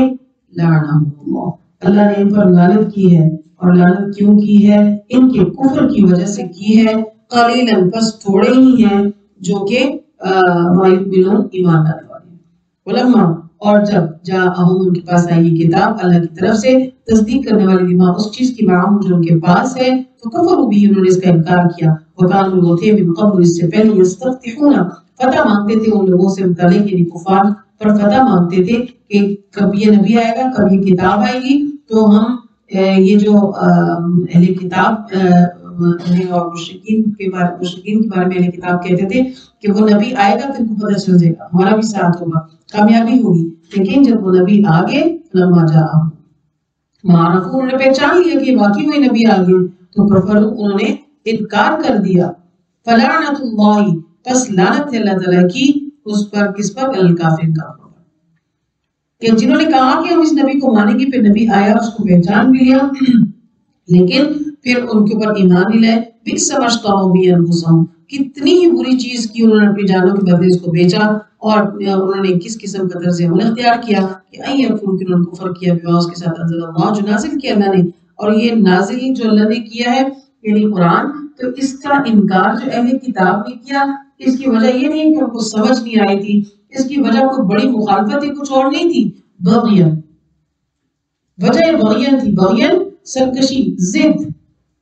لعنہم اللہ، اللہ نے ان پر لعنت کی ہے. اور لعنت کیوں کی ہے؟ ان کے کفر کی وجہ سے کی ہے. قلیلاً، بس تھوڑے ہی ہیں جو کہ ما یؤمنون ایمان لانے والے ہیں. ولما اور جب جاءہم ان کے پاس آئی یہ کتاب اللہ کی طرف سے تصدیق کرنے والی بما اس چیز کی معاہم جو ان کے پاس ہے تو کفروا بھی انہوں نے اس کا انکار کیا. وکانوا وہ تھے من قبل اس سے پہلے یستفتحون فتح مانگتے تھے ان لوگوں سے متعلق یعنی کفار پر فتح مانگتے تھے کہ کب یہ نبی آئے گا کب یہ کتاب آئے گی تو ہم یہ جو اہل کتاب اور مشرکین کے بارے میں اہل کتاب کہتے تھے کہ وہ نبی آئے گا تو ان کو پتہ چل جائے گا ہمارا بھی ساتھ ہوگا کامیابی ہوگی. لیکن جب وہ نبی آگے لما جاءہم معرفو انہوں نے پہچان لیا کہ واقعی وہی نبی آگے تو کفروا انہوں نے انکار کر دیا. فلعنت اللہ پس لعنت اللہ تعالیٰ کی اس پر کس پر الکافر کافروں پر کہ جنہوں نے کہا کہ ہم اس نبی کو مانیں گے پھر نبی آیا اس کو پہچان بھی لیا لیکن پھر ان کے اوپر ایمان نہیں لائے. بئس ما اشتروا به انفسهم کتنی ہی بری چیز کی انہوں نے اپنی جانوں کے بدلے اس کو بیچا اور انہوں نے کس قسم کا طرز عمل اختیار کیا کہ ان یکفروا کہ انہوں نے کفر کیا بما اس کے ساتھ انزل اللہ جو نازل کیا اللہ نے. اور یہ نازل جو اللہ نے کیا ہے یعنی قرآن تو اس کا انکار جو اہل کتاب نے کیا اس کی وجہ یہ نہیں کہ ان کو سمجھ نہیں آئی تھی اس کی وجہ کوئی بڑی مخالفت تھی کچھ اور نہیں تھی. بغین وجہ بغین تھی بغین سرکشی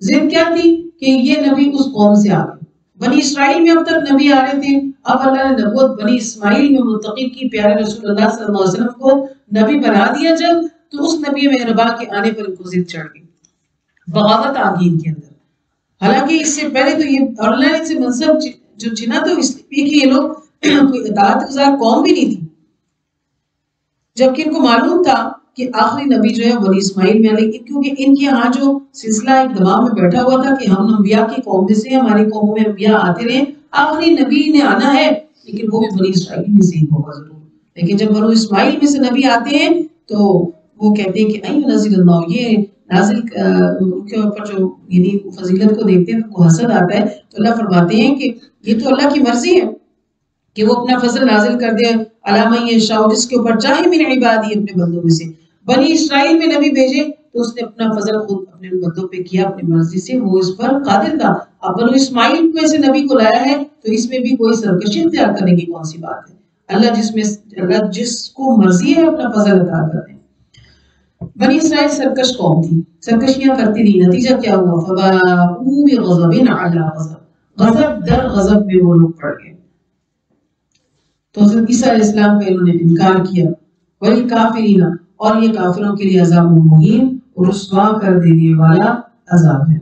ضد کیا تھی کہ یہ نبی اس قوم سے آ گئے. بنی اسرائیل میں اب تک نبی آ رہے تھے اب اللہ نے نبوت بنی اسماعیل میں منتقل کی پیارے رسول اللہ صلی اللہ علیہ وسلم کو نبی بنا دیا جب تو اس نبی مہرباں کے آنے پر ان کو ضد چڑھ گئی بغاوت آ گئی ان کے اندر. حالانکہ اس سے پہلے تو یہ اور اللہ نے سے منصب جو چنا تو اس لیے کہ یہ لوگ کوئی اطاعت گزار قوم بھی نہیں تھی جبکہ ان کو معلوم تھا کہ آخری نبی جو ہے بنی اسماعیل میں لیکن کیونکہ ان کے ہاں جو سلسلہ ایک دماغ میں بیٹھا ہوا تھا کہ ہم انبیاء کی قوم میں سے ہماری قوموں میں انبیاء آتے رہے آخری نبی نے آنا ہے لیکن وہ بھی بنی اسرائیل میں سے ہی ہوگا ضرور. لیکن جب بنو اسماعیل میں سے نبی آتے ہیں تو وہ کہتے ہیں کہ این نزل اللہ یہ نازل ان کے اوپر جو یعنی فضیلت کو دیکھتے ہیں تو حسد آتا ہے تو اللہ فرماتے ہیں کہ یہ تو اللہ کی مرضی ہے کہ وہ اپنا فضل نازل کر دے علامہ یہ شاہ جس کے اوپر چاہے من عبادی اپنے بندوں میں سے. بنی اسرائیل میں نبی بھیجے تو اس نے اپنا فضل خود اپنے بندوں پہ کیا اپنی مرضی سے وہ اس پر قادر تھا. اب بنو اسماعیل میں سے نبی کو لایا ہے تو اس میں بھی کوئی سرکشی اختیار کرنے کی کون سی بات ہے. اللہ جس کو مرضی ہے اپنا فضل عطا کر دیں. بنی اسرائیل سرکش قوم تھی سرکشیاں کرتی رہی نتیجہ کیا ہوا فباءوا بغضب علی غضب غضب در غضب میں وہ لوگ پڑ گئے. تو حضرت عیسیٰ علیہ السلام کا انہوں نے انکار کیا وَلِلْكَافِرِينَ اور یہ کافروں کے لیے عذاب مہین اور رسوا کر دینے والا عذاب ہے.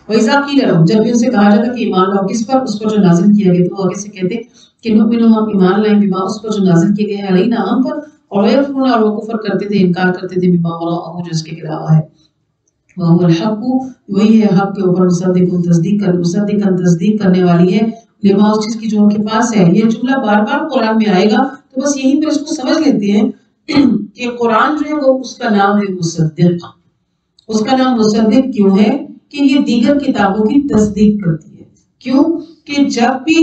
وَإِذَا قِيلَ لَهُمْ جب بھی ان سے کہا جاتا کہ ایمان لاؤ کس پر اس پر جو نازل کیا گیا تو آگے سے کہتے کہ نؤمن ہم ایمان لائیں بما اس پر جو نازل کیا گیا ہے علینا ہم پر اور ویکفرون اور وہ کفر کرتے تھے انکار کرتے تھے بما وراءہ جو اس کے علاوہ ہے. وَهُوَ الْحَقُّ وہی ہے حق کے اوپر تصدیق کرنے والی ہے لما اس چیز کی جو ان کے پاس ہے. یہ جملہ بار بار قرآن میں آئے گا تو بس یہیں پر اس کو سمجھ لیتے ہیں کہ قرآن جو ہے وہ اس کا نام ہے مصدق. اس کا نام مصدق کیوں ہے کہ یہ دیگر کتابوں کی تصدیق کرتی ہے. کیوں کہ جب بھی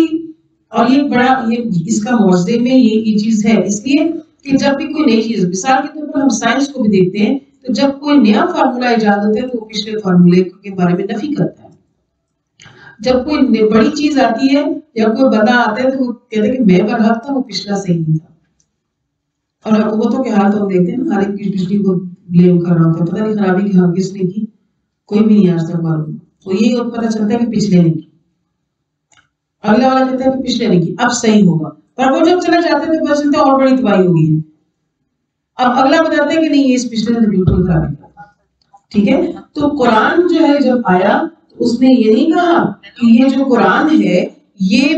اور یہ بڑا اس کا معجزے میں یہ چیز ہے اس لیے کہ جب بھی کوئی نئی چیز مثال کے طور پر ہم سائنس کو بھی دیکھتے ہیں تو جب کوئی نیا فارمولہ ایجاد ہوتا ہے تو وہ پچھلے فارمولے کے بارے میں نفی کرتا ہے. جب کوئی بڑی چیز آتی ہے یا کوئی بندہ آتا ہے تو وہ کہتے ہیں کہ میں برحق تھا وہ پچھلا صحیح نہیں تھا. اور حکومتوں کے حال تو ہم دیکھتے ہیں ہر ایک کی پچھلی کو بلیم کر رہا ہوتا ہے پتہ نہیں خرابی کی کس نے کی کوئی بھی نہیں آج تک معلوم. تو یہی پتہ چلتا ہے کہ پچھلے نے کی اگلا والا کہتا ہے کہ پچھلے نے کی اب صحیح ہوگا پر وہ جب چلا جاتا ہے تو پتہ چلتا ہے اور بڑی تباہی ہو گئی ہے. اب اگلا بتاتا ہے کہ نہیں اس پچھلے نے بالکل خرابی کیا. ٹھیک ہے تو قرآن جو ہے جب آیا اس نے یہ نہیں کہا کہ یہ جو قرآن ہے یہ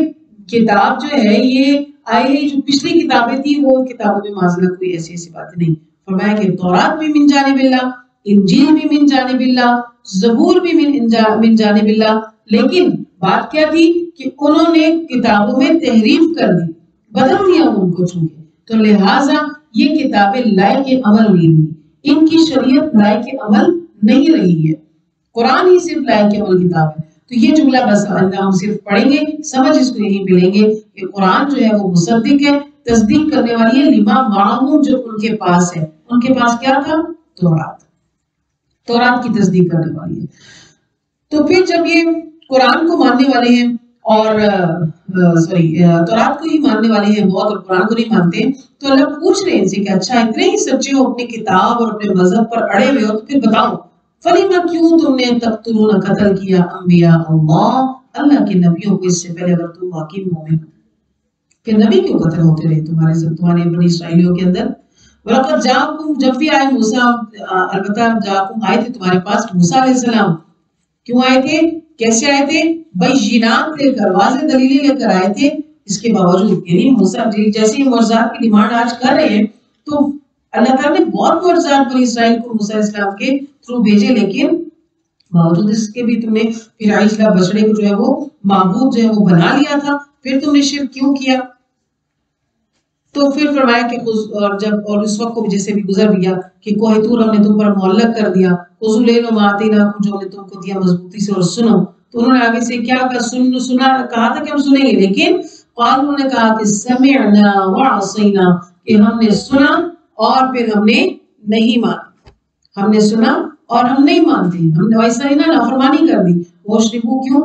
کتاب جو ہے یہ آئی ہے جو پچھلی کتابیں تھی وہ کتابوں میں معذلہ کوئی ایسی باتیں نہیں. فرمایا کہ تورات بھی من جانب اللہ انجیل بھی من جانب اللہ زبور بھی من جانب اللہ. لیکن بات کیا تھی کہ انہوں نے کتابوں میں تحریف کر دی بدل دیا ان کو چونکہ تو لہٰذا یہ کتابیں لائق عمل نہیں رہی ان کی شریعت لائق عمل نہیں رہی ہے. قرآن ہی صرف لائق عمل کتاب ہے. تو یہ جملہ بس ہم صرف پڑھیں گے سمجھ اس کو یہی ملیں گے کہ قرآن جو ہے وہ مصدق ہے تصدیق کرنے والی ہے لما معہم جو ان کے پاس ہے. ان کے پاس کیا تھا تورات کی تصدیق کرنے والی ہے. تو پھر جب یہ قرآن کو ماننے والے ہیں اور تورات کو ہی ماننے والے ہیں بہت اور قرآن کو نہیں مانتے ہیں، تو اللہ پوچھ رہے ہیں ان سے کہ اچھا اتنے ہی سچے ہو اپنی کتاب اور اپنے مذہب پر اڑے ہوئے ہو تو پھر بتاؤ فلیما کیوں تم نے تقتلون قتل کیا انبیاء اللہ کے نبیوں کو اس سے پہلے اگر تم واقعی مومن کہ نبی کیوں قتل ہوتے رہے تمہارے بنی اسرائیلیوں کے اندر؟ وَلَقَدْ جَاءَكُمْ جب بھی آئے موسیٰ البتہ جاءکم آئے تھے تمہارے پاس موسیٰ علیہ السلام، کیوں آئے تھے؟ کیسے آئے تھے؟ بینات لے کر، واضح دلیلیں لے کر آئے تھے۔ اس کے باوجود یعنی موسیٰ جیسے معجزات کی ڈیمانڈ آج کر رہے ہیں تو اللہ تعالیٰ نے بہت معجزات بنی اسرائیل کو موسیٰ علیہ السلام کے تھرو بھیجے، لیکن باوجود اس کے بھی تم نے پھر عیسیٰ بچڑے کو جو ہے وہ معبود جو ہے وہ بنا لیا تھا، پھر تم نے شرک کیوں کیا؟ تو پھر فرمایا کہ اور اس وقت کو جیسے بھی گزر گیا کہ کوہ طور ہم نے تم پر معلق کر دیا، خذوا لینوا ما آتیناکم جو ہم نے تم کو دیا مضبوطی سے اور سنو۔ تو انہوں نے آگے سے کیا سنا کہا تھا کہ ہم سنیں گے، لیکن قال انہوں نے کہا کہ سمعنا وعصینا کہ ہم نے سنا اور پھر ہم نے نہیں مانا، ہم نے سنا اور ہم نہیں مانتے، ہم نے ویسا ہی نا نافرمانی کر دی۔ وہ شربو کیوں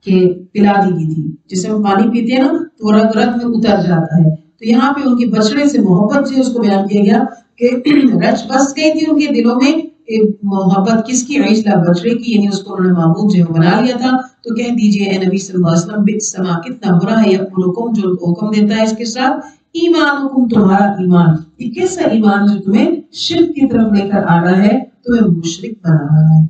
کہ پلا دی گئی تھی، جسے ہم پانی پیتے ہیں نا تو رگ رگ میں اتر جاتا ہے، تو یہاں پہ ان کی بچڑے سے محبت سے اس کو بیان کیا گیا کہ رچ بس گئی تھی ان کے دلوں میں محبت کس کی؟ عیسیٰ بچڑے کی، یعنی اس کو انہوں نے معبود جو بنا لیا تھا۔ تو کہہ دیجئے اے نبی صلی اللہ علیہ وسلم بئسما کتنا برا ہے یأمرکم جو حکم دیتا ہے اس کے ساتھ ایمانکم تمہارا ایمان، یہ کیسا ایمان جو تمہیں شرک کی طرف لے کر آ رہا ہے، تمہیں مشرک بنا رہا ہے۔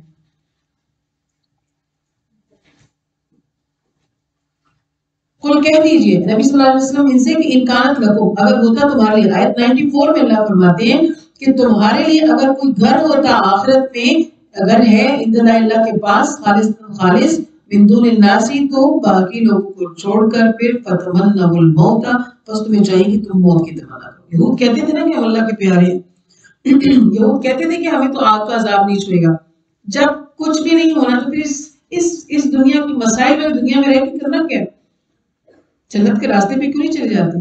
قل کہہ دیجئے نبی صلی اللہ علیہ وسلم ان سے کہ انکانت لکم اگر ہوتا تمہارے لیے، آیت 94 میں اللہ فرماتے ہیں کہ تمہارے لیے اگر کوئی گھر ہوتا آخرت میں، اگر ہے عند اللہ کے پاس خالص من دون الناس تو باقی لوگوں کو چھوڑ کر پھر فتمنوا الموت پس تمہیں چاہیے کہ تم موت کی تمنا کرو۔ یہود کہتے تھے نا کہ ہم اللہ کے پیارے ہیں، یہود کہتے تھے کہ ہمیں تو آگ کا عذاب نہیں چھوئے گا۔ جب کچھ بھی نہیں ہونا تو پھر اس دنیا کی مسائل میں دنیا میں رہ کے کرنا کیا؟ جنت کے راستے پہ کیوں نہیں چلے جاتے؟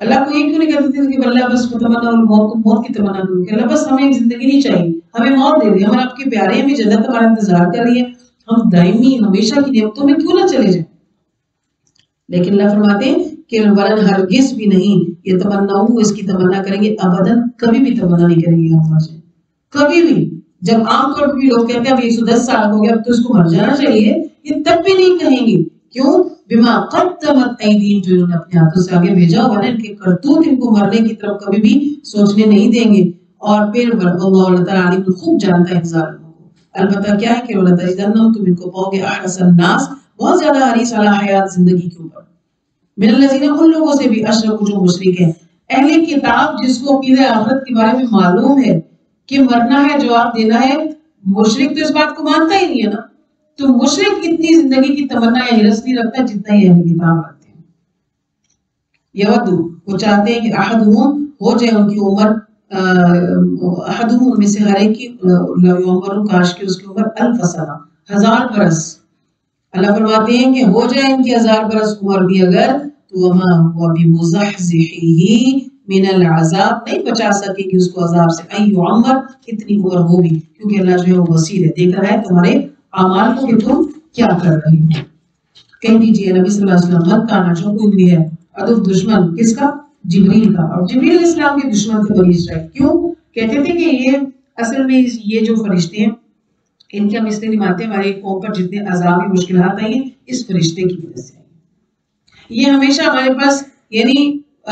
اللہ کو یہ کیوں نہیں کہتے تھے کہ اللہ بس فتمنا موت کی تمنا کرو کہ اللہ بس ہمیں زندگی نہیں چاہیے، ہمیں موت دے دے، ہم آپ کے پیارے ہیں، ہمیں جنت ہمارا انتظار کر رہی ہے، ہم دائمی ہمیشہ کی نعمتوں میں کیوں نہ چلے جائیں؟ لیکن اللہ فرماتے ہیں کہ ولن ہرگز بھی نہیں یہ تمنا اس کی تمنا کریں گے، ابداً کبھی بھی تمنا نہیں کریں گے ہم سے، کبھی بھی۔ جب عام طور پر لوگ کہتے ہیں اب 110 سال ہو گیا اب تو اس کو مر جانا چاہیے، یہ تب بھی نہیں کہیں گے، کیوں؟ بما قدمت ایدیہم جو انہوں نے اپنے ہاتھوں سے آگے بھیجا ہوا ہے، ان کے کرتوت ان کو مرنے کی طرف کبھی بھی سوچنے نہیں دیں گے۔ اور پھر اللہ تعالیٰ علیم خوب جانتا ہے ظالموں کو، البتہ کیا ہے کہ وَلَتَجِدَنَّهُمْ تم ان کو پاؤ گے احرص الناس بہت زیادہ حریص علی حیات زندگی کے اوپر، من الذین ان لوگوں سے بھی اشرکوا جو مشرک ہیں، اہل کتاب جس کو عقیدہ آخرت کے بارے میں معلوم ہے کہ مرنا ہے جواب دینا ہے، مشرک تو اس بات کو مانتا ہی نہیں ہے نا، تو مشرک اتنی زندگی کی تمنا یا حرص نہیں رکھتا جتنا ہی اہل کتاب رکھتے ہیں۔ یودو وہ چاہتے ہیں کہ احدہم ہو جائے ان کی عمر، احدہم ان میں سے ہر ایک کی عمر کاش کی اس کی عمر 1000 سنہ 1000 برس، اللہ فرماتے ہیں کہ ہو جائے ان کی 1000 برس عمر بھی اگر تو وما هو بمزحزحه من العذاب نہیں بچا سکے گی اس کو عذاب سے، ای عمر کتنی عمر ہوگی، کیونکہ اللہ جو ہے وہ بصیر ہے، دیکھ رہا ہے تمہارے اعمال کو کہ تم کیا کر رہے ہو۔ کہہ دیجئے نبی صلی اللہ علیہ وسلم من کانا جو کوئی بھی ہے عدو دشمن کس کا؟ جبریل کا، اور جبریل علیہ السلام کے دشمن تھے بنی اسرائیل، کیوں؟ کہتے تھے کہ یہ اصل میں یہ جو فرشتے ہیں ان کے ہم اس لیے نہیں مانتے، ہمارے قوم پر جتنے عذابی مشکلات آئی ہیں اس فرشتے کی وجہ سے، یہ ہمیشہ ہمارے پاس یعنی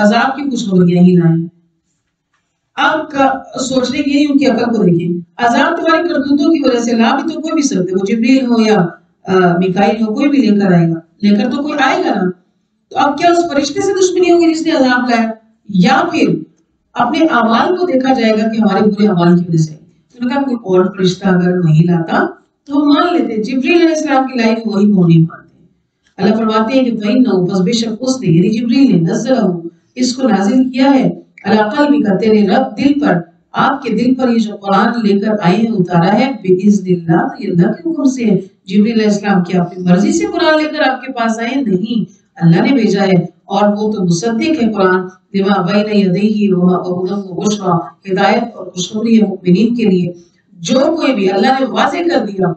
عذاب کی کچھ خوشخبریاں ہی لائیں۔ اب سوچنے کی ان کی عقل کو دیکھیں، عذاب تمہاری کرتوتوں کی وجہ سے لا بھی تو کوئی بھی سکتے، وہ جبریل ہو یا میکائیل ہو، کوئی بھی لے کر آئے گا، لے کر تو کوئی آئے گا نا، تو اب کیا اس فرشتے سے دشمنی ہوگی جس نے عذاب لایا، یا پھر اپنے اعمال کو دیکھا جائے گا کہ ہمارے برے اعمال کی وجہ سے؟ تو نے کہا کوئی اور فرشتہ اگر نہیں لاتا تو ہم مان لیتے، جبریل علیہ السلام کی لائی وہی وہ نہیں مانتے۔ اللہ فرماتے ہیں کہ فَإِنَّهُ پس بے شک اس نے یعنی جبریل نے نزلہ اس کو نازل کیا ہے علی قلبک تیرے رب دل پر، آپ کے دل پر یہ جو قرآن لے کر آئے ہیں اتارا ہے بِإِذْنِ اللَّهِ تو یہ اللہ کے حکم سے ہے۔ جبریل علیہ السلام کیا اپنی مرضی سے قرآن لے کر آپ کے پاس آئے؟ نہیں، اللہ نے بھیجا ہے، اور وہ تو مصدق ہے قرآن بما بین یدیہ وہدی وبشریٰ ہدایت اور خوشخبری ہے مؤمنین کے لیے۔ جو کوئی بھی اللہ نے واضح کر دیا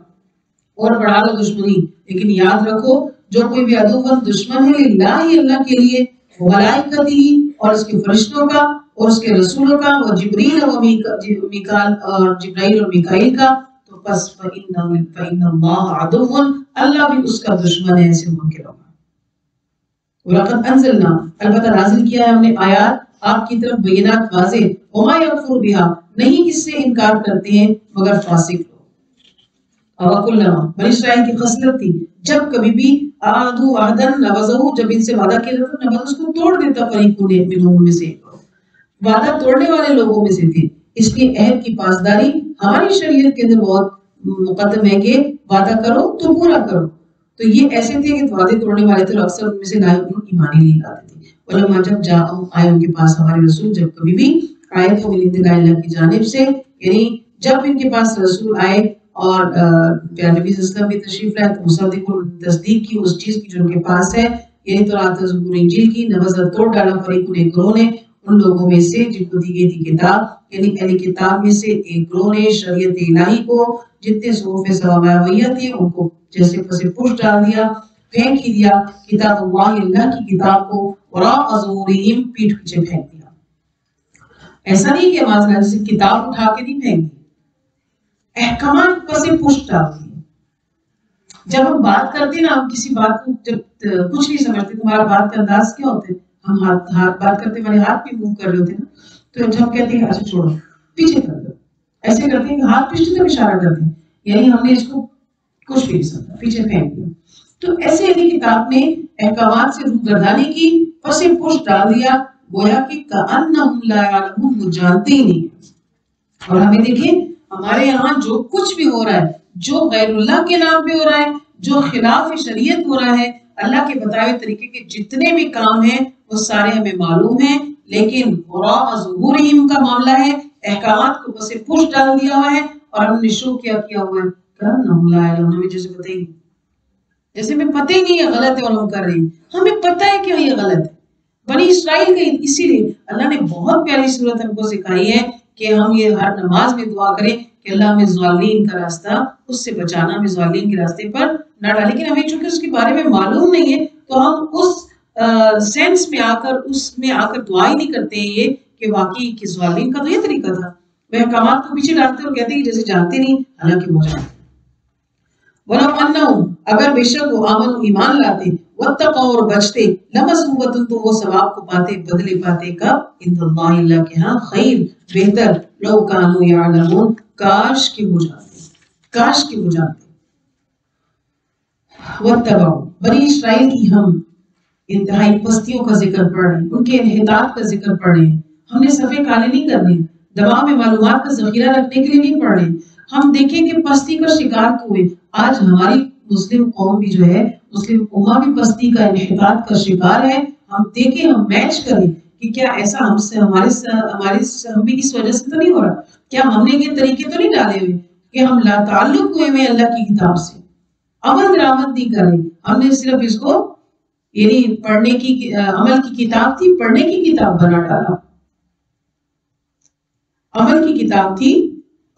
اور بڑھا لو دشمنی، لیکن یاد رکھو جو کوئی بھی عدوّن دشمن ہے للہ اللہ کے لیے، ملائکتی اور اس کے فرشتوں کا اور اس کے رسولوں کا، وہ جبریل و میکال اور جبرائیل اور میکائیل کا، تو پس فإن اللہ عدو، اللہ بھی اس کا دشمن ہے ایسے منکروں کا۔ وَلَقَدْ أَنزَلْنَا، البتہ نازل کیا ہے ہم نے آیات آپ کی طرف بینات واضح، وَمَا يَكْفُرُ بِهَا، نہیں اس سے انکار کرتے ہیں مگر فاسق لوگ۔ وَكُلَّمَا، بنی اسرائیل کی خصلت تھی جب کبھی بھی عَهْدُ عَهْدًا نَبَذَهُ، جب ان سے وعدہ کیا جاتا نبذ اس کو توڑ دیتا، فریقون منہم میں سے وعدہ توڑنے والے لوگوں میں سے تھے، اس لیے عہد کی پاسداری ہماری شریعت کے اندر بہت مقدم ہے کہ وعدہ کرو تو پورا کرو۔ تو یہ ایسے تھے کہ وعدے توڑنے والے تھے اور اکثر ان میں سے ایمان ہی نہیں لاتے تھے۔ ولما جب جاءہم، آئے ان کے پاس ہمارے رسول، جب کبھی بھی آئے تو من عند اللہ کی جانب سے، یعنی جب ان کے پاس رسول آئے اور پیارے نبی صلی اللہ علیہ وسلم بھی تشریف لائے تو مصدق تصدیق کی اس چیز کی جو ان کے پاس ہے، یعنی تورات زبور انجیل کی، نبذ توڑ ڈالا فریق ایک گروہ نے ان لوگوں میں سے جن کو دی گئی تھی کتاب، یعنی اہل کتاب میں سے ایک گروہ نے شریعت الہی کو، جتنے صحف سماویہ تھے ان کو جیسے پسے پش ڈال دیا، پھینک ہی دیا، کتاب اللہ، اللہ کی کتاب کو وراء ظہورہم، پیٹھ پیچھے پھینک دیا۔ ایسا نہیں کہ ہمارے جیسے کتاب اٹھا کے نہیں پھینک دی، احکامات پسے پش ڈال دی۔ جب ہم بات کرتے ہیں نا، ہم کسی بات کو جب کچھ نہیں سمجھتے، تمہارا بات کا انداز کیا ہوتا ہے، ہم ہاتھ بات کرتے ہمارے ہاتھ بھی موو کر رہے ہوتے ہیں نا، تو جب ہم کہتے ہیں اچھا چھوڑو پیچھے کر دو، ایسے کرتے ہیں کہ ہاتھ پیچھے طرف اشارہ کرتے ہیں، یعنی ہم نے اس کو کچھ بھی نہیں سمجھا، پیچھے پھینک دیا۔ تو ایسے ہی کتاب نے احکامات سے روگردانی کی، پسے پش ڈال دیا، گویا کہ کأنہم لا یعلمون، وہ جانتے ہی نہیں۔ اور ہمیں دیکھیں ہمارے یہاں جو کچھ بھی ہو رہا ہے، جو غیر اللہ کے نام پہ ہو رہا ہے، جو خلاف شریعت ہو رہا ہے، اللہ کے بتائے طریقے کے جتنے بھی کام ہیں وہ سارے ہمیں معلوم ہیں، لیکن وراء ظہورہم کا معاملہ ہے، احکامات کو بس پش ڈال دیا ہوا ہے اور ہم نے شو کیا ہوا ہے، کأنہم لا یعلمون، ہمیں جیسے پتہ ہی نہیں، جیسے ہمیں پتہ ہی نہیں ہے غلط ہے اور ہم کر رہے ہیں، ہمیں پتہ ہے کہ یہ غلط ہے۔ بنی اسرائیل کا اسی لیے اللہ نے بہت پیاری صورت ہم کو سکھائی ہے کہ ہم یہ ہر نماز میں دعا کریں کہ اللہ ہمیں ظالمین کا راستہ اس سے بچانا، ہمیں ظالمین کے راستے پر نہ ڈالے، لیکن ہمیں چونکہ اس کے بارے میں معلوم نہیں ہے تو ہم اس سینس میں آ کر دعا ہی نہیں کرتے ہیں یہ کہ واقعی کہ ظالمین کا تو یہ طریقہ تھا، وہ احکامات کو پیچھے ڈالتے اور کہتے ہیں جیسے جانتے نہیں، حالانکہ وہ جانتے۔ وَلَوْ أَنَّهُمْ، اگر بے شک وہ آمن ایمان لاتے، وَاتَّقَوْا اور بچتے، لَمَثُوبَةٌ تو وہ ثواب کو پاتے، بدلے پاتے، کب؟ عند اللہ، اللہ کے ہاں، خیر، بہتر، لو کانوا یعلمون، کاش کہ وہ جانتے، کاش کہ وہ جانتے۔ وَاتَّبَعُوا، بنی اسرائیل کی ہم انتہائی پستیوں کا ذکر پڑھ رہے ہیں، ان کے انحطاط کا ذکر پڑھ رہے ہیں، ہم نے صفحے کالے نہیں کرنے، دماغ میں معلومات کا ذخیرہ رکھنے کے لیے نہیں پڑھ رہے، ہم دیکھیں کہ پستی کا شکار ہوئے، آج ہماری مسلم قوم بھی جو ہے، مسلم امہ بھی پستی کا انحطاط کا شکار ہے، ہم دیکھیں، ہم میچ کریں کہ کیا ایسا ہم سے ہم بھی اس وجہ سے تو نہیں ہو رہا، کیا ہم نے یہ طریقے تو نہیں ڈالے ہوئے کہ ہم لا تعلق ہوئے میں اللہ کی کتاب سے، عمل درآمد نہیں کر رہے، ہم نے صرف اس کو یعنی پڑھنے کی عمل کی کتاب تھی، پڑھنے کی کتاب بنا ڈالا، عمل کی کتاب تھی،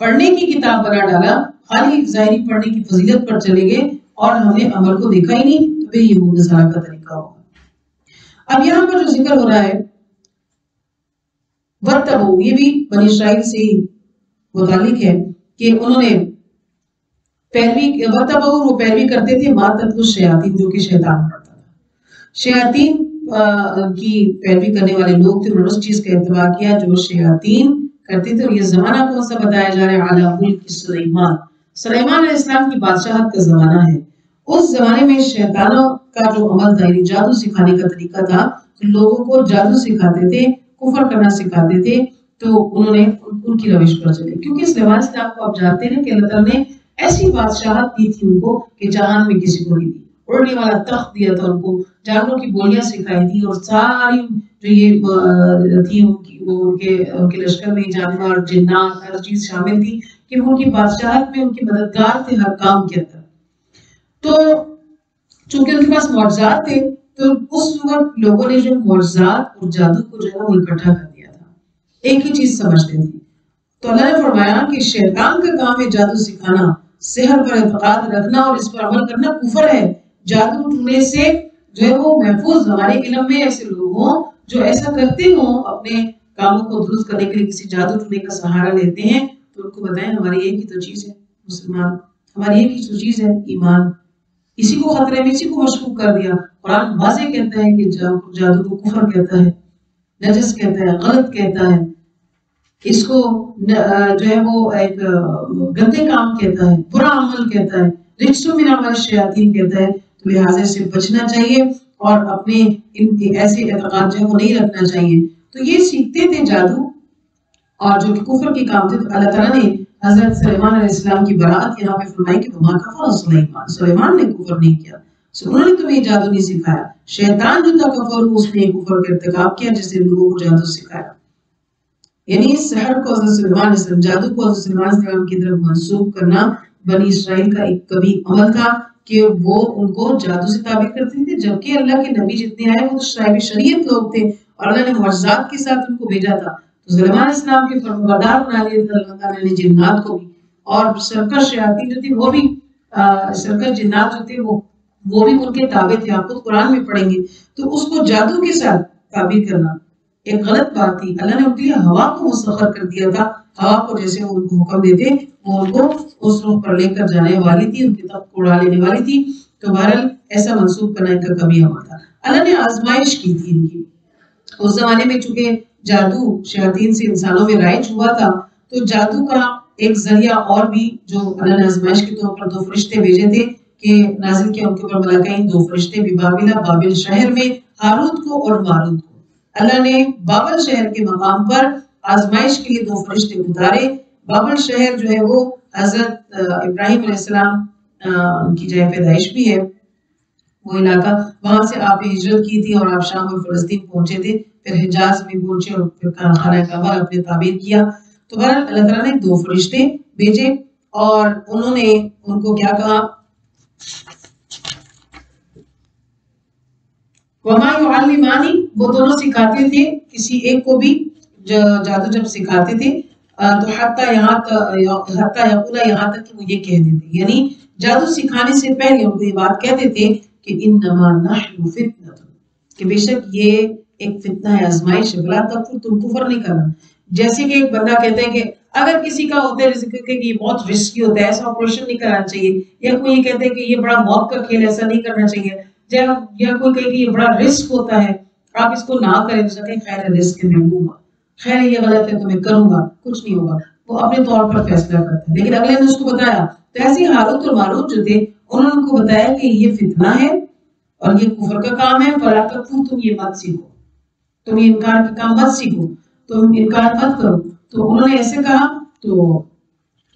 پڑھنے کی کتاب بنا ڈالا، خالی ظاہری پڑھنے کی فضیلت پر چلے گئے اور ہم نے عمل کو دیکھا ہی نہیں، تو یہ یہود نصارہ کا طریقہ ہوگا۔ اب یہاں پر جو ذکر ہو رہا ہے وَاتَّبَعُوا، یہ بھی بنی اسرائیل سے متعلق ہے کہ انہوں نے وَاتَّبَعُوا، وہ پیروی کرتے تھے مَا تَتْلُو الشَّيَاطِينُ، جو کہ شیطان پڑھتا تھا، شیاطین کی پیروی کرنے والے لوگ تھے، انہوں نے اس چیز کا اتباع کیا جو شیاطین کرتے تھے۔ اور یہ زمانہ کون سا بتایا جا رہا ہے؟ علی ملک سلیمان، سلیمان علیہ السلام کی بادشاہت کا زمانہ ہے۔ اس زمانے میں شیطانوں کا جو عمل تھا، یعنی جادو سکھانے کا طریقہ تھا، تو لوگوں کو جادو سکھاتے تھے، کفر کرنا سکھاتے تھے، تو انہوں نے ان کی روش پر چلے، کیونکہ سلیمان علیہ السلام کو آپ جانتے ہیں کہ اللہ تعالیٰ نے ایسی بادشاہت دی تھی ان کو کہ جہان میں کسی کو نہیں دی، اڑنے والا تخت دیا تھا ان کو، جانوروں کی بولیاں سکھائی تھی، اور ساری جو یہ تھی ان کے لشکر میں جانور، جنات، ہر چیز شامل تھی کہ وہ ان کی بادشاہت میں ان کے مددگار تھے ہر کام کے اندر۔ تو چونکہ ان کے پاس معجزات تھے تو اس وقت لوگوں نے جو معجزات اور جادو کو جو ہے وہ اکٹھا کر دیا تھا، ایک ہی چیز سمجھتے تھے۔ تو اللہ نے فرمایا کہ شیطان کا کام ہے جادو سکھانا، سحر پر اعتقاد رکھنا اور اس پر عمل کرنا کفر ہے۔ جادو ٹونے سے جو ہے وہ محفوظ، ہمارے علم میں ایسے لوگ ہوں جو ایسا کرتے ہوں، اپنے کاموں کو درست کرنے کے لیے کسی جادو ٹونے کا سہارا لیتے ہیں، تو ان کو بتائیں ہماری ایک ہی تو چیز ہے مسلمان، ہماری ایک ہی تو چیز ہے ایمان۔ اسی کو خطرے میں، اسی کو مشکوک کر دیا۔ قرآن واضح کہتا ہے کہ جادو کو کفر کہتا ہے، نجس کہتا ہے، غلط کہتا ہے، اس کو جو ہے وہ ایک گندے کام کہتا ہے، برا عمل کہتا ہے، رجس من عمل الشیاطین کہتا ہے۔ تو لہٰذا سے بچنا چاہیے اور اپنے ایسے اعتقاد جو ہے وہ نہیں رکھنا چاہیے۔ تو یہ سیکھتے تھے جادو، اور جو کہ کفر کے کام تھے۔ تو اللہ تعالیٰ نے حضرت سلیمان علیہ السلام کی برات یہاں پہ فرمائی کہ وما کفر سلیمان، سلیمان نے کفر نہیں کیا، انہوں نے تمہیں جادو نہیں سکھایا، شیطان جو تھا کفر، اس نے کفر کا ارتکاب کیا جس نے لوگوں کو جادو سکھایا۔ یعنی سحر کو حضرت سلیمان علیہ السلام، جادو کو حضرت سلیمان علیہ السلام کی طرف منسوب کرنا بنی اسرائیل کا ایک کبھی عمل تھا کہ وہ ان کو جادو سے تعبیر کرتے تھے، جبکہ اللہ کے نبی جتنے آئے وہ صاحب شریعت لوگ تھے اور اللہ نے معجزات کے ساتھ ان کو بھیجا تھا۔ تو سلیمان علیہ السلام کے فرمانبردار بنا دیا تھا اللہ تعالیٰ نے جنات کو بھی، اور سرکش شیاطین جو تھی وہ بھی، سرکش جنات جو تھے وہ بھی ان کے تابع تھے، آپ خود قرآن میں پڑھیں گے۔ تو اس کو جادو کے ساتھ تعبیر کرنا ایک غلط بات تھی۔ اللہ نے ان کے لیے ہوا کو مسخر کر دیا تھا، ہوا کو جیسے وہ ان کو حکم دیتے وہ ان کو اس رخ پر لے کر جانے والی تھی، ان کی تخت کو اڑا لینے والی تھی۔ تو بہرحال ایسا منسوخ کرنا ان کا کبھی عمل تھا۔ اللہ نے آزمائش کی تھی ان کی، اس زمانے میں چونکہ جادو شیاطین سے انسانوں میں رائج ہوا تھا، تو جادو کا ایک ذریعہ اور بھی جو اللہ نے آزمائش کے طور پر 2 فرشتے بھیجے تھے کہ نازل کیا ان کے اوپر ملائکہ، 2 فرشتے بھی بابل شہر میں ہاروت کو اور ماروت کو۔ اللہ نے بابل شہر کے مقام پر آزمائش کے لیے 2 فرشتے اتارے۔ بابل شہر جو ہے وہ حضرت ابراہیم علیہ السلام کی جائے پیدائش بھی ہے، وہ علاقہ، وہاں سے آپ نے ہجرت کی تھی اور آپ شام اور فلسطین پہنچے تھے، پھر حجاز میں پہنچے اور پھر خانہ کعبہ اپنے تعبیر کیا۔ تو بہرحال اللہ تعالیٰ نے 2 فرشتے بھیجے اور انہوں نے ان کو کیا کہا، وما يعلمانی، وہ دونوں سکھاتے تھے کسی ایک کو بھی جادو جب سکھاتے تھے تو حتی یہاں تک کہ وہ یہ کہہ دیتے، یعنی جادو سکھانے سے پہلے ان کو یہ بات کہتے تھے کہ انما نحن فتنہ، کہ بے شک یہ ایک فتنہ ہے، آزمائش ہے، بلا تکفر، تم کفر نہیں کرنا۔ جیسے کہ ایک بندہ کہتا ہے کہ اگر کسی کا ہوتا ہے جیسے کہ یہ بہت رسکی ہوتا ہے، ایسا آپریشن نہیں کرانا چاہیے، یا کوئی یہ کہتا ہے کہ یہ بڑا موت کا کھیل، ایسا نہیں کرنا چاہیے، یا کوئی کہے کہ یہ بڑا رسک ہوتا ہے، آپ اس کو نہ کریں، تو کہیں خیر رسک میں لوں گا، خیر یہ غلط ہے تو میں کروں گا، کچھ نہیں ہوگا، وہ اپنے طور پر فیصلہ کرتا ہے۔ لیکن اگلے نے اس کو بتایا، تو ایسے ہاروت اور ماروت جو تھے انہوں نے ان کو بتایا کہ یہ فتنہ ہے اور یہ کفر کا کام ہے، فلا تکفر، تم یہ مت سیکھو، تم یہ انکار کا کام مت سیکھو، تم انکار مت کرو۔ تو انہوں نے ایسے کہا، تو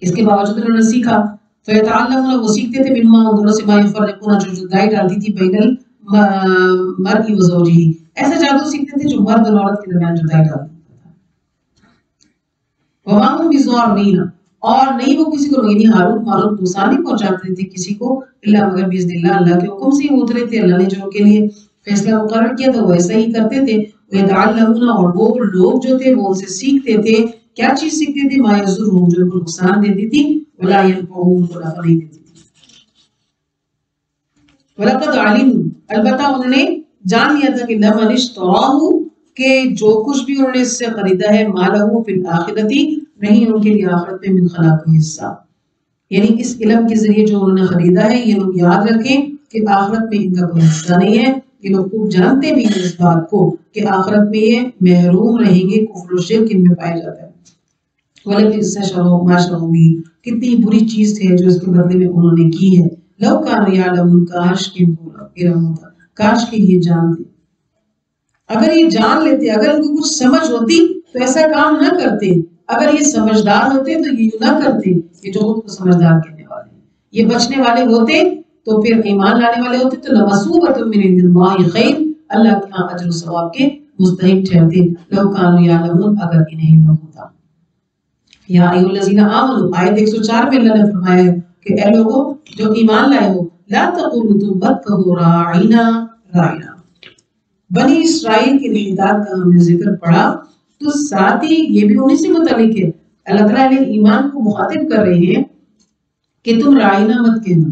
اس کے باوجود انہوں نے سیکھا، فَيَتَعَلَّمُونَ، وہ سیکھتے تھے، مِنْهُمَا، ان دونوں سے، مَا يُفَرِّقُونَ، جو جدائی ڈالتی تھی، بین المرء وزوجہ، ایسا جادو سیکھتے تھے جو مرد اور عورت کے درمیان جدائی ڈالتی تھا۔ وَمَا هُمْ بِضَارِّينَ، اور نہیں وہ کسی کو، یعنی ہاروت ماروت نقصان نہیں پہنچاتے تھے کسی کو، الا مگر باذن اللہ، اللہ کے حکم سے ہی اترے تھے، اللہ نے جو ان کے لیے فیصلہ مقرر کیا تھا وہ ایسا ہی کرتے تھے۔ وَيَتَعَلَّمُونَ، اور وہ لوگ جو تھے وہ ان سے سیکھتے تھے، کیا چیز سیکھتے تھے، مَا يَضُرُّهُمْ، جو ان کو نقصان دیتی تھی، وَلَا يَنفَعُهُمْ، ان کو نفع نہیں دیتی تھی۔ وَلَقَدْ عَلِمُوا، البتہ انہوں نے جان لیا تھا کہ لَمَنِ اشْتَرَاهُ، کہ جو کچھ بھی انہوں نے اس سے خریدا ہے، مَا لَهُ فِي الْآخِرَةِ، نہیں ان کے لیے آخرت میں من خلاق کا حصہ، یعنی اس علم کے ذریعے جو انہوں نے خریدا ہے، یہ لوگ یاد رکھیں کہ آخرت میں ان کا کوئی حصہ نہیں ہے۔ یہ لوگ خوب جانتے بھی ہیں اس بات کو کہ آخرت میں یہ محروم رہیں گے، کفر و شرک ان میں پایا جاتا ہے۔ وَلَبِئْسَ مَا شَرَوْا بِهِ، کتنی بری چیز ہے جو اس کے بدلے میں انہوں نے کی ہے۔ لَوْ كَانُوا يَعْلَمُونَ، کاش کہ ان کو علم ہوتا، کاش کہ یہ جانتے، اگر یہ جان لیتے، اگر ان کو کچھ سمجھ ہوتی تو ایسا کام نہ کرتے، اگر یہ سمجھدار ہوتے تو یہ نہ کرتے، یہ جو خود کو سمجھدار کہنے والے ہیں، یہ بچنے والے ہوتے تو پھر ایمان لانے والے ہوتے تو لَمَثُوبَةٌ مِّنْ عِندِ اللَّهِ خَيْرٌ، اللہ کے ہاں اجر و ثواب کے مستحق ٹھہرتے، لَوْ كَانُوا يَعْلَمُونَ، اگر انہیں علم ہوتا۔ یا ایھا الذین آمنوا، آیت 104 میں اللہ نے فرمایا ہے کہ اے لوگوں جو ایمان لائے ہو، لا تقولوا، تم مت کہو راعینا راعینا۔ بنی اسرائیل کی انحطاط کا ہم نے ذکر پڑھا، تو ساتھ ہی یہ بھی انہیں سے متعلق ہے، اللہ تعالیٰ نے ایمان کو مخاطب کر رہے ہیں کہ تم رائنا مت کہنا،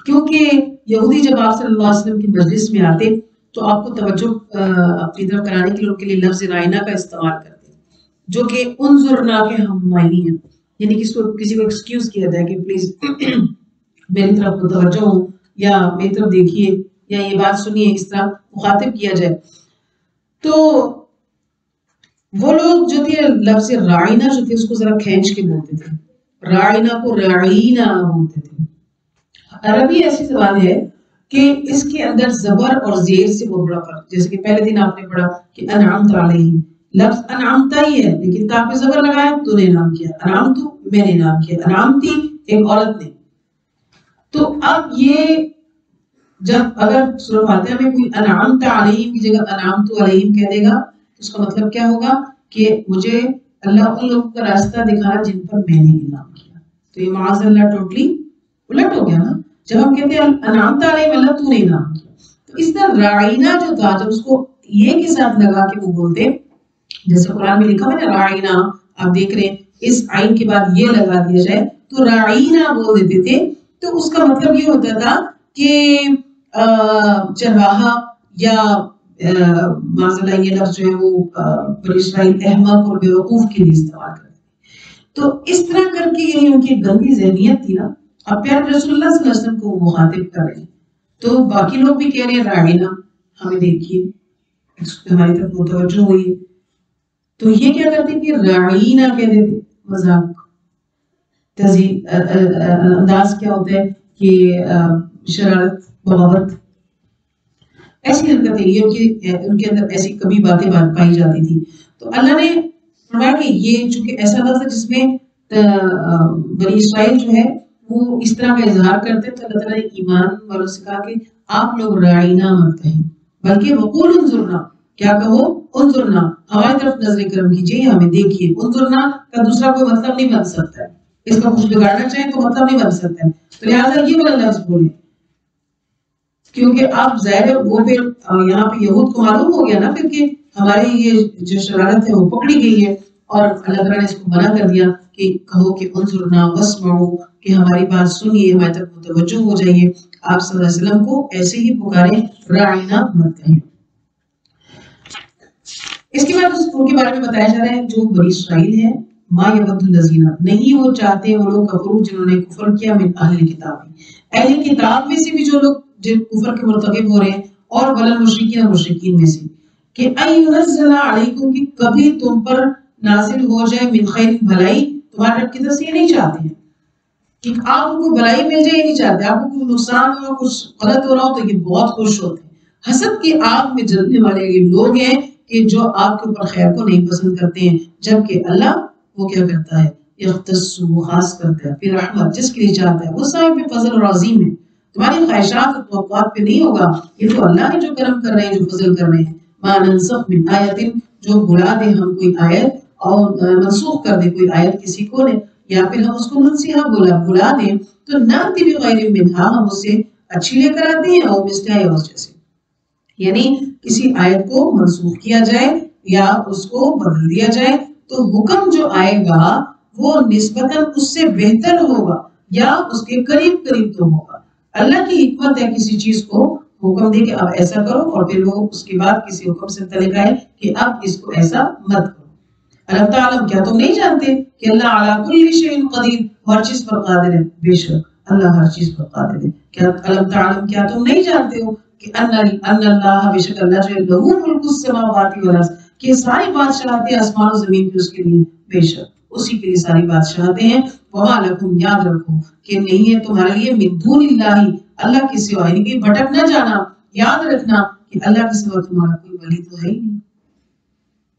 کیونکہ یہودی جب آپ صلی اللہ علیہ وسلم کی مجلس میں آتے تو آپ کو توجہ اپنی طرف کرانے کے لیے ان کے لیے لفظ رائنا کا استعمال کرتے، جو کہ انظرنا کے ہم معنی ہیں، یعنی کسی کو ایکسکیوز کیا جائے کہ پلیز میری طرف متوجہ ہوں یا میری طرف دیکھیے یا یہ بات سنیے، اس طرح مخاطب کیا جائے۔ تو وہ لوگ جو تھے لفظ رائنا جو تھے اس کو ذرا کھینچ کے بولتے تھے، رائنا کو رعینا بولتے تھے۔ عربی ایسی زبان ہے کہ اس کے اندر زبر اور زیر سے بہت بڑا فرق، جیسے کہ پہلے دن آپ نے پڑھا کہ انعمت علیہم، لفظ انعمتا ہی ہے لیکن تا پہ زبر لگایا تو نے نام کیا، انعمتو میں نے نام کیا، انعمتی ایک عورت نے۔ تو اب یہ جب اگر سورہ فاتحہ میں کوئی انعمت علیہم کی جگہ انعمت علیہم کہہ دے گا تو اس کا مطلب کیا ہوگا کہ مجھے اللہ ان لوگوں کا راستہ دکھا جن پر میں نے انعام کیا۔ تو یہ معاذ اللہ ٹوٹلی الٹ ہو گیا نا، جب ہم کہتے ہیں انعمت علیہم اللہ تو نے انعام کیا، تو اس طرح رائنا جو تھا جب اس کو یہ کے ساتھ لگا کے وہ بولتے، جیسے قرآن میں لکھا ہے نا رائنا، آپ دیکھ رہے ہیں اس عین کے بعد یہ لگا دیا جائے تو رائنا بول دیتے تھے، تو اس کا مطلب یہ ہوتا تھا کہ چرواہا یا معاذ اللہ یہ لفظ جو ہے وہ بنی اسرائیل احمق اور بیوقوف کے لیے استعمال کرتے ہیں۔ تو اس طرح کر کے یعنی ان کی گندی ذہنیت تھی نا، اب پیارے رسول اللہ صلی اللہ علیہ وسلم کو مخاطب کر رہے ہیں تو باقی لوگ بھی کہہ رہے ہیں رائنا، ہمیں دیکھیے ہماری طرف متوجہ ہوئی، تو یہ کیا کرتے کہ رائنا کہہ دیتے، مذاق انداز کیا ہوتا ہے کہ شرارت بغاوت ایسی حرکتیں، یہ ان کے اندر ایسی کبھی باتیں پائی جاتی تھی۔ تو اللہ نے فرمایا کہ یہ چونکہ ایسا لفظ ہے جس میں بنی اسرائیل جو ہے وہ اس طرح کا اظہار کرتے، تو اللہ تعالیٰ نے ایمان والوں سے کہا کہ آپ لوگ رائنا مت کہیں بلکہ وقول انظرنا، کیا کہو انظرنا، ہماری طرف نظر کرم کیجیے، ہمیں دیکھیے۔ انظرنا کا دوسرا کوئی مطلب نہیں بن سکتا ہے، اس کا کچھ بگاڑنا چاہیں تو مطلب نہیں بن سکتا ہے، تو لہٰذا یہ والا لفظ بولیں، کیونکہ آپ ظاہر وہ پھر یہاں پہ یہود کو معلوم ہو گیا نا پھر کہ ہماری یہ جو شرارت ہے وہ پکڑی گئی ہے، اور اللہ تعالیٰ نے اس کو منع کر دیا کہ کہو کہ انظرنا واسمعوا، کہ ہماری بات سنیے، ہماری طرف متوجہ ہو جائیے۔ آپ صلی اللہ علیہ وسلم کو ایسے ہی پکاریں، رائنا مت کہیں۔ اس کے بعد ان کے بارے میں بتایا جا رہا ہے جو بنی اسرائیل ہے، ما یود الذین، نہیں وہ چاہتے وہ لوگ کفروا جنہوں نے کفر کیا، من اہل کتاب، اہل کتاب میں سے بھی جو لوگ جن کفر کے مرتکب ہو رہے ہیں، اور مشرکین میں سے، کہ اَيُنَزَّلَ عَلَيْكُمْ کہ کبھی تم پر نازل ہو جائے من خیر بھلائی، تمہارے رب کی طرف سے یہ نہیں چاہتے ہیں کہ آپ کو بھلائی مل جائے، یہ نہیں چاہتے، آپ کو کوئی نقصان ہو، کچھ غلط ہو رہا ہو تو یہ بہت خوش ہوتے ہیں۔ حسد کی آگ میں جلنے والے یہ لوگ ہیں کہ جو آپ کے اوپر خیر کو نہیں پسند کرتے ہیں، جبکہ اللہ وہ کیا کرتا ہے، یختص وہ خاص کرتا ہے پھر رحمت جس کے لیے چاہتا ہے، وہ صاحب فضل اور عظیم ہے، تمہاری خواہشات اور توقعات پہ نہیں ہوگا، یہ تو اللہ ہے جو کرم کر رہے ہیں، جو فضل کر رہے ہیں۔ ما ننسخ من آیت، جو بلا دے ہم کوئی آیت اور منسوخ کر دے کوئی آیت کسی کو نے، یا پھر ہم اس کو منسیحہ بلا دیں تو ناتی بغیر منہا، ہم اسے اچھی لے کر آتے ہیں، اور مثلہ یا اس جیسے، یعنی کسی آیت کو منسوخ کیا جائے یا اس کو بدل دیا جائے تو حکم جو آئے گا وہ نسبتاً اس سے بہتر ہوگا یا اس کے قریب تو ہوگا۔ اللہ کی حکمت ہے کسی چیز کو حکم دے کہ اب ایسا کرو، اور پھر وہ اس کے بعد کسی حکم سے متعلق آئے کہ اب اس کو ایسا مت کرو۔ الم تعلم، کیا تم نہیں جانتے کہ اللہ علی کل شیء قدیر، ہر چیز پر قادر ہے، بے شک اللہ ہر چیز پر قادر ہے۔ کیا الم تعلم، کیا تم نہیں جانتے ہو کہ ان اللہ، بے شک اللہ جو ہے، لہو ملک السماوات والارض، کہ ساری بادشاہتیں آسمان و زمین کی اس کے لیے، بے شک اسی کے لیے ساری بادشاہتیں ہیں۔ وما لکم، یاد رکھو کہ نہیں ہے تمہارے لیے من دون اللہ، اللہ کے سوا، یعنی کہ بھٹک نہ جانا، یاد رکھنا کہ اللہ کے سوا تمہارا کوئی ولی تو ہے ہی نہیں،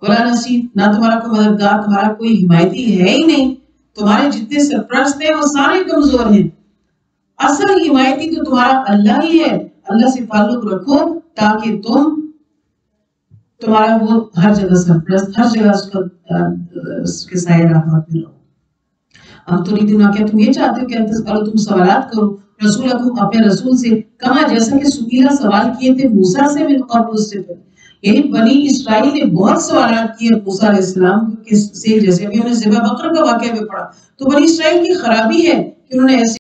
ولا نصیر، نہ تمہارا کوئی مددگار، تمہارا کوئی حمایتی ہے ہی نہیں، تمہارے جتنے سرپرست ہیں وہ سارے کمزور ہیں، اصل حمایتی تو تمہارا اللہ ہی ہے۔ اللہ سے تعلق رکھو تاکہ تمہارا وہ ہر جگہ سرپرست، ہر جگہ اس کے سائے رحمت میں رہو۔ اب تو ریدنا، کیا تم یہ چاہتے ہو کہ تم سوالات کرو رسولکم، اپنے رسول سے، کما جیسا کہ سکیلا سوال کیے تھے موسیٰ سے من قبل، اس سے پہلے، یعنی بنی اسرائیل نے بہت سوالات کیے موسیٰ علیہ السلام سے، جیسے ابھی ہم نے ذبح بقر کا واقعہ میں پڑھا، تو بنی اسرائیل کی خرابی ہے کہ انہوں نے ایسے